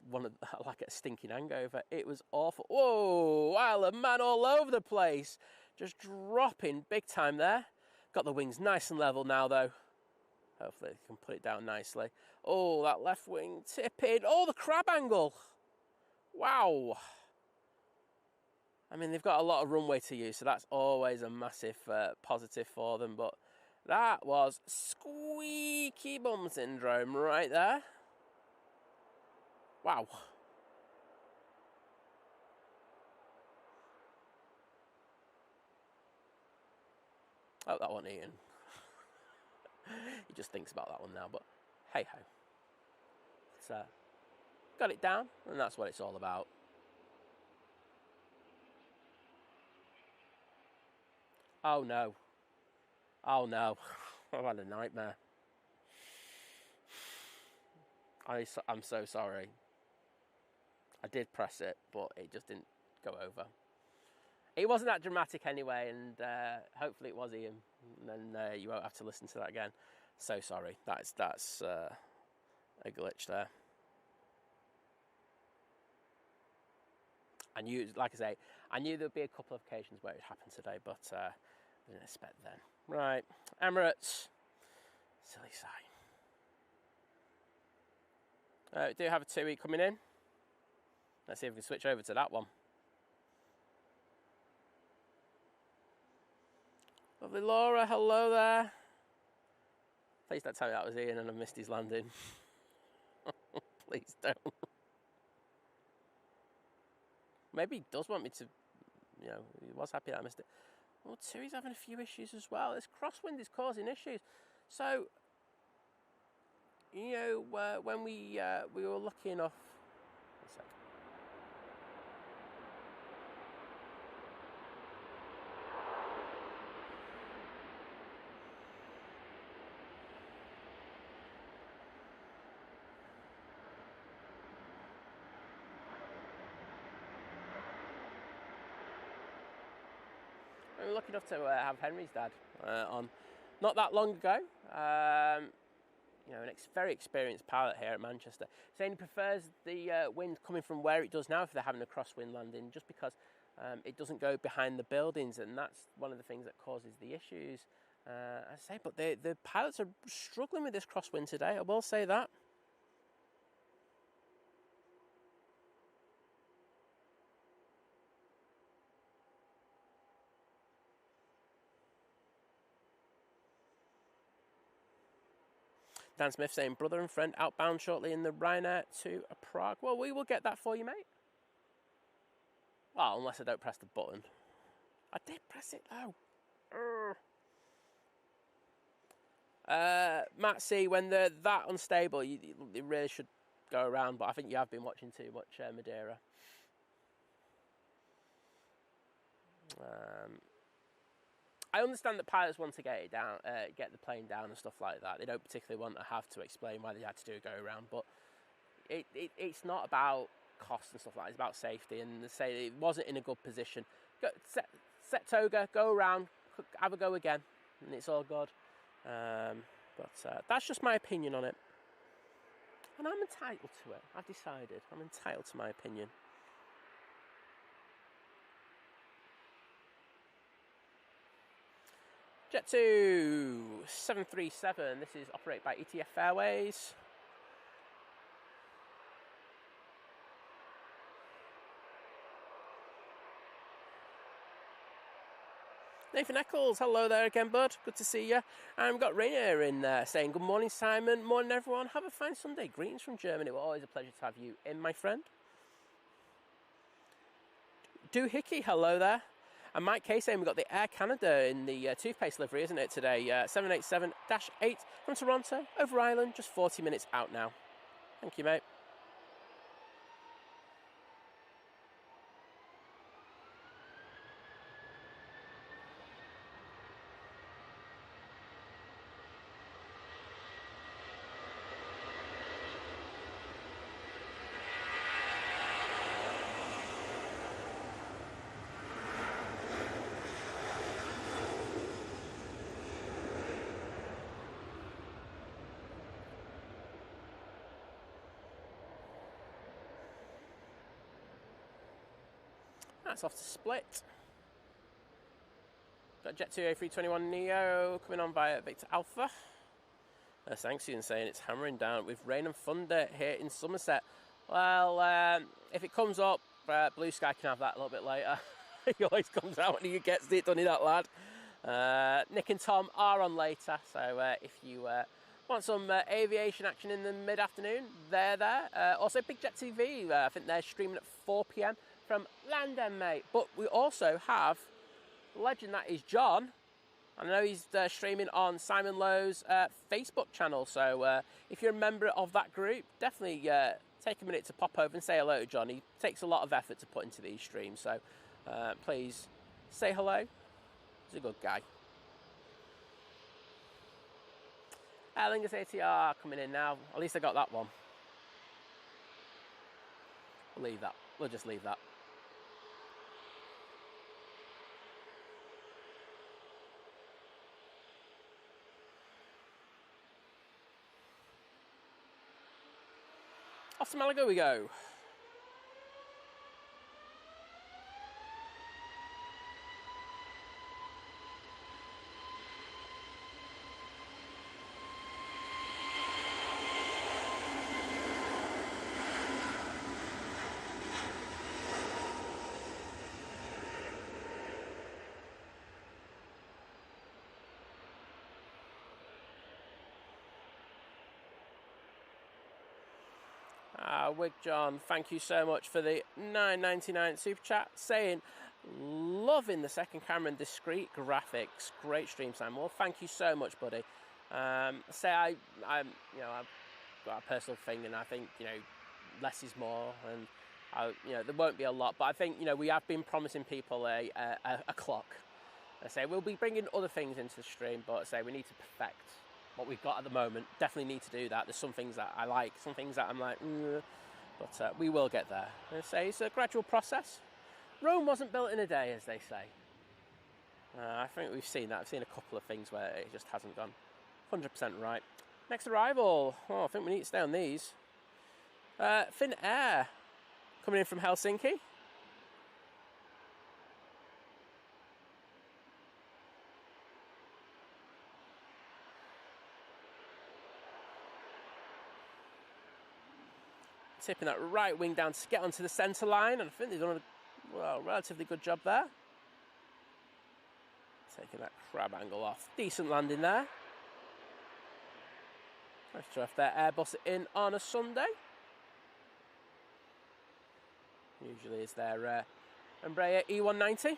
like a stinking hangover. It was awful. Whoa, Isle of Man all over the place. Just dropping big time there. Got the wings nice and level now, though. Hopefully they can put it down nicely. Oh, that left wing tipping. Oh, the crab angle. Wow. I mean, they've got a lot of runway to use, so that's always a massive positive for them. But that was squeaky bum syndrome right there. Wow. Oh, that one, Ian. He just thinks about that one now, but hey-ho. So, got it down, and that's what it's all about. Oh, no. Oh, no. I've had a nightmare. I'm so sorry. I did press it, but it just didn't go over. It wasn't that dramatic anyway, and hopefully it was Ian. And then you won't have to listen to that again. So sorry. That's a glitch there. I knew, like I say, I knew there'd be a couple of occasions where it happened today, but I didn't expect then. Right, Emirates. Silly sign. We do have a 2E coming in. Let's see if we can switch over to that one. Lovely Laura, hello there. Please don't tell me that was Ian and I missed his landing. Please don't. Maybe he does want me to, he was happy that I missed it. Well, too, he's having a few issues as well. This crosswind is causing issues. So, when we were lucky enough... One sec. I'm lucky enough to have Henry's dad on not that long ago. You know, very experienced pilot here at Manchester, saying he prefers the wind coming from where it does now if they're having a crosswind landing, just because it doesn't go behind the buildings, and that's one of the things that causes the issues. I say, but the pilots are struggling with this crosswind today, I will say that. Dan Smith saying, brother and friend outbound shortly in the Ryanair to Prague. Well, we will get that for you, mate. Well, unless I don't press the button. I did press it, though. Matt C, when they're that unstable, you really should go around, but I think you have been watching too much Madeira. I understand that pilots want to get it down, get the plane down and stuff like that. They don't particularly want to have to explain why they had to do a go around, but it's not about cost and stuff like that. It's about safety, and they say it wasn't in a good position. Go, set toga, go around, have a go again, and it's all good. But that's just my opinion on it, and I'm entitled to it. I've decided I'm entitled to my opinion. Jet2 737, this is operated by ETF Airways. Nathan Eccles, hello there again, bud. Good to see you. And we've got Ryanair in there saying, good morning, Simon. Morning, everyone. Have a fine Sunday. Greetings from Germany. Well, always a pleasure to have you in, my friend. Doohickey, hello there. And Mike K saying we've got the Air Canada in the toothpaste livery, isn't it, today? 787-8 from Toronto, over Ireland, just 40 minutes out now. Thank you, mate. That's off to Split. Got Jet2 A321neo coming on via Victor Alpha. Thanks, Ian, saying it's hammering down with rain and thunder here in Somerset. Well, if it comes up, Blue Sky can have that a little bit later. He always comes out when he gets it, doesn't he, that lad? Nick and Tom are on later, so if you want some aviation action in the mid-afternoon, they're there. Also, Big Jet TV, I think they're streaming at 4 p.m. from London, mate. But we also have a legend that is John. I know he's streaming on Simon Lowe's Facebook channel. So if you're a member of that group, definitely take a minute to pop over and say hello to John. He takes a lot of effort to put into these streams. So please say hello. He's a good guy. Aer Lingus ATR coming in now. At least I got that one. We'll leave that. We'll just leave that. Off to Malaga we go. Wig John, thank you so much for the $9.99 super chat, saying loving the second camera and discrete graphics. Great stream, Sam. Well, thank you so much, buddy. I've got a personal thing, and I think less is more, and there won't be a lot, but I think we have been promising people a clock. I say we'll be bringing other things into the stream, but I say we need to perfect what we've got at the moment. Definitely need to do that. There's some things that I like, some things that I'm like, but we will get there. I say it's a gradual process. Rome wasn't built in a day, as they say. I think we've seen that. I've seen a couple of things where it just hasn't gone 100% right. Next arrival. Oh, I think we need to stay on these. Finnair coming in from Helsinki. Tipping that right wing down to get onto the centre line, and I think they've done a relatively good job there. Taking that crab angle off. Decent landing there. Nice to have their Airbus in on a Sunday. Usually is their Embraer E190.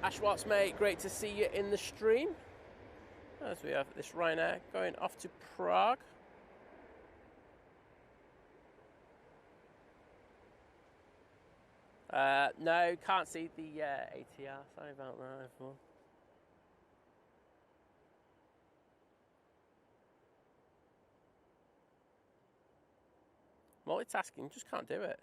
Ashwartz, mate, great to see you in the stream. As we have this Ryanair going off to Prague. No, can't see the ATR. Sorry about that, everyone. Multitasking, just can't do it.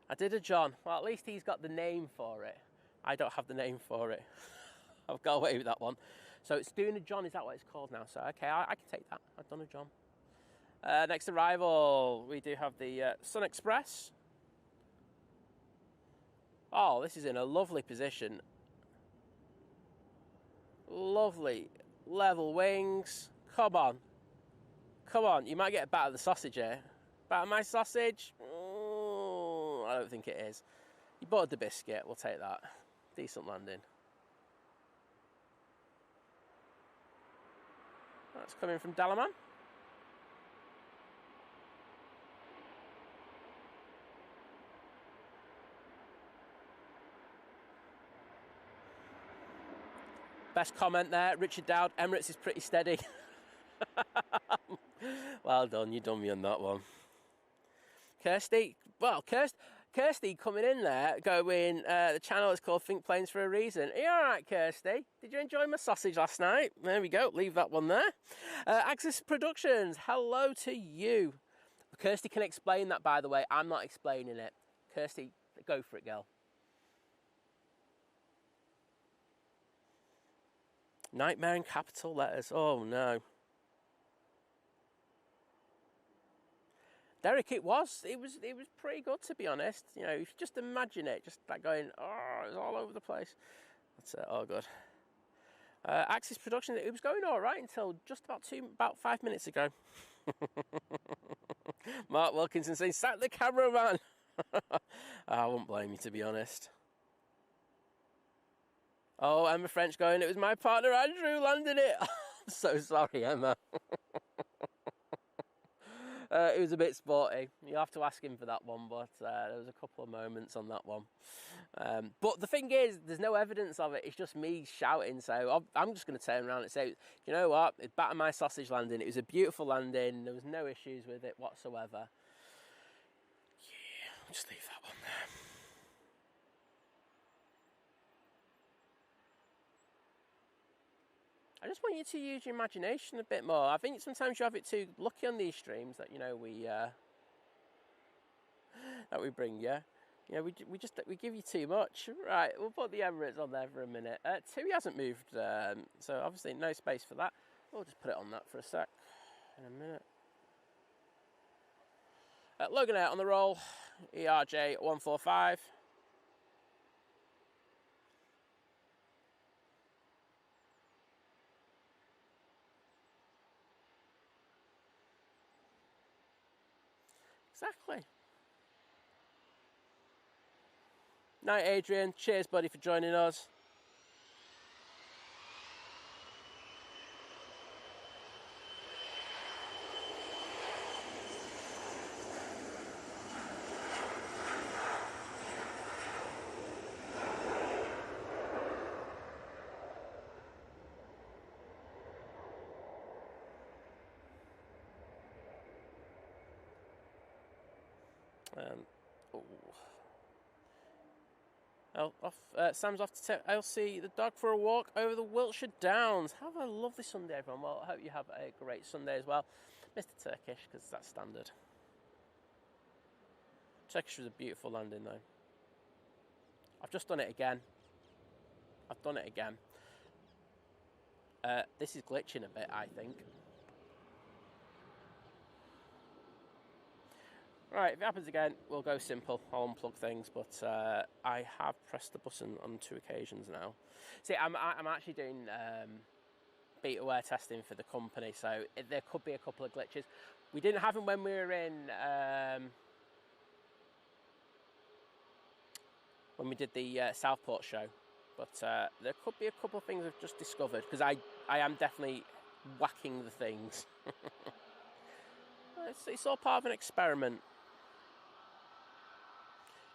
I did a John. Well, at least he's got the name for it. I don't have the name for it. I've got away with that one. So it's doing a John, is that what it's called now? So, okay, I can take that. I've done a John. Next arrival, we do have the Sun Express. Oh, this is in a lovely position. Lovely level wings. Come on. Come on, you might get a bat of the sausage here. Bat of my sausage? I don't think it is. You bought the biscuit, we'll take that. Decent landing. That's coming from Dalaman. Best comment there, Richard Dowd. Emirates is pretty steady. Well done, you done me on that one. Kirsty, well, Kirsty coming in there, going, the channel is called Think Planes for a reason. Are you alright, Kirsty? Did you enjoy my sausage last night? There we go, leave that one there. Axis Productions, hello to you. Kirsty can explain that, by the way. I'm not explaining it. Kirsty, go for it, girl. Nightmare in capital letters. Oh, no. Derek, it was pretty good, to be honest. You know, if you just imagine it, just like going, oh, it's all over the place. That's all good. Axis Production, it was going all right until just about 5 minutes ago. Mark Wilkinson saying, sack the cameraman. I won't blame you, to be honest. Oh, Emma French going, it was my partner Andrew landing it. I'm so sorry, Emma. It was a bit sporty. You have to ask him for that one, but there was a couple of moments on that one. But the thing is, there's no evidence of it. It's just me shouting. So I'm just going to turn around and say, you know what? It's batter my sausage landing. It was a beautiful landing. There was no issues with it whatsoever. Yeah, I'll just leave that one there. I just want you to use your imagination a bit more. I think sometimes you have it too lucky on these streams that, you know, we bring you. You know, we give you too much. Right, we'll put the Emirates on there for a minute. Tui hasn't moved, so obviously no space for that. We'll just put it on that for a sec in a minute. Logan out on the roll, ERJ 145. Exactly. Night, Adrian. Cheers, buddy, for joining us. Sam's off to take Elsie the dog for a walk over the Wiltshire Downs. Have a lovely Sunday, everyone. Well, I hope you have a great Sunday as well. Mr. Turkish, because that's standard. Turkish was a beautiful landing, though. I've just done it again. This is glitching a bit, I think. Right, if it happens again, we'll go simple. I'll unplug things, but I have pressed the button on 2 occasions now. See, I'm actually doing beta-aware testing for the company, so there could be a couple of glitches. We didn't have them when we were in... when we did the Southport show, but there could be a couple of things I've just discovered, because I am definitely whacking the things. It's all part of an experiment.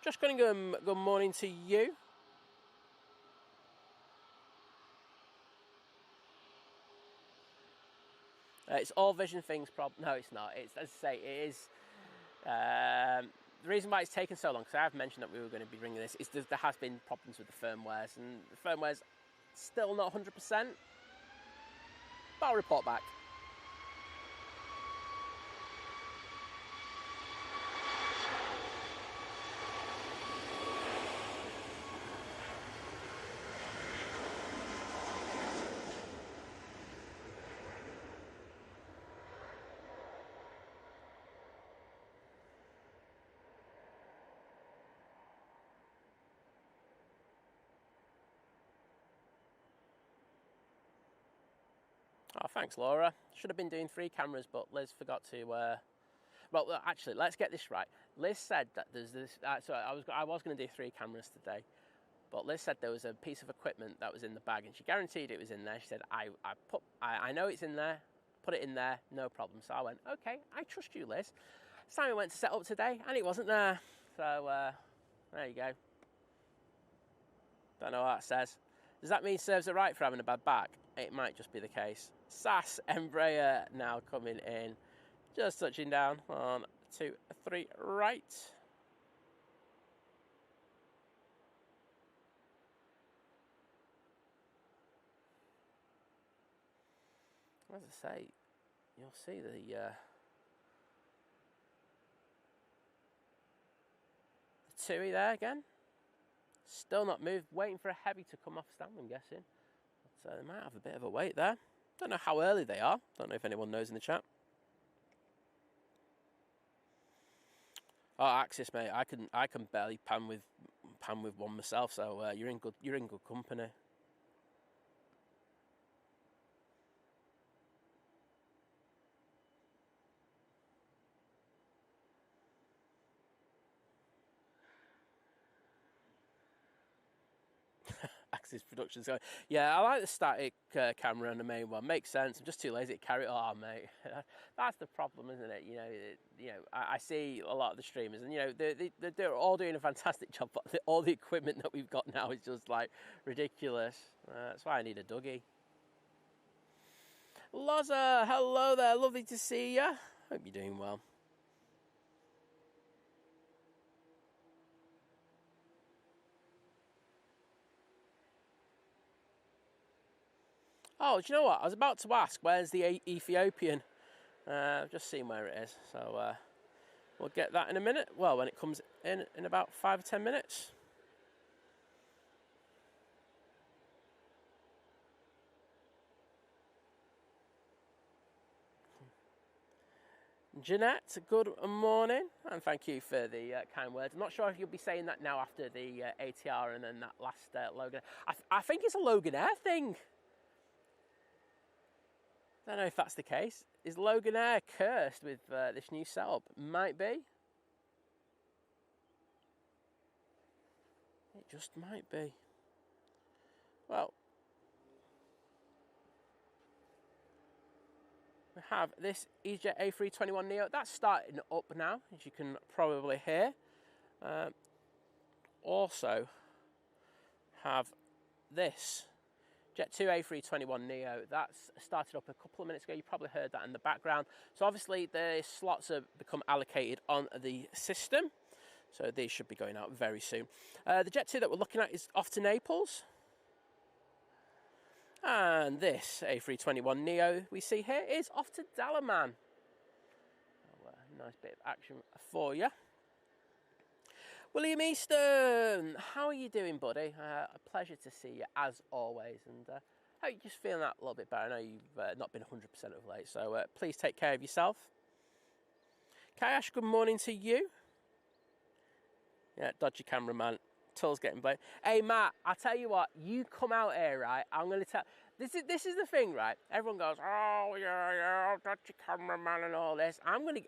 Josh Cunningham, good morning to you. It's all Vision Things problem. No, it's not. It's, as I say, it is. The reason why it's taken so long, because I have mentioned that we were going to be bringing this, is there has been problems with the firmwares, and the firmware's still not 100%. But I'll report back. Oh, thanks, Laura. Should have been doing 3 cameras, but Liz forgot to... Well, actually, let's get this right. Liz said that there's this... so I was going to do 3 cameras today, but Liz said there was a piece of equipment that was in the bag, and she guaranteed it was in there. She said, I know it's in there. Put it in there, no problem. So I went, okay, I trust you, Liz. Simon went to set up today, and it wasn't there. So, there you go. Don't know what that says. Does that mean serves are right for having a bad back? It might just be the case. SAS Embraer now coming in. Just touching down. 1, 2, 3, right. As I say, you'll see the TUI there again. Still not moved, waiting for a heavy to come off stand, I'm guessing. But they might have a bit of a wait there. Don't know how early they are. Don't know if anyone knows in the chat. Oh, Axis, mate, I can barely pan with one myself. So you're in good company. Axis Productions going, yeah, I like the static camera on the main one. Makes sense. I'm just too lazy to carry it. Oh, mate, that's the problem, isn't it? You know, I see a lot of the streamers, and they're all doing a fantastic job. But all the equipment that we've got now is just like ridiculous. That's why I need a Dougie. Loza, hello there. Lovely to see you. Hope you're doing well. Oh, do you know what? I was about to ask, where's the Ethiopian? I've just seen where it is. So we'll get that in a minute. Well, when it comes in about 5 or 10 minutes. Jeanette, good morning, and thank you for the kind words. I'm not sure if you'll be saying that now after the ATR and then that last Logan. I think it's a Loganair thing. I don't know if that's the case. Is Loganair cursed with this new setup? Might be. It just might be. Well, we have this EasyJet A321neo. That's starting up now, as you can probably hear. Also have this Jet2 A321neo. That's started up a couple of minutes ago. You probably heard that in the background. So obviously the slots have become allocated on the system. So these should be going out very soon. The Jet2 that we're looking at is off to Naples. And this A321neo we see here is off to Dalaman. Oh, nice bit of action for you. William Easton, how are you doing, buddy? A pleasure to see you as always, and how are you just feeling that a little bit better? I know you've not been 100% of late, so please take care of yourself. Kayash, good morning to you. Yeah, dodgy cameraman. Tull's getting blamed. Hey Matt, I tell you what, you come out here, right? I'm gonna tell. This is the thing, right? Everyone goes, oh yeah, dodgy cameraman and all this.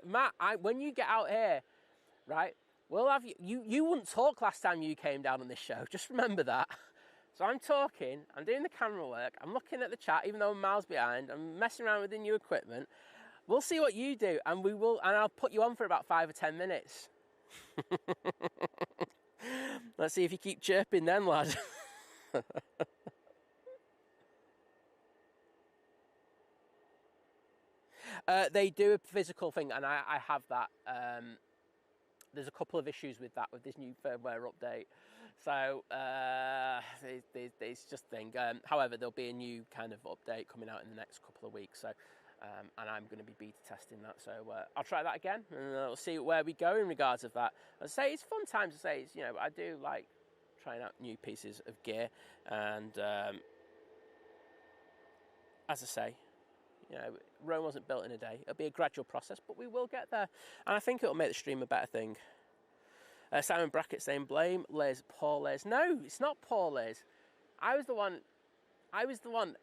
Matt. When you get out here, right? We'll have you. You wouldn't talk last time you came down on this show. Just remember that. So I'm talking. I'm doing the camera work. I'm looking at the chat, even though I'm miles behind. I'm messing around with the new equipment. We'll see what you do, and I'll put you on for about 5 or 10 minutes. Let's see if you keep chirping then, lad. They do a physical thing, and I have that. There's a couple of issues with that, with this new firmware update. So it's just a thing. However, there'll be a new kind of update coming out in the next couple of weeks. So, and I'm going to be beta testing that. So I'll try that again, and we'll see where we go in regards of that. As I say, it's fun times. To say, I do like trying out new pieces of gear, and as I say, Rome wasn't built in a day. It'll be a gradual process, but we will get there. And I think it'll make the stream a better thing. Simon Brackett saying, blame Liz, poor Liz. No, it's not poor Liz. I was the one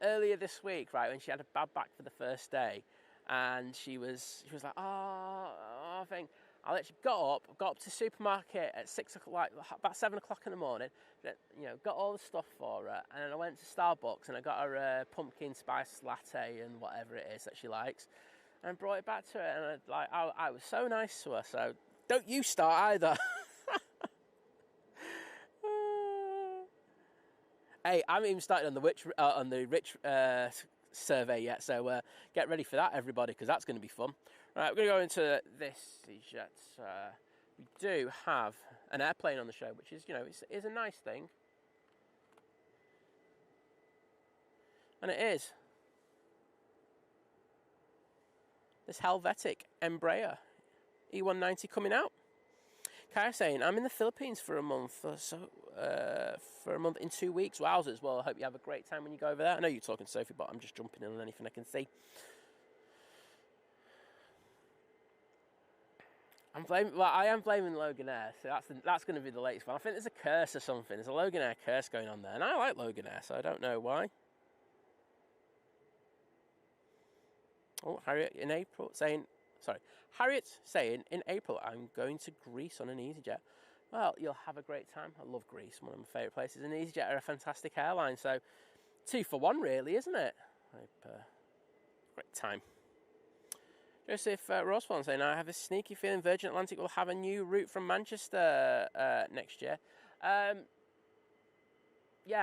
earlier this week, right, when she had a bad back for the first day. And she was like, I think I literally got up to the supermarket at 6 o'clock, about 7 o'clock in the morning, got all the stuff for her, and then I went to Starbucks and I got her a pumpkin spice latte and whatever it is that she likes, and brought it back to her, and I was so nice to her, so don't you start either. Hey, I haven't even started on the rich survey yet, so get ready for that, everybody, because that's going to be fun. Right, we're going to go into this EasyJet. We do have an airplane on the show, which is, is a nice thing. And it is. This Helvetic Embraer E190 coming out. Kara saying, I'm in the Philippines for a month, for a month in 2 weeks. Wowzers. Well, I hope you have a great time when you go over there. I know you're talking to Sophie, but I'm just jumping in on anything I can see. I am blaming Loganair, so that's going to be the latest one. I think there's a curse or something. There's a Loganair curse going on there, and I like Loganair, so I don't know why. Oh, Harriet's saying, in April, I'm going to Greece on an EasyJet. Well, you'll have a great time. I love Greece, one of my favourite places. And EasyJet are a fantastic airline, so 2 for 1, really, isn't it? Great time. Joseph Roswell saying, I have a sneaky feeling Virgin Atlantic will have a new route from Manchester next year. Yeah,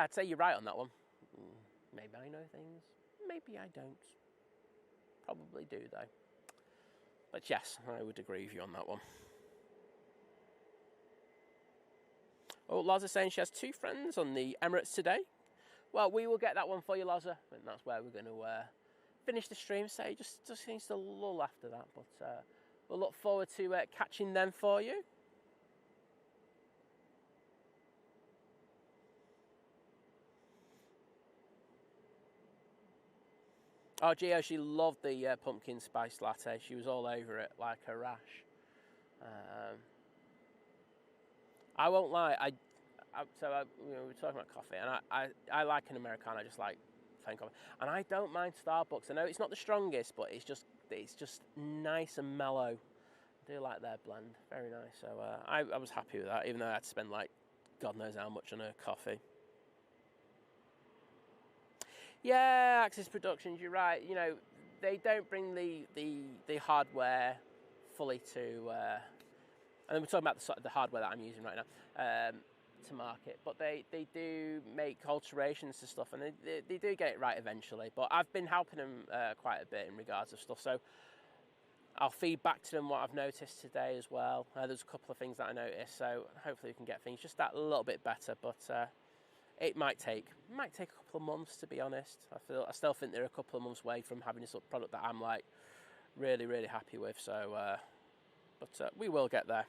I'd say you're right on that one. Maybe I know things. Maybe I don't. Probably do, though. But yes, I would agree with you on that one. Oh, Laza saying she has 2 friends on the Emirates today. Well, we will get that one for you, Laza. And that's where we're going to finish the stream. So just seems to lull after that. But we'll look forward to catching them for you. Oh, Gio, she loved the pumpkin spice latte. She was all over it like a rash. I won't lie. We were talking about coffee, and I like an Americano. I just like plain coffee, and I don't mind Starbucks. I know it's not the strongest, but it's just nice and mellow. I do like their blend. Very nice. So I was happy with that, even though I had to spend like God knows how much on a coffee. Yeah, Axis Productions, you're right. They don't bring the hardware fully to, and we're talking about the hardware that I'm using right now, to market. But they do make alterations to stuff, and they do get it right eventually. But I've been helping them quite a bit in regards of stuff. So I'll feed back to them what I've noticed today as well. There's a couple of things that I noticed, so hopefully we can get things just that little bit better. But it might take a couple of months, to be honest. I still think they're a couple of months away from having this product that I'm like really, really happy with. So, but we will get there.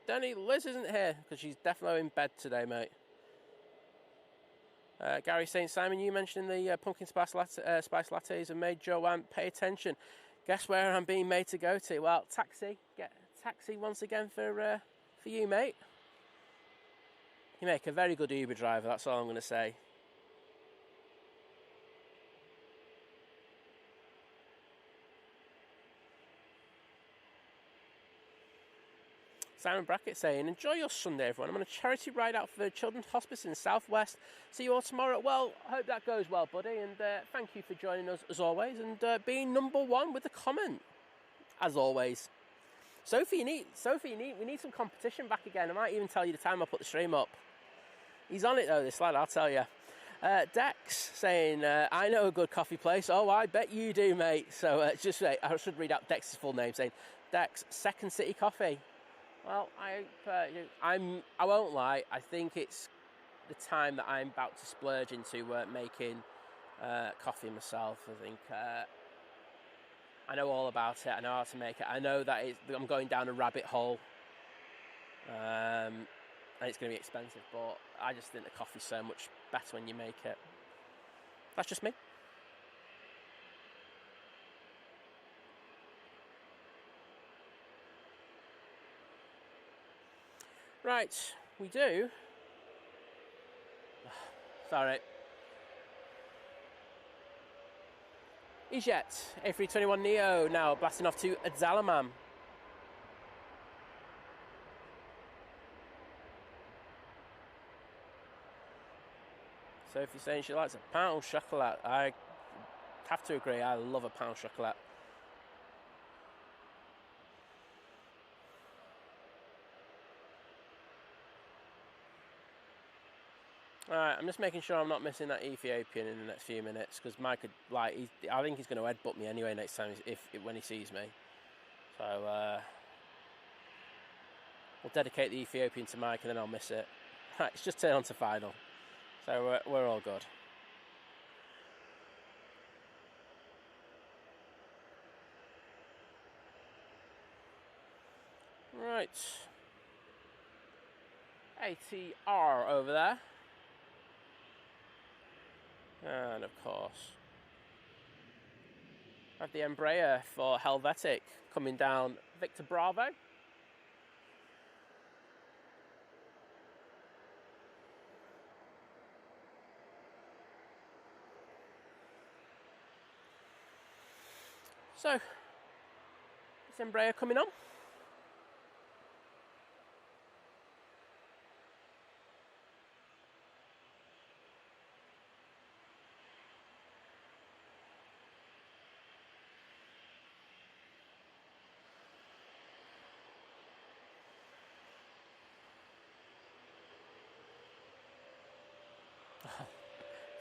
Danny, Liz isn't here because she's definitely in bed today, mate. Gary saying, Simon, you mentioned the pumpkin spice lattes and made Joanne pay attention. Guess where I'm being made to go to? Well, taxi. Get a taxi once again for you, mate. You make a very good Uber driver, that's all I'm going to say. Simon Brackett saying, enjoy your Sunday, everyone. I'm on a charity ride out for the Children's Hospice in the Southwest. See you all tomorrow. Well, I hope that goes well, buddy. And thank you for joining us, as always, and being number one with the comment, as always. Sophie, we need some competition back again. I might even tell you the time I put the stream up. He's on it, though, this lad, I'll tell you. Dex saying, I know a good coffee place. Oh, I bet you do, mate. So I should read out Dex's full name, saying, Dex, Second City Coffee. Well, I won't lie. I think it's the time that I'm about to splurge into making coffee myself. I think I know all about it. I know how to make it. I know that I'm going down a rabbit hole, and it's going to be expensive. But I just think the coffee's so much better when you make it. That's just me. Right, we do. Sorry. EasyJet A321neo now blasting off to Adalamam. So if you're saying she likes a pain au chocolat, I have to agree. I love a pain au chocolat. Alright, I'm just making sure I'm not missing that Ethiopian in the next few minutes, because Mike could, I think he's going to headbutt me anyway next time when he sees me. So we'll dedicate the Ethiopian to Mike and then I'll miss it. Right, it's just turned on to final. So we're all good. Right. ATR over there. And of course, I have the Embraer for Helvetic coming down Victor Bravo. So, this Embraer coming on.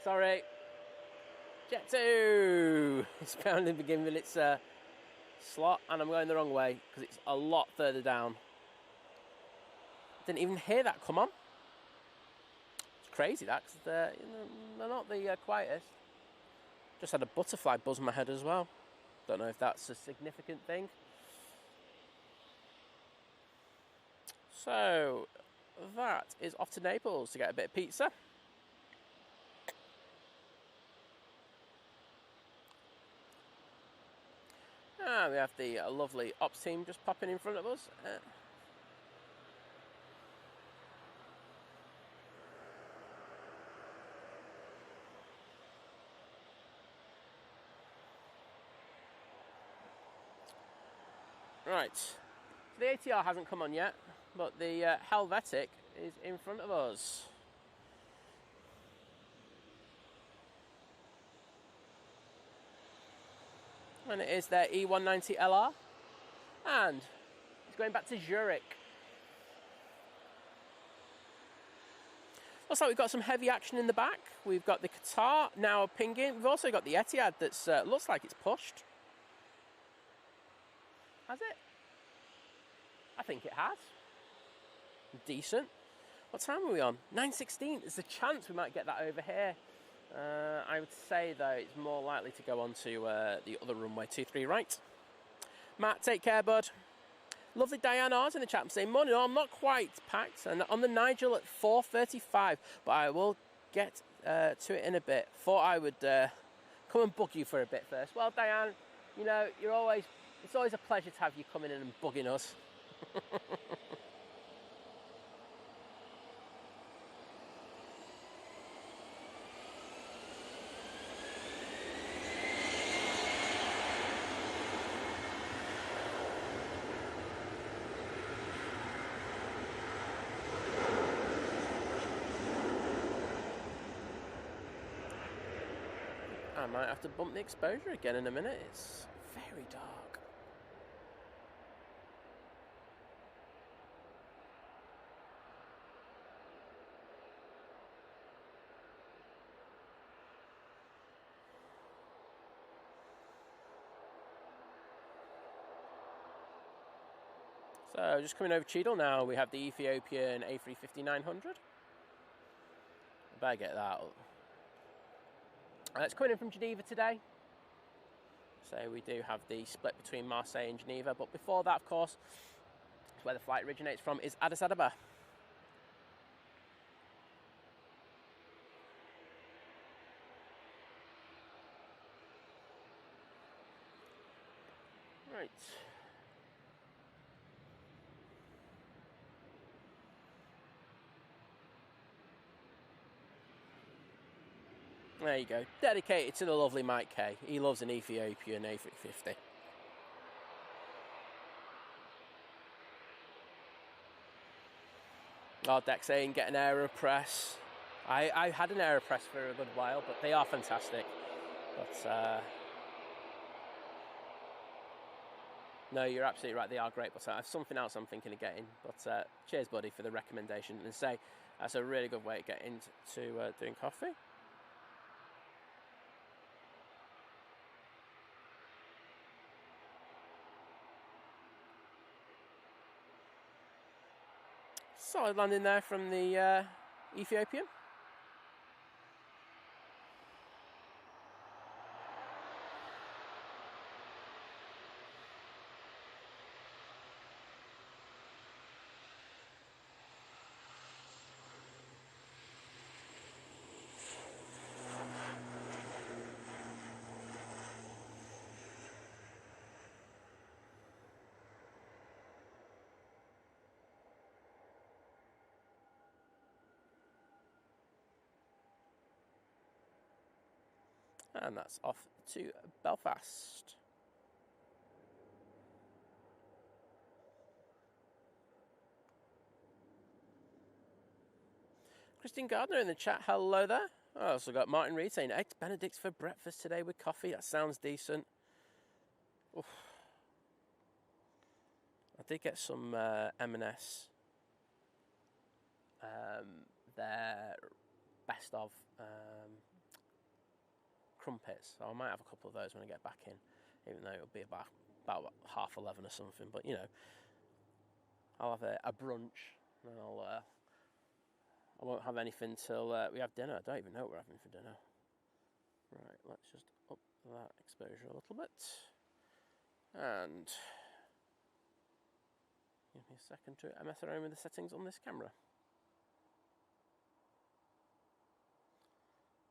Sorry, Jet2. It's found in beginning its slot, and I'm going the wrong way because it's a lot further down. Didn't even hear that come on. It's crazy that, because they're not the quietest. Just had a butterfly buzz in my head as well. Don't know if that's a significant thing. So that is off to Naples to get a bit of pizza. And we have the lovely ops team just popping in front of us. Right, so the ATR hasn't come on yet, but the Helvetic is in front of us. And it is their E190LR, and it's going back to Zurich. Looks like we've got some heavy action in the back. We've got the Qatar now pinging. We've also got the Etihad that's looks like it's pushed. Has it? I think it has. Decent. What time are we on? 9:16. There's a chance we might get that over here. I would say, though, it's more likely to go on to the other runway, 23 right. Matt, take care, bud. Lovely Diane R's in the chat saying, morning, I'm not quite packed. And on the Nigel at 4:35, but I will get to it in a bit. Thought I would come and bug you for a bit first. Well, Diane, you know, it's always a pleasure to have you coming in and bugging us. I might have to bump the exposure again in a minute. It's very dark. So just coming over Cheadle now, we have the Ethiopian A350-900. I better get that. It's coming in from Geneva today. So we do have the split between Marseille and Geneva. But before that, of course, where the flight originates from is Addis Ababa. Right. There you go. Dedicated to the lovely Mike K. He loves an Ethiopian A350. Oh, Dex saying get an AeroPress. I had an AeroPress for a good while, but they are fantastic. But no, you're absolutely right. They are great, but I have something else I'm thinking of getting. But cheers, buddy, for the recommendation. And say that's a really good way to get into doing coffee. Solid landing there from the Ethiopian. And that's off to Belfast. Christine Gardner in the chat, hello there. I also got Martin Reed saying, Eggs Benedict for breakfast today with coffee. That sounds decent. Oof. I did get some M&S. Their best of crumpets, so I might have a couple of those when I get back in, even though it'll be about 11:30 or something. But you know, I'll have a brunch, and I won't have anything till we have dinner. I don't even know what we're having for dinner. Right, let's just up that exposure a little bit, and give me a second to mess around with the settings on this camera.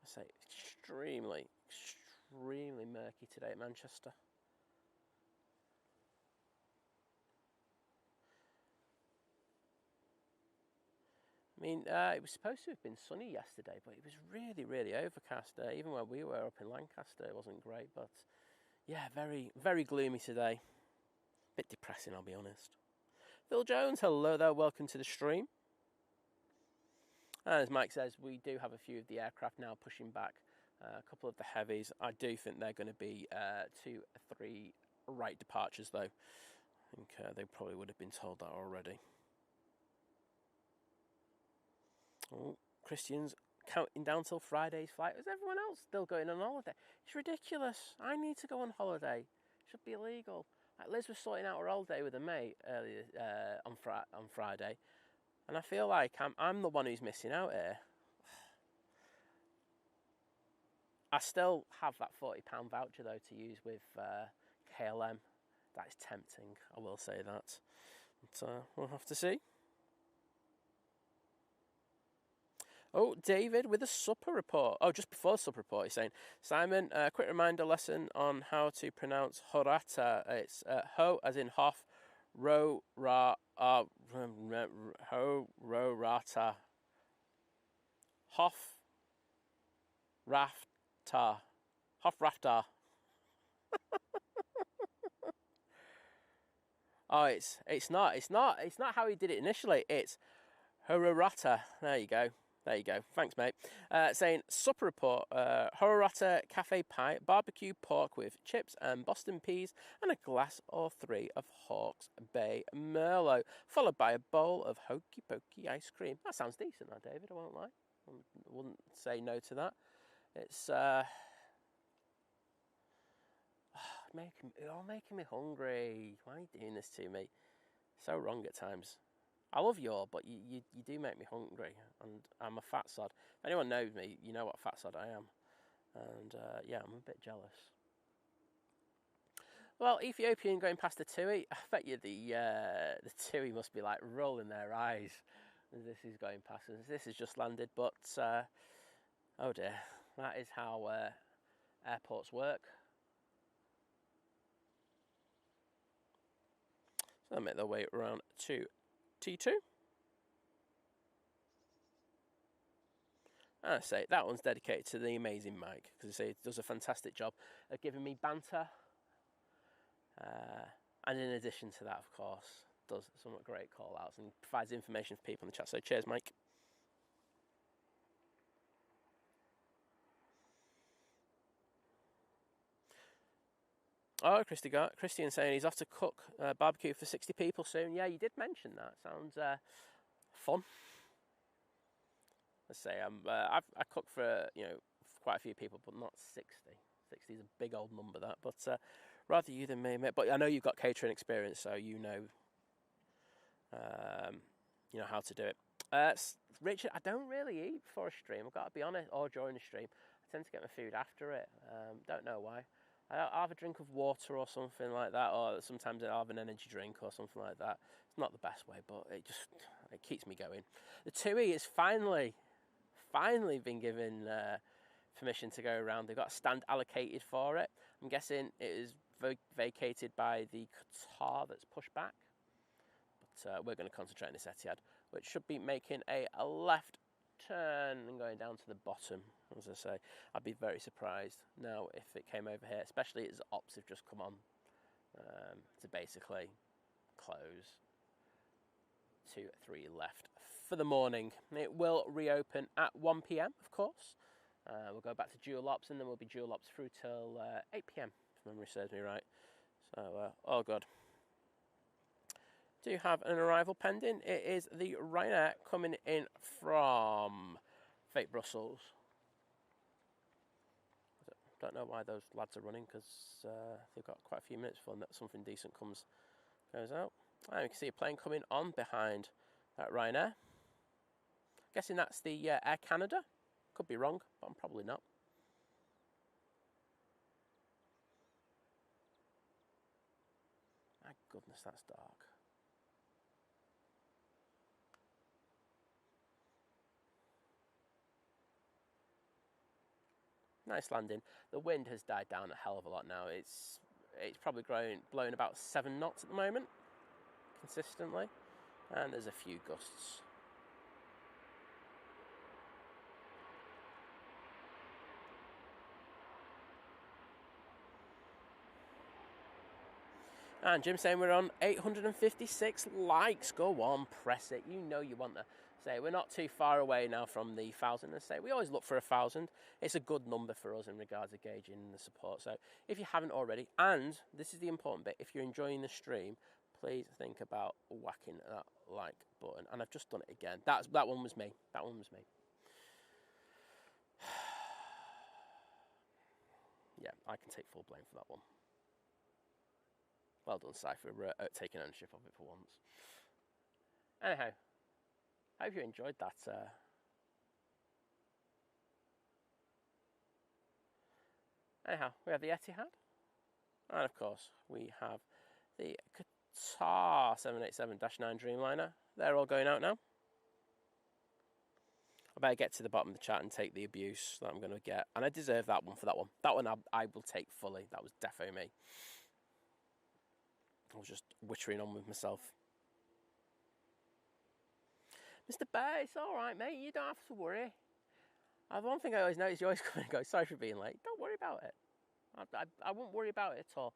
I say extremely murky today at Manchester. I mean, it was supposed to have been sunny yesterday, but it was really overcast. Even where we were up in Lancaster, it wasn't great. But yeah, very gloomy today. Bit depressing, I'll be honest. Phil Jones, hello there, welcome to the stream. And as Mike says, we do have a few of the aircraft now pushing back. A couple of the heavies. I do think they're going to be 2 or 3 right departures, though. I think they probably would have been told that already. Oh, Christian's counting down till Friday's flight. Is everyone else still going on holiday? It's ridiculous. I need to go on holiday. It should be illegal. Like Liz was sorting out her holiday with a mate earlier on Friday, and I feel like I'm the one who's missing out here. I still have that £40 voucher though to use with KLM. That is tempting, I will say that. But we'll have to see. Oh, David with a supper report. Oh, just before the supper report, he's saying, Simon, a quick reminder lesson on how to pronounce horata. It's ho as in hof, ro, ra, ho, ro, rata. Hof, rafta. Hof, rafta. Oh, it's not how he did it initially. It's horata. There you go. There you go. Thanks, mate. Saying, supper report, horata cafe pie, barbecue pork with chips and Boston peas, and a glass or 3 of Hawke's Bay Merlot, followed by a bowl of hokey pokey ice cream. That sounds decent, that, David, I won't lie. I wouldn't say no to that. It's making me hungry. Why are you doing this to me? So wrong at times. I love you all, but you do make me hungry, and I'm a fat sod. If anyone knows me, you know what fat sod I am. And yeah, I'm a bit jealous. Well, Ethiopian going past the TUI, I bet you the TUI must be like rolling their eyes as this is going past us. This has just landed, but oh dear, that is how airports work. So they'll make their way around to T2. And I say that one's dedicated to the amazing Mike, because I say it does a fantastic job of giving me banter, and in addition to that, of course, does some great call outs and provides information for people in the chat. So cheers, Mike. Oh, Christian saying he's off to cook barbecue for 60 people soon. Yeah, you did mention that. Sounds fun. Let's say I cook for quite a few people, but not 60. 60 is a big old number, that. But rather you than me, mate. But I know you've got catering experience, so you know how to do it. Richard, I don't really eat before a stream. I've got to be honest, or during the stream. I tend to get my food after it. Don't know why. I'll have a drink of water or something like that, or sometimes I'll have an energy drink or something like that. It's not the best way, but it keeps me going. The TUI is finally been given permission to go around. They've got a stand allocated for it. I'm guessing it is vacated by the Qatar that's pushed back. But we're going to concentrate on this Etihad, which should be making a left turn and going down to the bottom. As I say, I'd be very surprised now if it came over here, especially as ops have just come on to basically close 2-3 left for the morning. It will reopen at 1 p.m, of course. We'll go back to dual ops, and then we'll be dual ops through till 8 p.m, if memory serves me right. So, oh god. Do have an arrival pending. It is the Ryanair coming in from fake Brussels. Don't know why those lads are running, because they've got quite a few minutes before something decent goes out. And you can see a plane coming on behind that Ryanair. Guessing that's the Air Canada. Could be wrong, but I'm probably not. My goodness, that's dark. Nice landing. The wind has died down a hell of a lot now. It's probably blowing about 7 knots at the moment, consistently, and there's a few gusts. And Jim saying we're on 856 likes. Go on, press it. You know you want to say we're not too far away now from the 1,000. And say we always look for 1,000. It's a good number for us in regards to gauging the support. So if you haven't already, and this is the important bit, if you're enjoying the stream, please think about whacking that like button. And I've just done it again. That one was me. That one was me. yeah, I can take full blame for that one. Well done, Si, for taking ownership of it for once. Anyhow, I hope you enjoyed that. Anyhow, we have the Etihad. And of course, we have the Qatar 787-9 Dreamliner. They're all going out now. I better get to the bottom of the chat and take the abuse that I'm going to get. And I deserve that one for that one. That one I will take fully. That was defo me. I was just wittering on with myself. Mr. Bear, it's all right, mate. You don't have to worry. One thing I always notice, you always come and go, sorry for being late. Don't worry about it. I won't worry about it at all.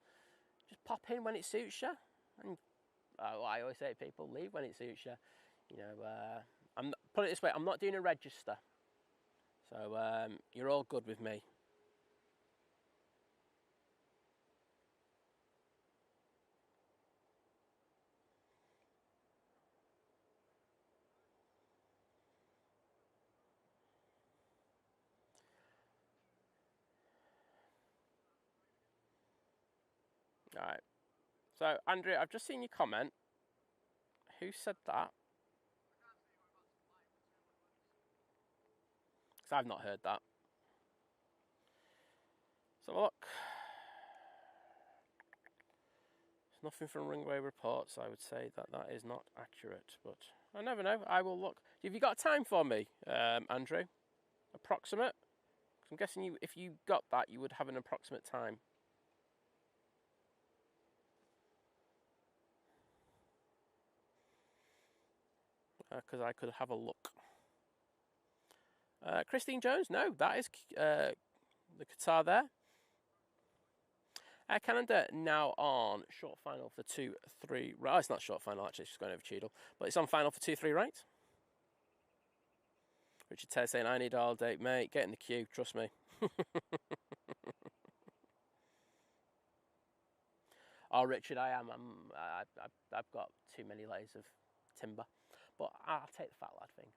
Just pop in when it suits you. And I always say to people, leave when it suits you. You know, put it this way, I'm not doing a register. So you're all good with me. All right. So, Andrew, I've just seen your comment. Who said that? Because I've not heard that. So, look. There's nothing from runway reports. I would say that is not accurate. But I never know. I will look. Have you got a time for me, Andrew? Approximate? Because I'm guessing if you got that, you would have an approximate time. Because I could have a look. Christine Jones, no, that is the Qatar there. Air Canada now on short final for 2-3. Right, it's not short final actually, it's just going over Cheadle, but it's on final for 2-3 right. Richard Tez saying, I need all day, mate. Get in the queue, trust me. Oh, Richard, I am. I've got too many layers of timber. But I'll take the fat lad thing.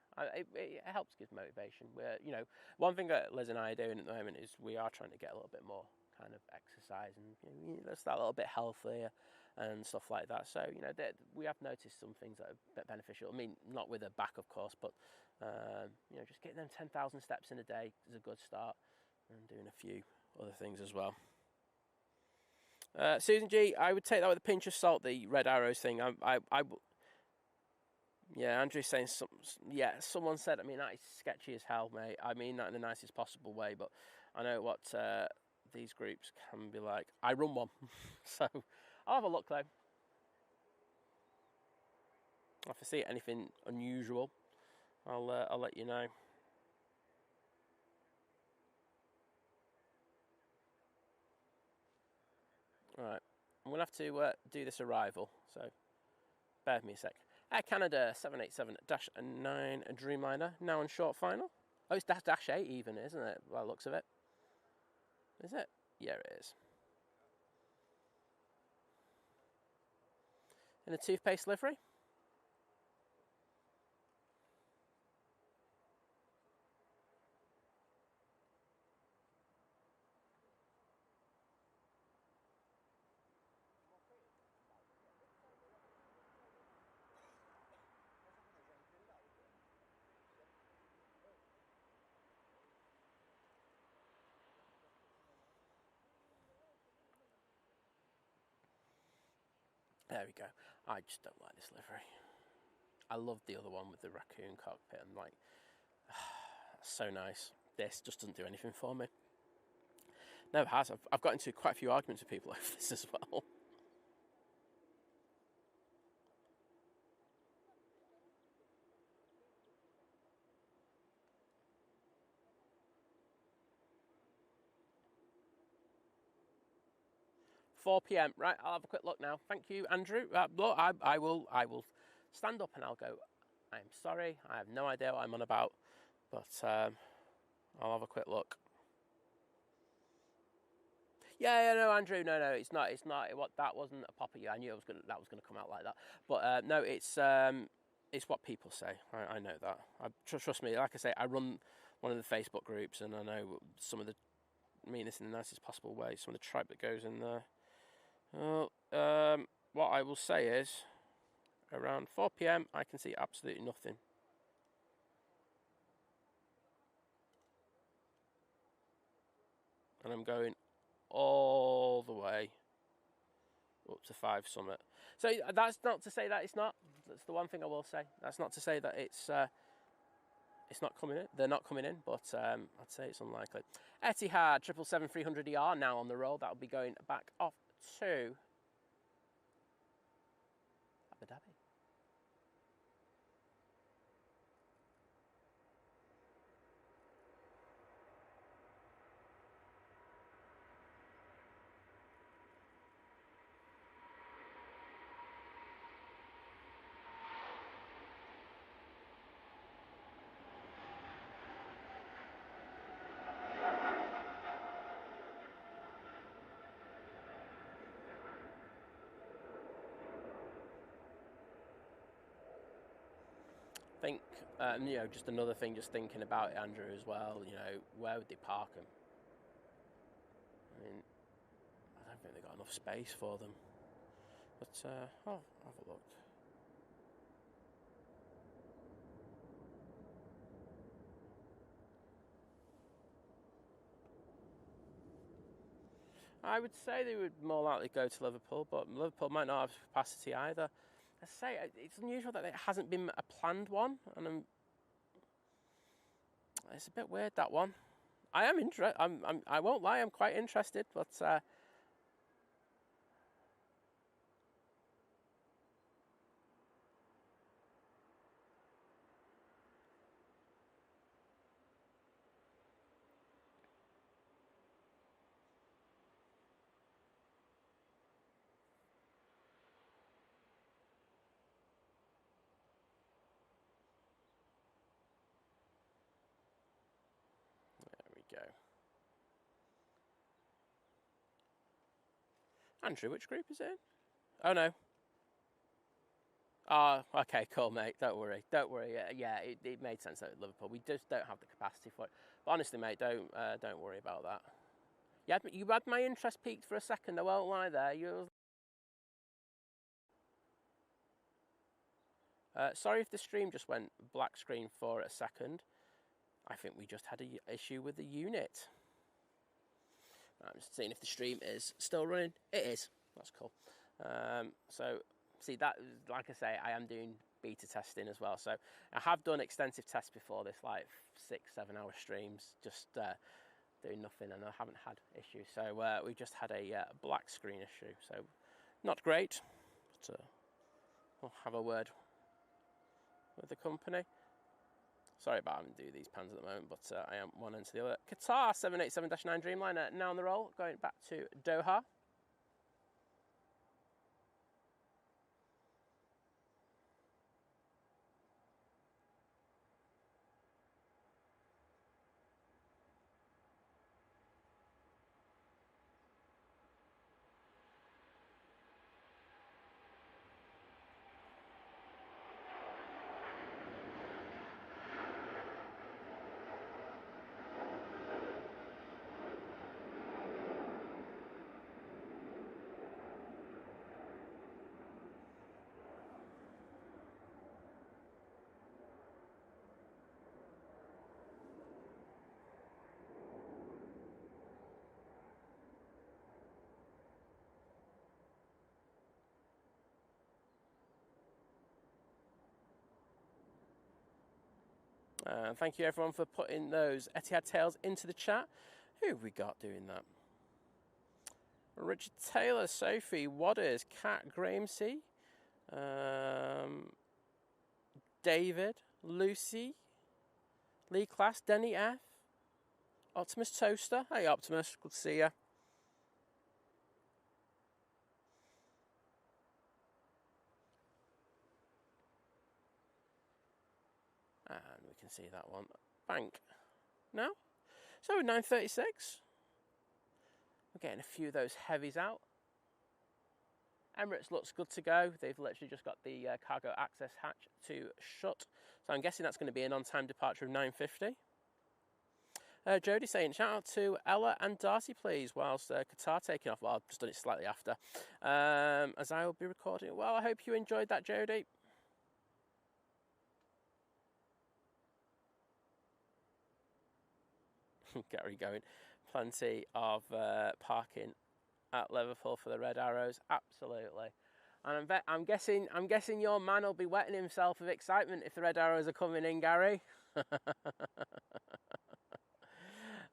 It helps give motivation. You know, one thing that Liz and I are doing at the moment is we are trying to get a little bit more kind of exercise and let's start a little bit healthier and stuff like that. So, you know, we have noticed some things that are a bit beneficial. I mean, not with a back, of course, but, you know, just getting them 10,000 steps in a day is a good start, and doing a few other things as well. Susan G, I would take that with a pinch of salt, the red arrows thing. Yeah, Andrew's saying, someone said, I mean, that is sketchy as hell, mate. I mean that in the nicest possible way, but I know what these groups can be like. I run one, so I'll have a look, though. If I see anything unusual, I'll let you know. Alright, I'm going to have to do this arrival, so bear with me a sec. Air Canada 787-9 Dreamliner, now on short final. Oh, it's dash 8 even, isn't it? By the looks of it. Is it? Yeah, it is. In a toothpaste livery. There we go. I just don't like this livery. I love the other one with the raccoon cockpit. I'm like, so nice. This just doesn't do anything for me. Never has. I've got into quite a few arguments with people over this as well. $4 p.m. Right, I'll have a quick look now. Thank you, Andrew. Look, I will stand up and I'll go, I'm sorry, I have no idea what I'm on about, but I'll have a quick look. Yeah, no, Andrew, no, it's not. What, that wasn't a pop at you. I knew that was gonna come out like that, but no, it's what people say. I know that. Trust me. Like I say, I run one of the Facebook groups, and I know some of the mean this in the nicest possible way. Some of the tripe that goes in there. Well, what I will say is, around 4 p.m. I can see absolutely nothing. And I'm going all the way up to 5 Summit. So that's not to say that it's not. That's the one thing I will say. That's not to say that it's not coming in. They're not coming in, but I'd say it's unlikely. Etihad 777-300ER now on the roll. That'll be going back off to Abu Dhabi. I think, just another thing, just thinking about it, Andrew, as well, where would they park them? I mean, I don't think they've got enough space for them. But, I'll have a look. I would say they would more likely go to Liverpool, but Liverpool might not have capacity either. I say it's unusual that it hasn't been a planned one, and it's a bit weird, that one. I am interested. I won't lie. I'm quite interested, but there we go. Andrew, which group is it in? Oh, no. Oh, okay, cool, mate. Don't worry. Yeah, it made sense at Liverpool. We just don't have the capacity for it. But honestly, mate, don't worry about that. You had my interest peaked for a second. I won't lie there. Sorry if the stream just went black screen for a second. I think we just had an issue with the unit. I'm just seeing if the stream is still running. It is. That's cool. So, see, that, like I say, I am doing beta testing as well. So, I have done extensive tests before this, like 6-7 hour streams, just doing nothing, and I haven't had issues. So, we just had a black screen issue. So, not great, but we'll have a word with the company. Sorry about having to do these pans at the moment, but I am one end to the other. Qatar 787-9 Dreamliner now on the roll, going back to Doha. Thank you everyone for putting those Etihad tails into the chat. Who have we got doing that? Richard Taylor, Sophie, Wadders, Kat, Gramsey, David, Lucy, Lee Class, Denny F, Optimus Toaster. Hey Optimus, good to see you. And we can see that one. Bank. Now? So 936. We're getting a few of those heavies out. Emirates looks good to go. They've literally just got the cargo access hatch to shut. So I'm guessing that's going to be an on-time departure of 9:50. Jody saying, shout out to Ella and Darcy, please, whilst Qatar taking off. Well, I've just done it slightly after, as I will be recording. Well, I hope you enjoyed that, Jody. Gary going, plenty of parking at Liverpool for the Red Arrows, absolutely. And I'm guessing your man will be wetting himself with excitement if the Red Arrows are coming in, Gary.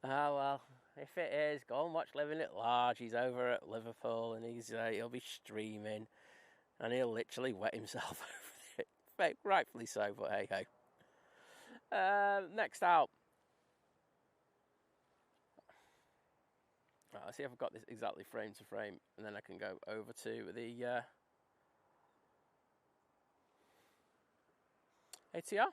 Ah, well, if it is, go and watch Living It Large. He's over at Liverpool and he'll be streaming and he'll literally wet himself over it. Rightfully so, but hey ho. Next out. Right, let's see if I've got this exactly frame to frame, and then I can go over to the ATR.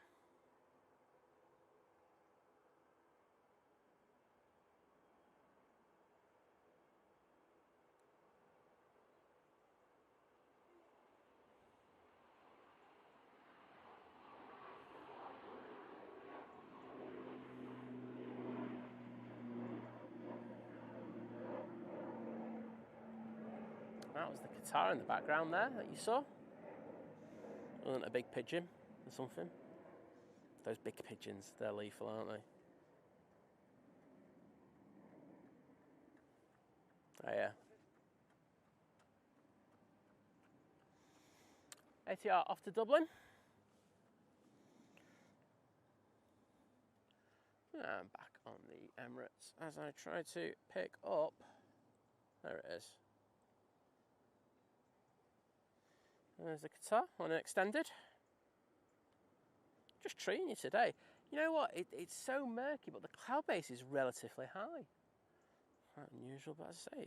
That was the Qatar in the background there that you saw. Wasn't a big pigeon or something? Those big pigeons, they're lethal, aren't they? Oh yeah. ATR off to Dublin. And back on the Emirates as I try to pick up. There it is. There's the Qatar on an extended. Just treating you today. You know what? It's so murky, but the cloud base is relatively high. Quite unusual, but as I say,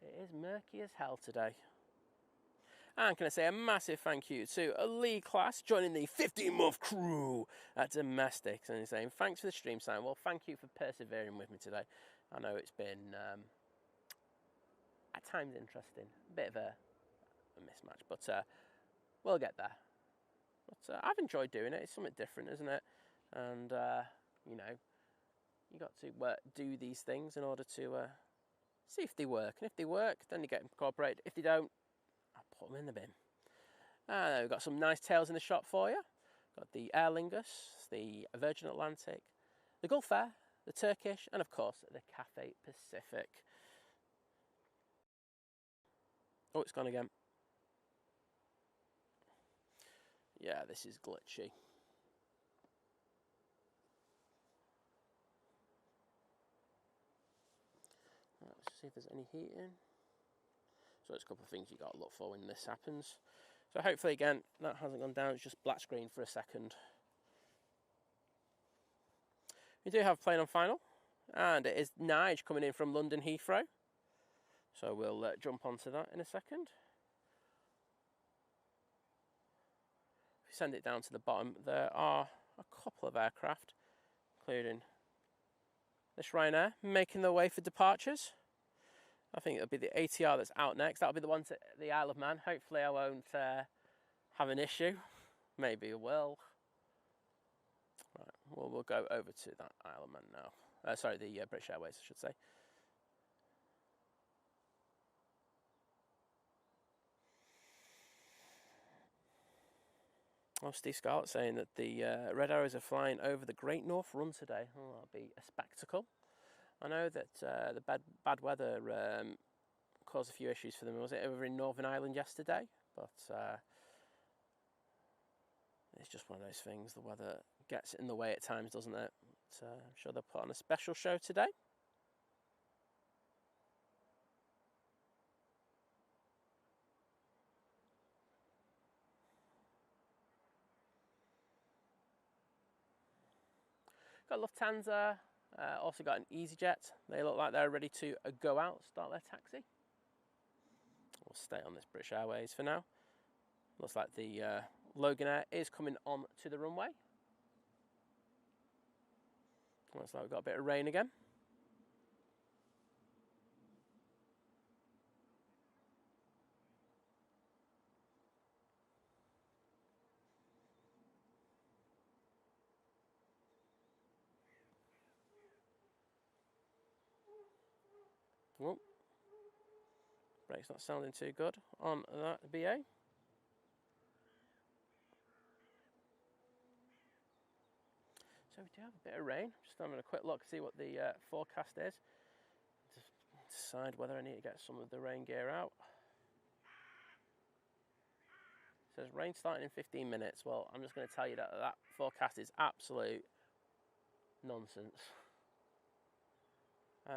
it is murky as hell today. And can I say a massive thank you to a Lee Class joining the 15-month crew at Domestics, and he's saying thanks for the stream, Sam. Well, thank you for persevering with me today. I know it's been at times interesting, a bit of a mismatch, but we'll get there. But I've enjoyed doing it. It's something different, isn't it? And you know, you got to do these things in order to see if they work. And if they work, then you get incorporated. If they don't, I'll put them in the bin. We've got some nice tails in the shop for you. Got the Aer Lingus, the Virgin Atlantic, the Gulf Air, the Turkish, and of course the Cathay Pacific. Oh, it's gone again. Yeah, this is glitchy. Let's see if there's any heating. So there's a couple of things you've got to look for when this happens. So hopefully, again, that hasn't gone down. It's just black screen for a second. We do have a plane on final. And it is Nige coming in from London Heathrow. So we'll jump onto that in a second. If you send it down to the bottom, there are a couple of aircraft, including this Ryanair, making their way for departures. I think it'll be the ATR that's out next. That'll be the one to the Isle of Man. Hopefully I won't have an issue. Maybe I will. Right, well, we'll go over to that Isle of Man now. Sorry, the British Airways, I should say. Oh, Steve Scarlett saying that the Red Arrows are flying over the Great North Run today. Oh, that'll be a spectacle. I know that the bad weather caused a few issues for them. Was it over in Northern Ireland yesterday? But it's just one of those things. The weather gets in the way at times, doesn't it? But, I'm sure they'll put on a special show today. Got Lufthansa, also got an EasyJet. They look like they're ready to go out, start their taxi. We'll stay on this British Airways for now. Looks like the Loganair is coming on to the runway. Looks like we've got a bit of rain again. Oh, brake's not sounding too good on that BA. So we do have a bit of rain. Just having a quick look, see what the forecast is. Just decide whether I need to get some of the rain gear out. It says rain starting in 15 minutes. Well, I'm just going to tell you that that forecast is absolute nonsense.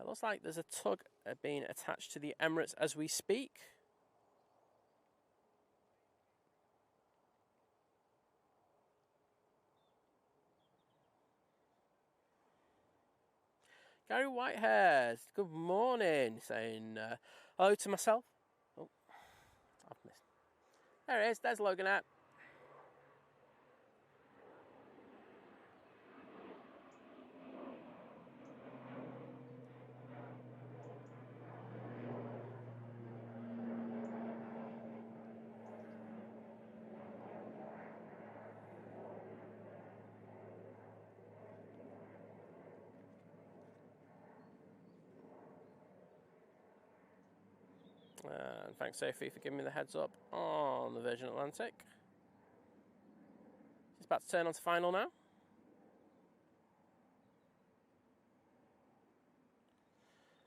Looks like there's a tug being attached to the Emirates as we speak. Gary Whitehairs, good morning, saying hello to myself. Oh, I've missed. There it is, there's Logan out. And thanks, Sophie, for giving me the heads up on the Virgin Atlantic. It's about to turn on to final now.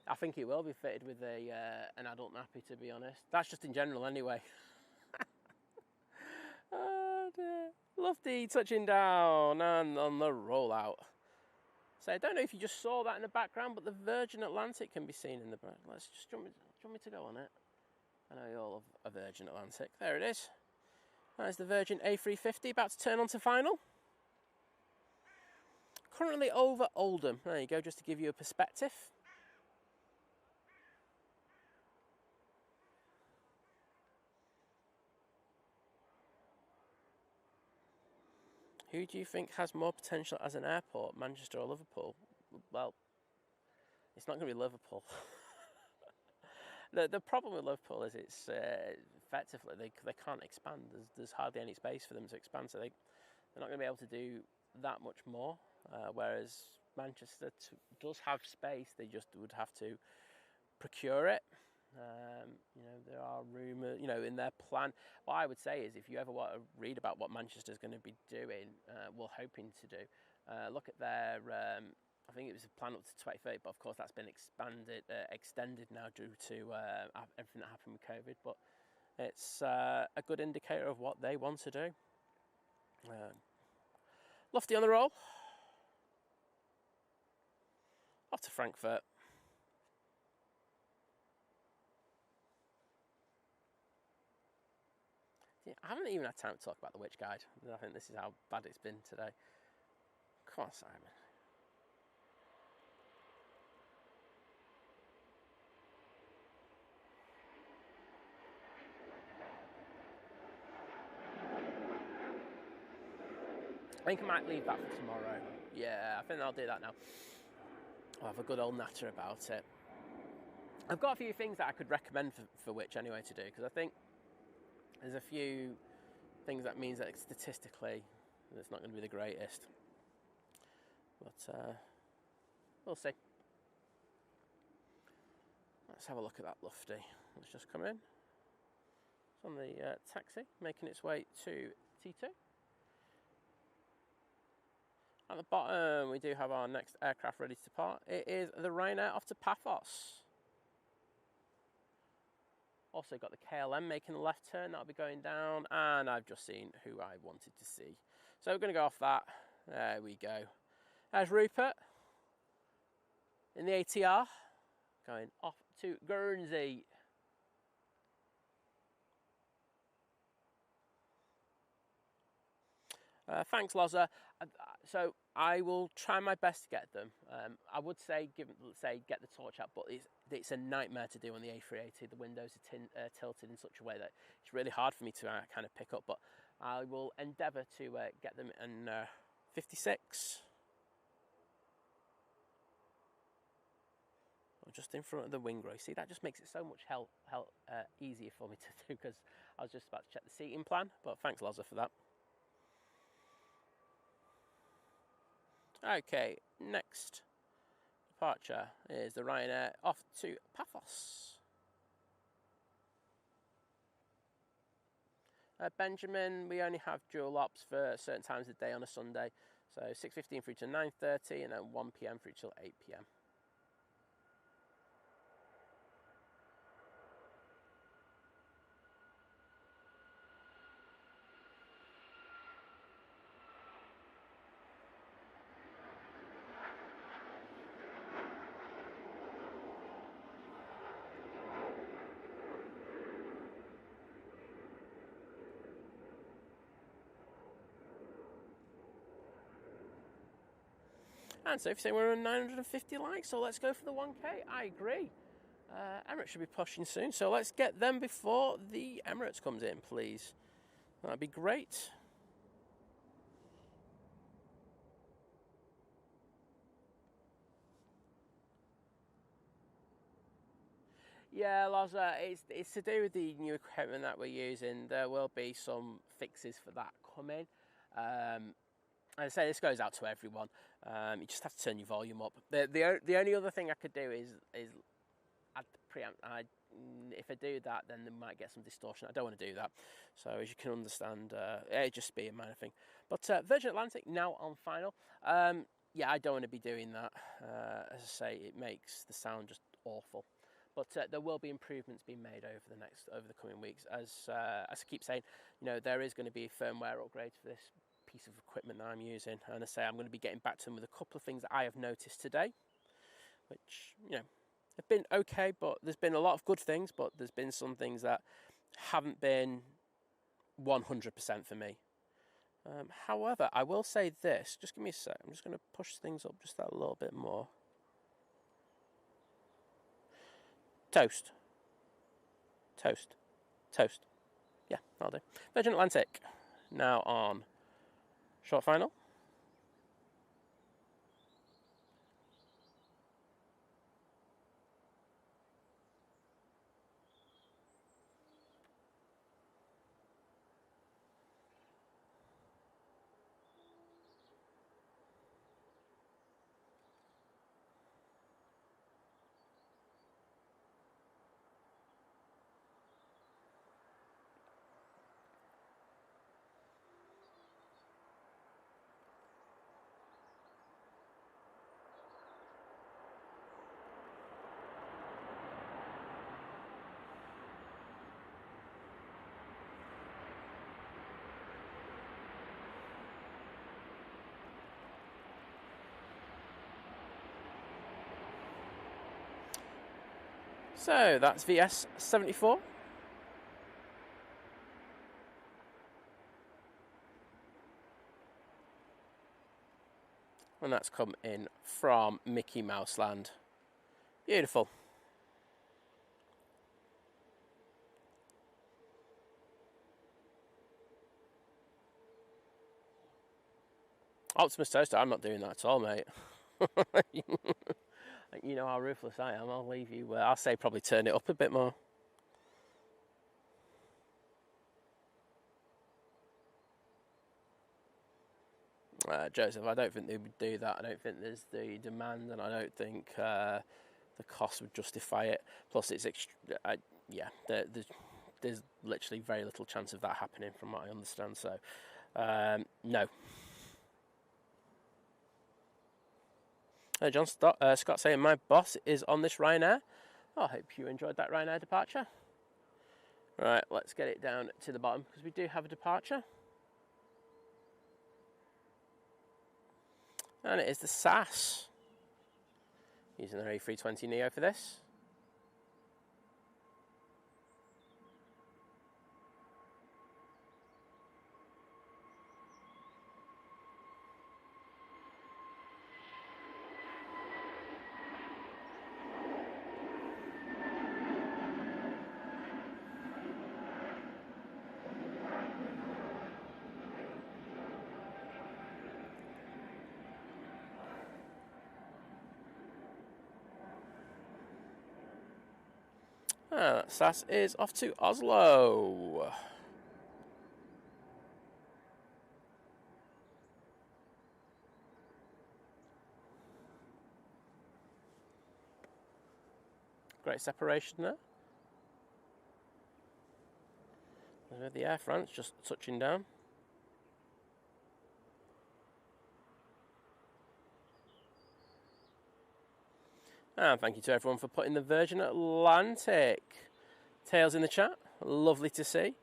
I think it will be fitted with an adult nappy, to be honest. That's just in general anyway. Oh dear. Love the touching down and on the rollout. So I don't know if you just saw that in the background, but the Virgin Atlantic can be seen in the back. Let's just do you want me to go on it? I know you all love a Virgin Atlantic. There it is. That is the Virgin A380 about to turn on to final. Currently over Oldham. There you go, just to give you a perspective. Who do you think has more potential as an airport, Manchester or Liverpool? Well, it's not going to be Liverpool. The problem with Liverpool is it's effectively they can't expand. There's hardly any space for them to expand, so they're not going to be able to do that much more. Whereas Manchester does have space, they just would have to procure it. You know, there are rumours, you know, in their plan. What I would say is, if you ever want to read about what Manchester's going to be doing, well, hoping to do, look at their, I think it was a plan up to 2030, but of course that's been extended now due to everything that happened with COVID. But it's a good indicator of what they want to do. Lofty on the roll. Off to Frankfurt. I haven't even had time to talk about the Witch Guide. I think this is how bad it's been today. Come on, Simon. I think I might leave that for tomorrow. Yeah, I think I'll do that now. I'll have a good old natter about it. I've got a few things that I could recommend for Witch anyway to do, because I think there's a few things that means that statistically it's not going to be the greatest. But we'll see. Let's have a look at that Lufty. Let's just come in. It's on the taxi, making its way to T2. At the bottom, we do have our next aircraft ready to depart. It is the Ryanair off to Paphos. Also got the KLM making the left turn, that'll be going down, and I've just seen who I wanted to see. So we're going to go off that. There we go. There's Rupert in the ATR, going off to Gernzi. Thanks, Loza. So I will try my best to get them. I would say, get the torch out, but it's a nightmare to do on the A380. The windows are tilted in such a way that it's really hard for me to kind of pick up. But I will endeavour to get them in 56. Or just in front of the wing row. See, that just makes it so much easier for me to do, because I was just about to check the seating plan. But thanks, Loza, for that. Okay, next departure is the Ryanair off to Paphos. Benjamin, we only have dual ops for certain times of the day on a Sunday. So 6:15 through to 9:30 and then 1 p.m. through till 8 p.m. And so if you say we're on 950 likes, so let's go for the 1K. I agree. Emirates should be pushing soon, so let's get them before the Emirates comes in, please. That'd be great. Yeah, Loza, it's to do with the new equipment that we're using. There will be some fixes for that coming. As I say, this goes out to everyone. You just have to turn your volume up. The only other thing I could do is add the preamp. If I do that, then they might get some distortion. I don't want to do that. So as you can understand, it'd just be a minor thing. But Virgin Atlantic now on final. Yeah, I don't want to be doing that. As I say, it makes the sound just awful. But there will be improvements being made over the coming weeks. As I keep saying, you know, there is going to be firmware upgrades for this piece of equipment that I'm using, and I say I'm going to be getting back to them with a couple of things that I have noticed today, which, you know, have been okay, but there's been a lot of good things, but there's been some things that haven't been 100% for me. However, I will say this, just give me a sec, I'm just going to push things up just that a little bit more. Toast. Toast. Toast. Yeah, that'll do. Virgin Atlantic, now on short final. So that's VS74. And that's come in from Mickey Mouse Land. Beautiful. Optimus Toaster, I'm not doing that at all, mate. You know how ruthless I am. I'll leave you. I'll say probably turn it up a bit more. Joseph, I don't think they would do that. I don't think there's the demand, and I don't think the cost would justify it. Plus, it's yeah, there's literally very little chance of that happening, from what I understand. So, no. John Scott saying, my boss is on this Ryanair. Oh, I hope you enjoyed that Ryanair departure. Right, let's get it down to the bottom, because we do have a departure. And it is the SAS. Using their A320neo for this. SAS is off to Oslo. Great separation there. The Air France just touching down. And thank you to everyone for putting the Virgin Atlantic tails in the chat. Lovely to see.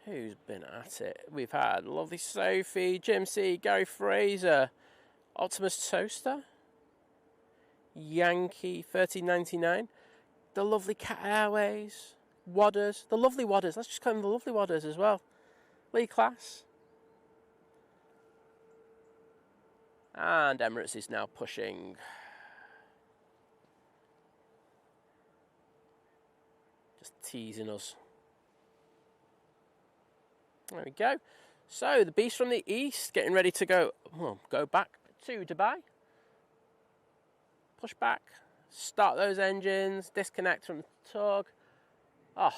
Who's been at it? We've had lovely Sophie, Jim C, Gary Fraser, Optimus Toaster, Yankee 1399, the lovely Cat Airways, Wadders, the lovely Wadders. Let's just call them the lovely Wadders as well. Lee Class. And Emirates is now pushing. Just teasing us. There we go. So the beast from the east getting ready to go. Well, go back to Dubai. Push back. Start those engines. Disconnect from the tug. Oh,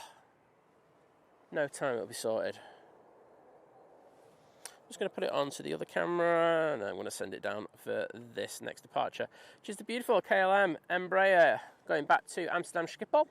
no time it'll be sorted. I'm just going to put it onto the other camera and I'm going to send it down for this next departure, which is the beautiful KLM Embraer going back to Amsterdam Schiphol.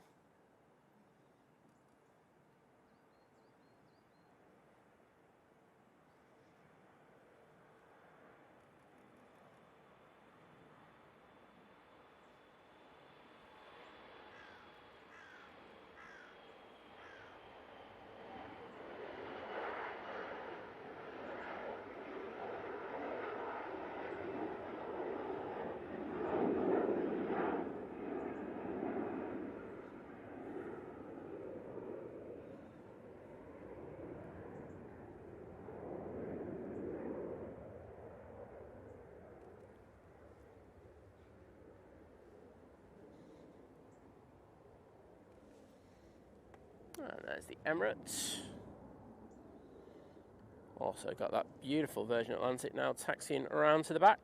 And there's the Emirates. Also got that beautiful Virgin Atlantic now taxiing around to the back.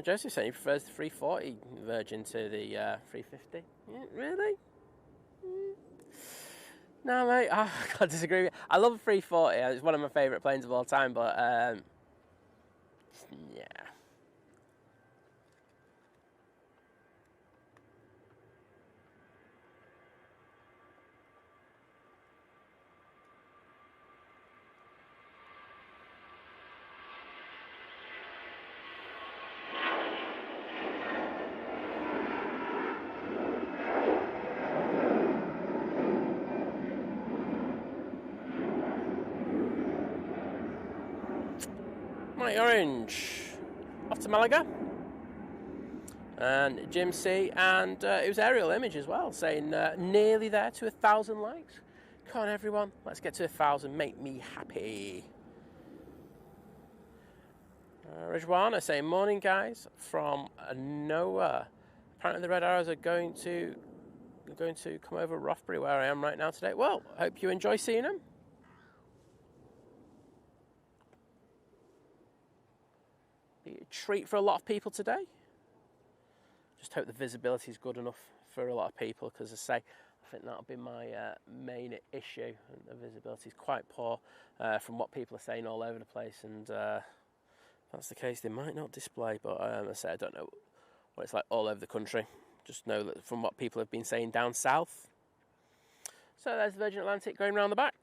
Joseph saying he prefers the 340 Virgin to the 350. Yeah, really? No, mate, I can't disagree. I love the 340. It's one of my favourite planes of all time, but yeah. Mighty Orange off to Malaga, and Jim C, and it was aerial image as well, saying nearly there to 1,000 likes. Come on everyone, let's get to 1,000, make me happy. Rajwana saying morning guys from Noah. Apparently the Red Arrows are going to come over Rothbury where I am right now today. Well, I hope you enjoy seeing them. Be a treat for a lot of people today. Just hope the visibility is good enough for a lot of people, because as I say, I think that'll be my main issue. And the visibility is quite poor from what people are saying all over the place, and if that's the case, they might not display. But as I say, I don't know what it's like all over the country. Just know that from what people have been saying down south. So there's the Virgin Atlantic going round the back.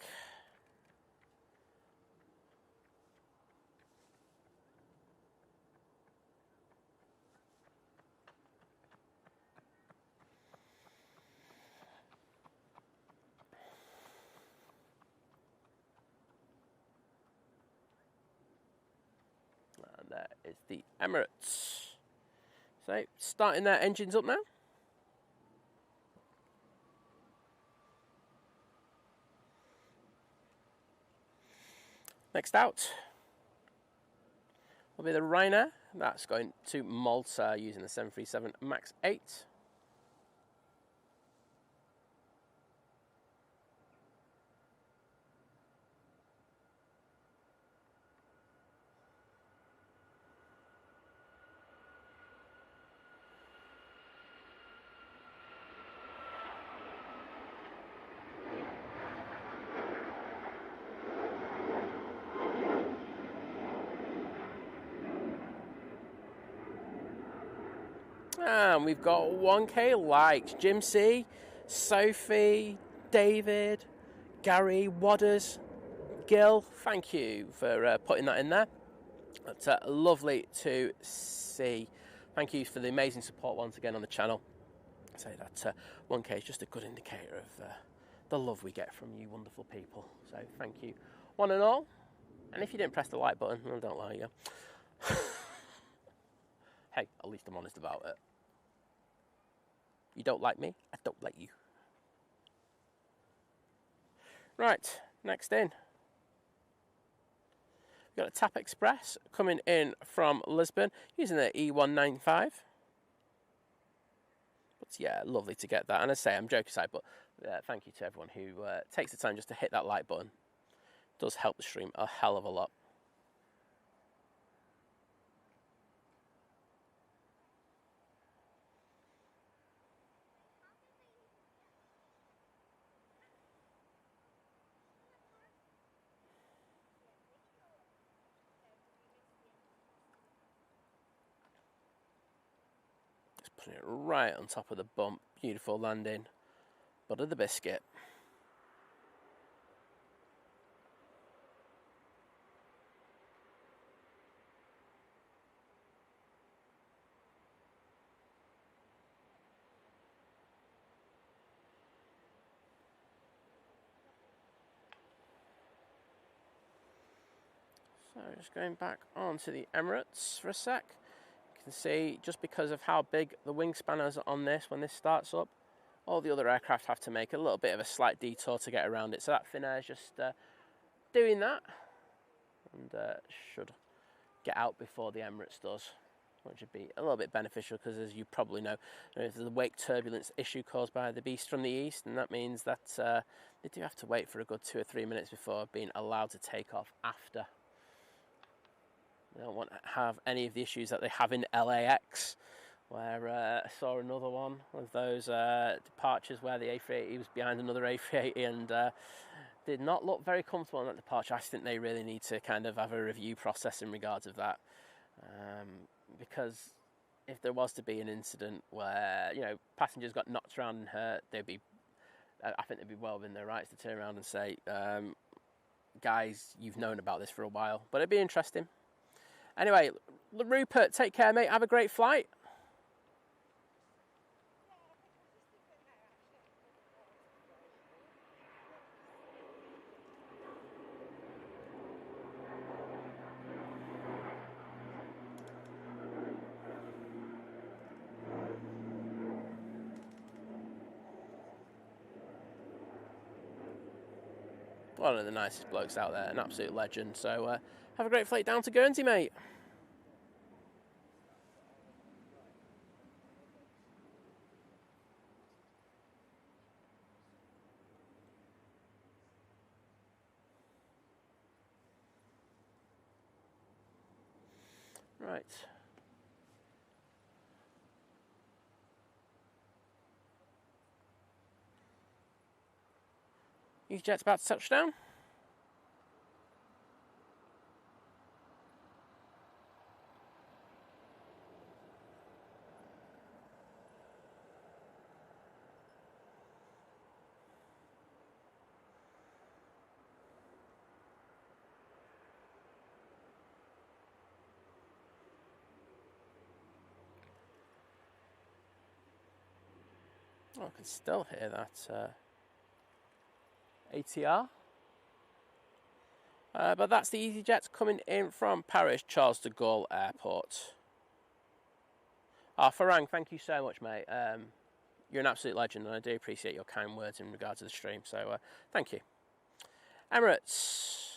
And there is the Emirates. So starting their engines up now. Next out will be the Ryanair. That's going to Malta using the 737 MAX 8. And we've got 1K likes. Jim C, Sophie, David, Gary, Wadders, Gil, thank you for putting that in there. That's lovely to see. Thank you for the amazing support once again on the channel. I say that 1K is just a good indicator of the love we get from you wonderful people. So thank you one and all. And if you didn't press the like button, I don't like you. Hey, at least I'm honest about it. You don't like me, I don't like you. Right, next in. We've got a TAP Express coming in from Lisbon using the E195. But yeah, lovely to get that. And I say, I'm joking aside, but thank you to everyone who takes the time just to hit that like button. It does help the stream a hell of a lot. Putting it right on top of the bump. Beautiful landing. Butter the biscuit. So just going back onto the Emirates for a sec. You can see just because of how big the wingspan is on this when this starts up, all the other aircraft have to make a little bit of a slight detour to get around it. So that Finnair is just doing that and should get out before the Emirates does, which would be a little bit beneficial because, as you probably know, there's the wake turbulence issue caused by the beast from the east, and that means that they do have to wait for a good 2 or 3 minutes before being allowed to take off after. They don't want to have any of the issues that they have in LAX, where I saw another one of those departures where the A380 was behind another A380 and did not look very comfortable on that departure. I think they really need to kind of have a review process in regards of that, because if there was to be an incident where, you know, passengers got knocked around and hurt, I think they'd be well within their rights to turn around and say, guys, you've known about this for a while. But it'd be interesting. Anyway, Rupert, take care, mate. Have a great flight. One of the nicest blokes out there, an absolute legend. So have a great flight down to Gernzi, mate. Right. EasyJet's about to touch down. Oh, I can still hear that ATR. But that's the EasyJet coming in from Paris Charles de Gaulle Airport. Farang, thank you so much, mate. You're an absolute legend, and I do appreciate your kind words in regard to the stream. So thank you. Emirates.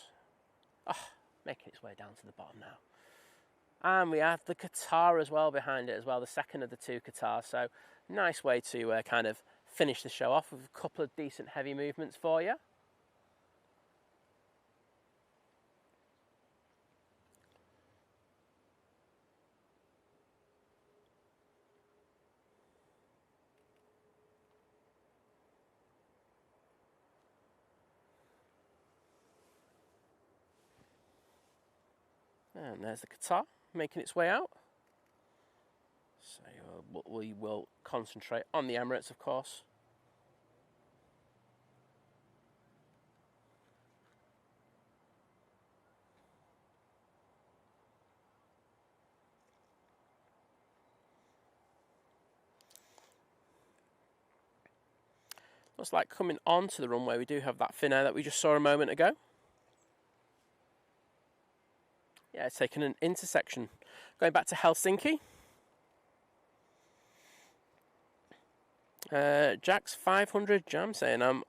Making its way down to the bottom now. And we have the Qatar as well behind it as well, the second of the two Qatars. So nice way to kind of finish the show off with a couple of decent heavy movements for you. And there's the Qatar making its way out. So we will concentrate on the Emirates, of course. Looks like coming onto the runway, we do have that Finnair that we just saw a moment ago. Yeah, it's taken an intersection. Going back to Helsinki. Jack's 500 Jam saying, I'm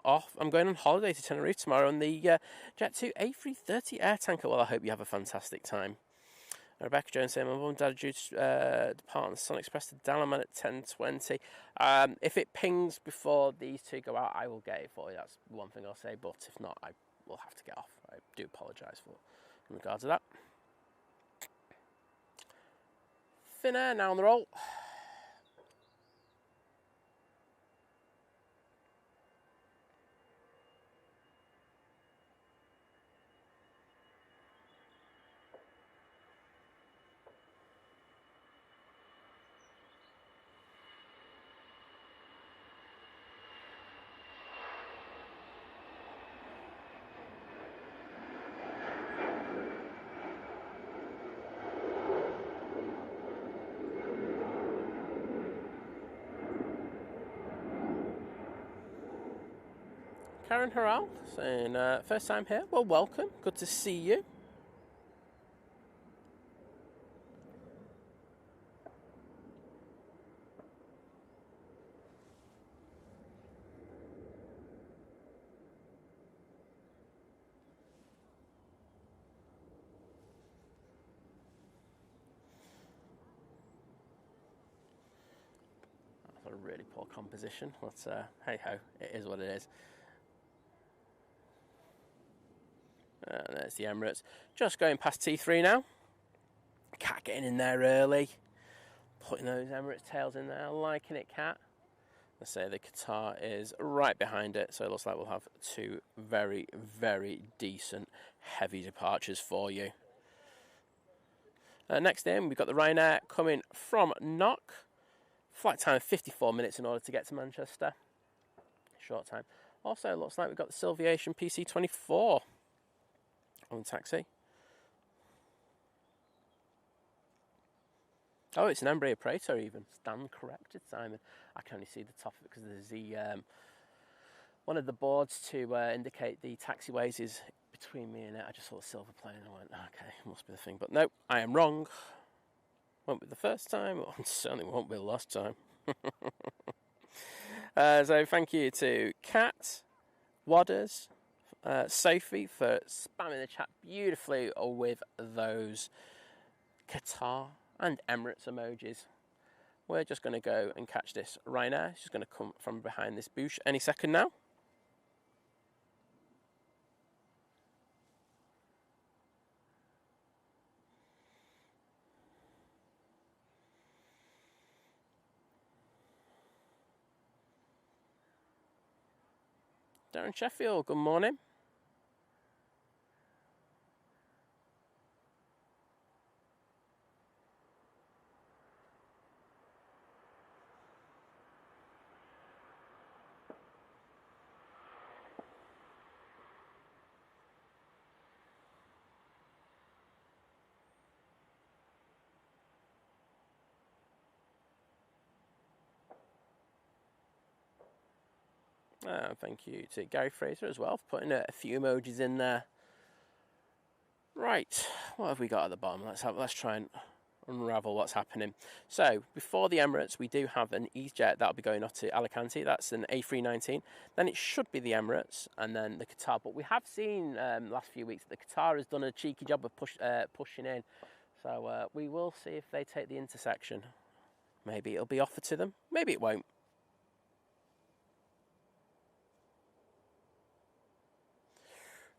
going on holiday to Tenerife tomorrow on the Jet2 A380 air tanker. Well, I hope you have a fantastic time. Rebecca Jones saying, my mum and dad are due to depart on the Sun Express to Dalaman at 10:20. If it pings before these two go out, I will get it for you. That's one thing I'll say. But if not, I will have to get off. I do apologise for in regards to that. Finnair now on the roll. Karen Harrell saying, first time here. Well, welcome. Good to see you. That's a really poor composition. But hey ho, it is what it is. There's the Emirates. Just going past T3 now. Cat getting in there early. Putting those Emirates tails in there. Liking it, Cat. I say the Qatar is right behind it. So it looks like we'll have two very, very decent heavy departures for you. Next in, we've got the Ryanair coming from Knock. Flight time 54 minutes in order to get to Manchester. Short time. Also, it looks like we've got the Silviation PC24 on taxi. Oh, it's an Embraer Praetor even. Stand corrected, Simon. I can only see the top of it because there's the one of the boards to indicate the taxiways is between me and it. I just saw the silver plane and I went, okay, must be the thing. But no, I am wrong. Won't be the first time, or certainly won't be the last time. So thank you to Kat, Wadders, Sophie for spamming the chat beautifully with those Qatar and Emirates emojis. We're just going to go and catch this Ryanair. She's going to come from behind this bush any second now. Darren Sheffield, good morning. Thank you to Gary Fraser as well for putting a few emojis in there. Right, what have we got at the bottom? Let's try and unravel what's happening. So before the Emirates, we do have an EasyJet that'll be going off to Alicante. That's an A319. Then it should be the Emirates and then the Qatar. But we have seen last few weeks that the Qatar has done a cheeky job of pushing in. So we will see if they take the intersection. Maybe it'll be offered to them. Maybe it won't.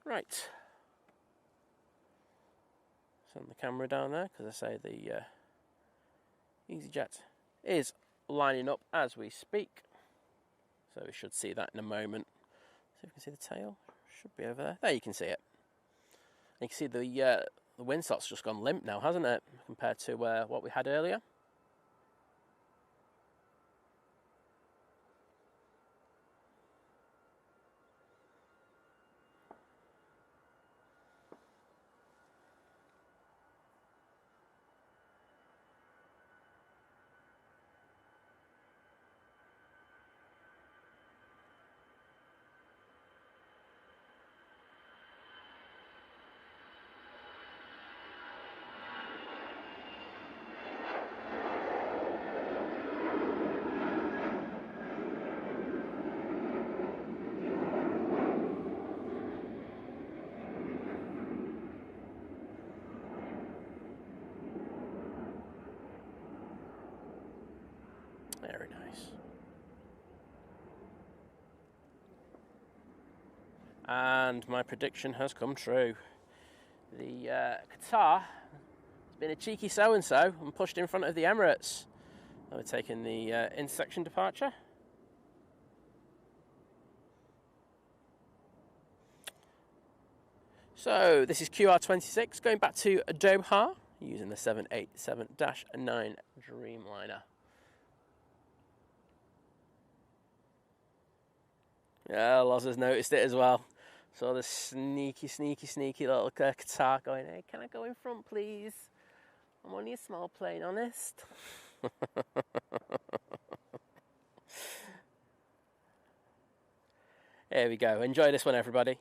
Right. Send the camera down there because I say the EasyJet is lining up as we speak. So we should see that in a moment. See if we can see the tail. Should be over there. There you can see it. And you can see the windsock's just gone limp now, hasn't it? Compared to what we had earlier. And my prediction has come true. The Qatar has been a cheeky so-and-so and pushed in front of the Emirates. We're taking the intersection departure. So this is QR26 going back to Doha using the 787-9 Dreamliner. Yeah, Loz has noticed it as well. So the sneaky little Qatar going, hey, can I go in front, please? I'm only a small plane, honest. There we go. Enjoy this one, everybody.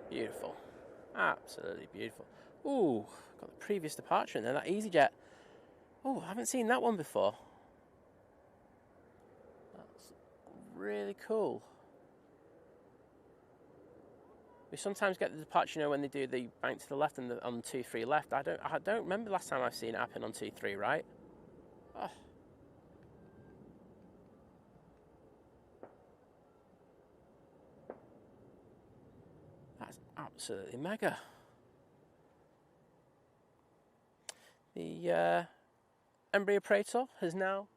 Beautiful. Absolutely beautiful. Ooh, got the previous departure in there, that EasyJet. Oh, I haven't seen that one before. That's really cool. We sometimes get the departure, you know, when they do the bank to the left and on 2-3 left. I don't remember last time I've seen it happen on 2-3 right. Oh. That's absolutely mega. The Emirates A380 has now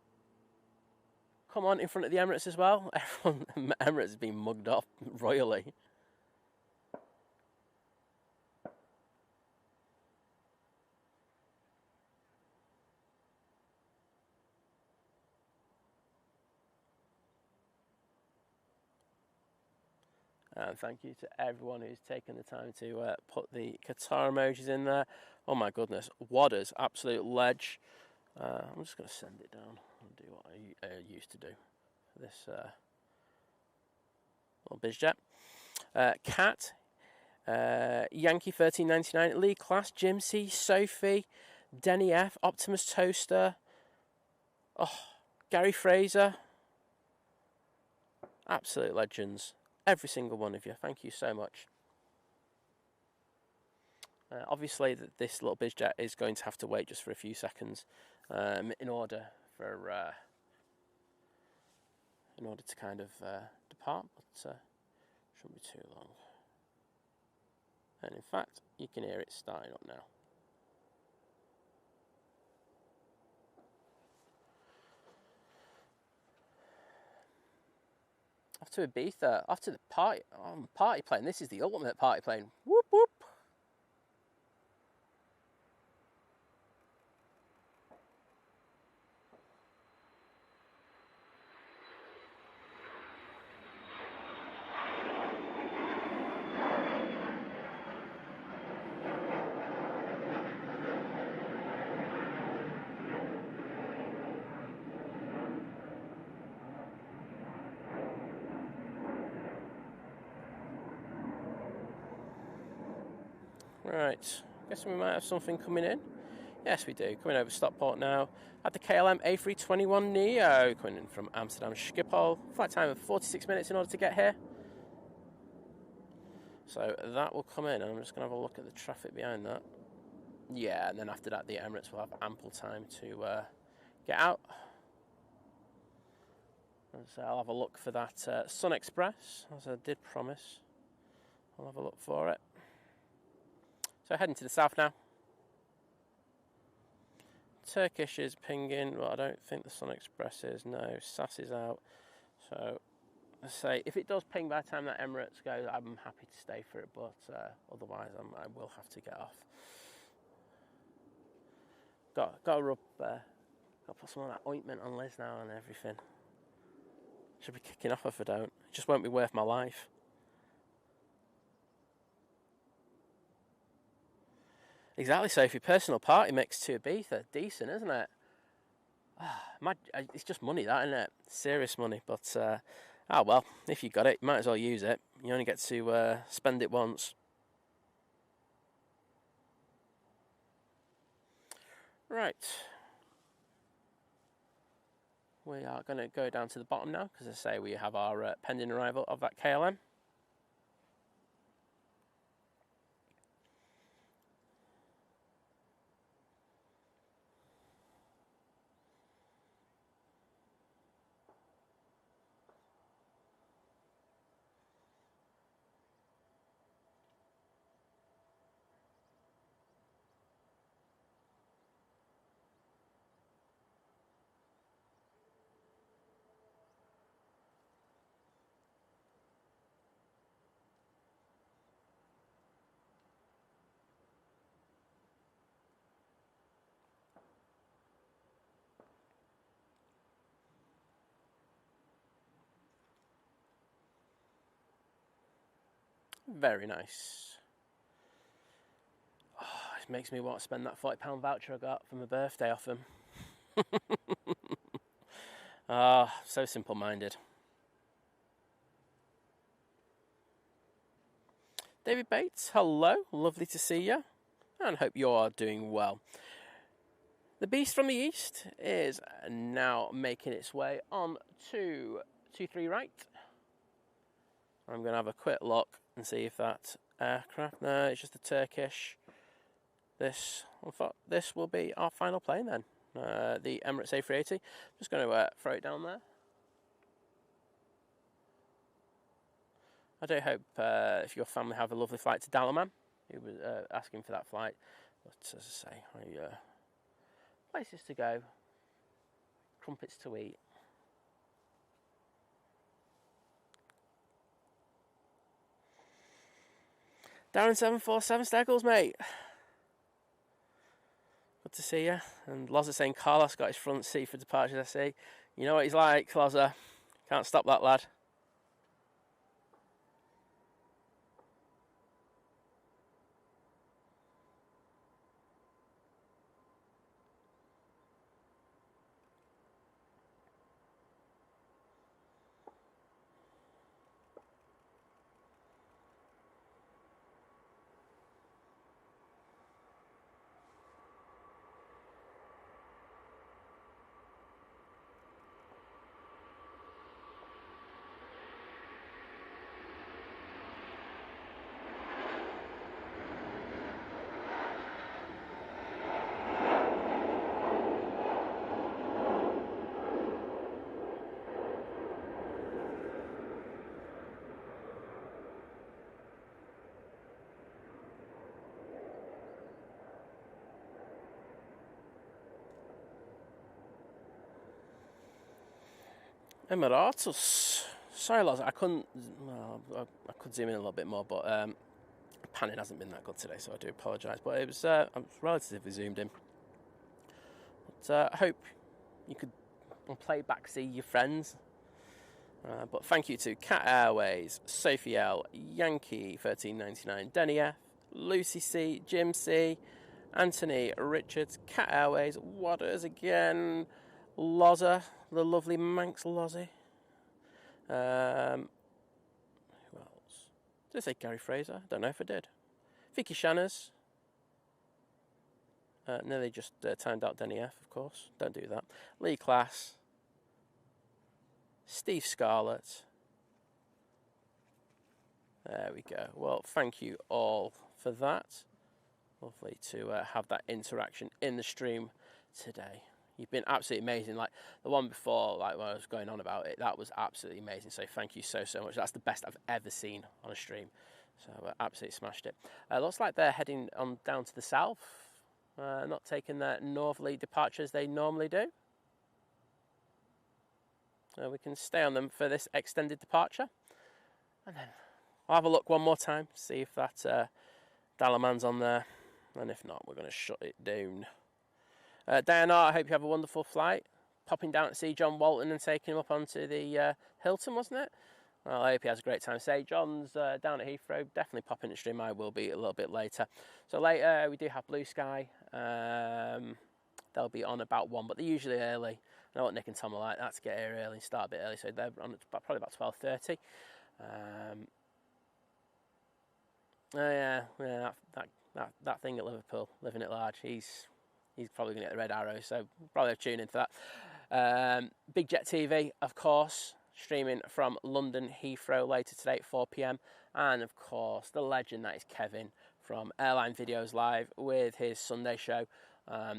come on in front of the Emirates as well. Everyone, Emirates has been mugged off royally. And thank you to everyone who's taken the time to put the Qatar emojis in there. Oh my goodness, Wadders, absolute ledge. I'm just going to send it down and do what I used to do for this little BizJet. Cat, Yankee 1399, Lee Class, Jim C, Sophie, Denny F, Optimus Toaster, Gary Fraser. Absolute legends. Every single one of you. Thank you so much. Obviously, this little BizJet is going to have to wait just for a few seconds in order to kind of depart, but shouldn't be too long. And in fact, you can hear it starting up now. Off to Ibiza, off to the party. Party plane. This is the ultimate party plane. Whoop whoop. Right, guess we might have something coming in. Yes, we do. Coming over Stockport now. At the KLM A321 Neo, coming in from Amsterdam Schiphol. Flight time of 46 minutes in order to get here. So that will come in, and I'm just going to have a look at the traffic behind that. Yeah, and then after that, the Emirates will have ample time to get out. And so I'll have a look for that Sun Express, as I did promise. I'll have a look for it. So heading to the south now. Turkish is pinging. Well, I don't think the Sun Express is. No, SAS is out. So let's say if it does ping by the time that Emirates goes, I'm happy to stay for it. But otherwise, I will have to get off. Got to rub, got to put some of that ointment on Liz now and everything. Should be kicking off if I don't. It just won't be worth my life. Exactly, Sophie. Personal party mix to Ibiza. Decent, isn't it? It's just money, that, isn't it? Serious money. But, well, if you got it, you might as well use it. You only get to spend it once. Right. We are going to go down to the bottom now, because I say we have our pending arrival of that KLM. Very nice. Oh, it makes me want to spend that £40 voucher I got for my birthday off him. So simple-minded. David Bates, hello. Lovely to see you. And hope you are doing well. The Beast from the East is now making its way on to 23 right. I'm going to have a quick look and see if that aircraft... No, it's just a Turkish. This will be our final plane then. The Emirates A380. Just going to throw it down there. I do hope if your family have a lovely flight to Dalaman. He was asking for that flight. But as I say, places to go, crumpets to eat. Darren 747 Steggles, mate. Good to see you. And Loza saying Carlos got his front seat for departures, I see. You know what he's like, Loza. Can't stop that lad. Emirates. Sorry, lads, I couldn't. Well, I could zoom in a little bit more, but panning hasn't been that good today, so I do apologise. But it was I was relatively zoomed in. But I hope you could on playback see your friends. But thank you to Cat Airways, Sophie L, Yankee 1399, Denny F, Lucy C, Jim C, Anthony Richards, Cat Airways, Waters again, Loza, the lovely Manx Lozzie. Who else? Did I say Gary Fraser? I don't know if I did. Vicky Shanners. Nearly just timed out Denny F, of course. Don't do that. Lee Class. Steve Scarlett. There we go. Well, thank you all for that. Lovely to have that interaction in the stream today. You've been absolutely amazing. Like the one before, like when I was going on about it, that was absolutely amazing. So thank you so much. That's the best I've ever seen on a stream. So absolutely smashed it. Looks like they're heading on down to the south. Not taking their northerly departures they normally do. We can stay on them for this extended departure. And then I'll have a look one more time, see if that Dalaman's on there. And if not, we're going to shut it down. Diana, I hope you have a wonderful flight. Popping down to see John Walton and taking him up onto the Hilton, wasn't it? Well, I hope he has a great time. Say, John's down at Heathrow. Definitely pop in the stream. I will be a little bit later. So later, we do have Blue Sky. They'll be on about 1, but they're usually early. I know what Nick and Tom are like. That's to get here early and start a bit early. So they're on probably about 12:30. That thing at Liverpool, living at large. He's probably going to get the red arrow. So probably tune in for that. Big Jet TV, of course. Streaming from London Heathrow later today at 4 p.m. And of course, the legend that is Kevin from Airline Videos Live with his Sunday show.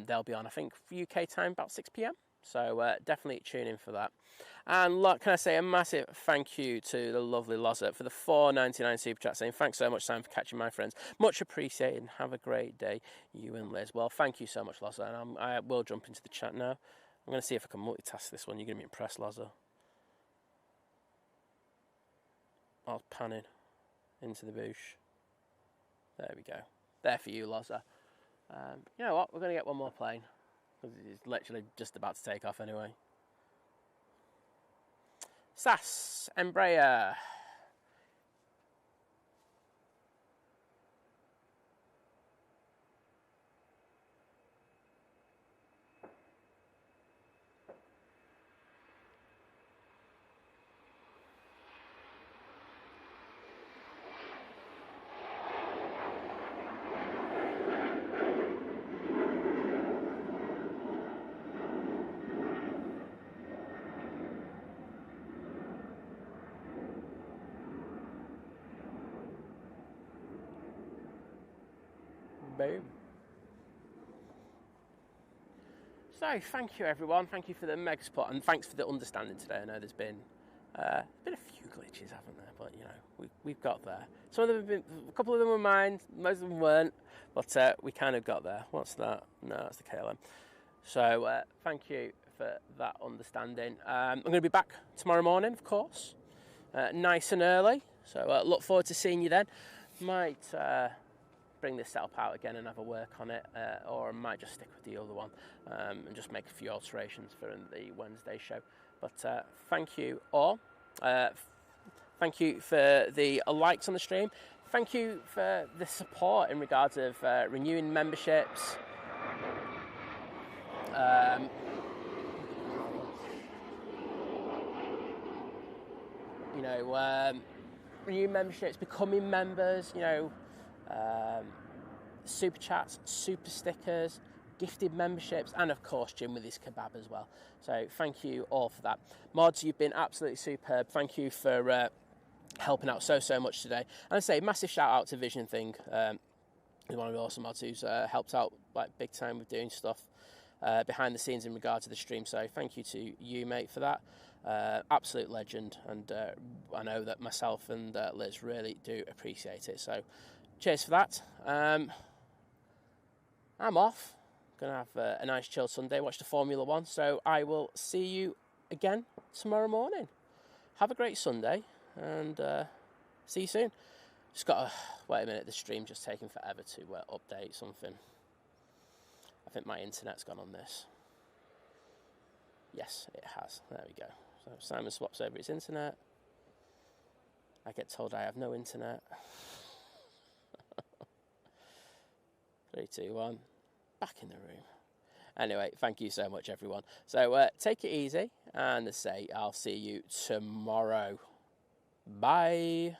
They'll be on, I think, UK time about 6 p.m. So definitely tune in for that. And look, can I say a massive thank you to the lovely Loza for the $4.99 super chat, saying thanks so much, Sam, for catching my friends. Much appreciated, and have a great day, you and Liz. Well, thank you so much, Loza. And I will jump into the chat now. I'm going to see if I can multitask this one. You're going to be impressed, Loza. I was panning into the boosh. There we go. There for you, Loza. You know what? We're going to get one more plane. It's literally just about to take off anyway. SAS, Embraer. Boom. So, thank you everyone. Thank you for the mega support, and thanks for the understanding today. I know there's been a few glitches, haven't there? But you know, we've got there. Some of them have been, a couple of them were mine, most of them weren't, but we kind of got there. What's that? No, that's the KLM. So, thank you for that understanding. I'm going to be back tomorrow morning, of course, nice and early. So, look forward to seeing you then. Might bring this setup out again and have a work on it, or I might just stick with the other one and just make a few alterations for the Wednesday show. But thank you all. Thank you for the likes on the stream. Thank you for the support in regards of renewing memberships. You know, renewing memberships, becoming members, you know, super chats, super stickers, gifted memberships, and of course Jim with his kebab as well. So thank you all for that. Mods, you've been absolutely superb. Thank you for helping out so much today. And I say massive shout out to Vision Thing, who's one of the awesome mods who's helped out like big time with doing stuff behind the scenes in regard to the stream. So thank you to you, mate, for that. Absolute legend, and I know that myself and Liz really do appreciate it. So cheers for that. I'm off. Gonna have a nice chill Sunday, watch the Formula One. So I will see you again tomorrow morning. Have a great Sunday, and see you soon. Just gotta wait a minute. The stream's just taking forever to update something. I think my internet's gone on this. Yes, it has. There we go. So Simon swaps over his internet. I get told I have no internet. 3, 2, 1. Back in the room. Anyway, thank you so much, everyone. So take it easy, and say I'll see you tomorrow. Bye.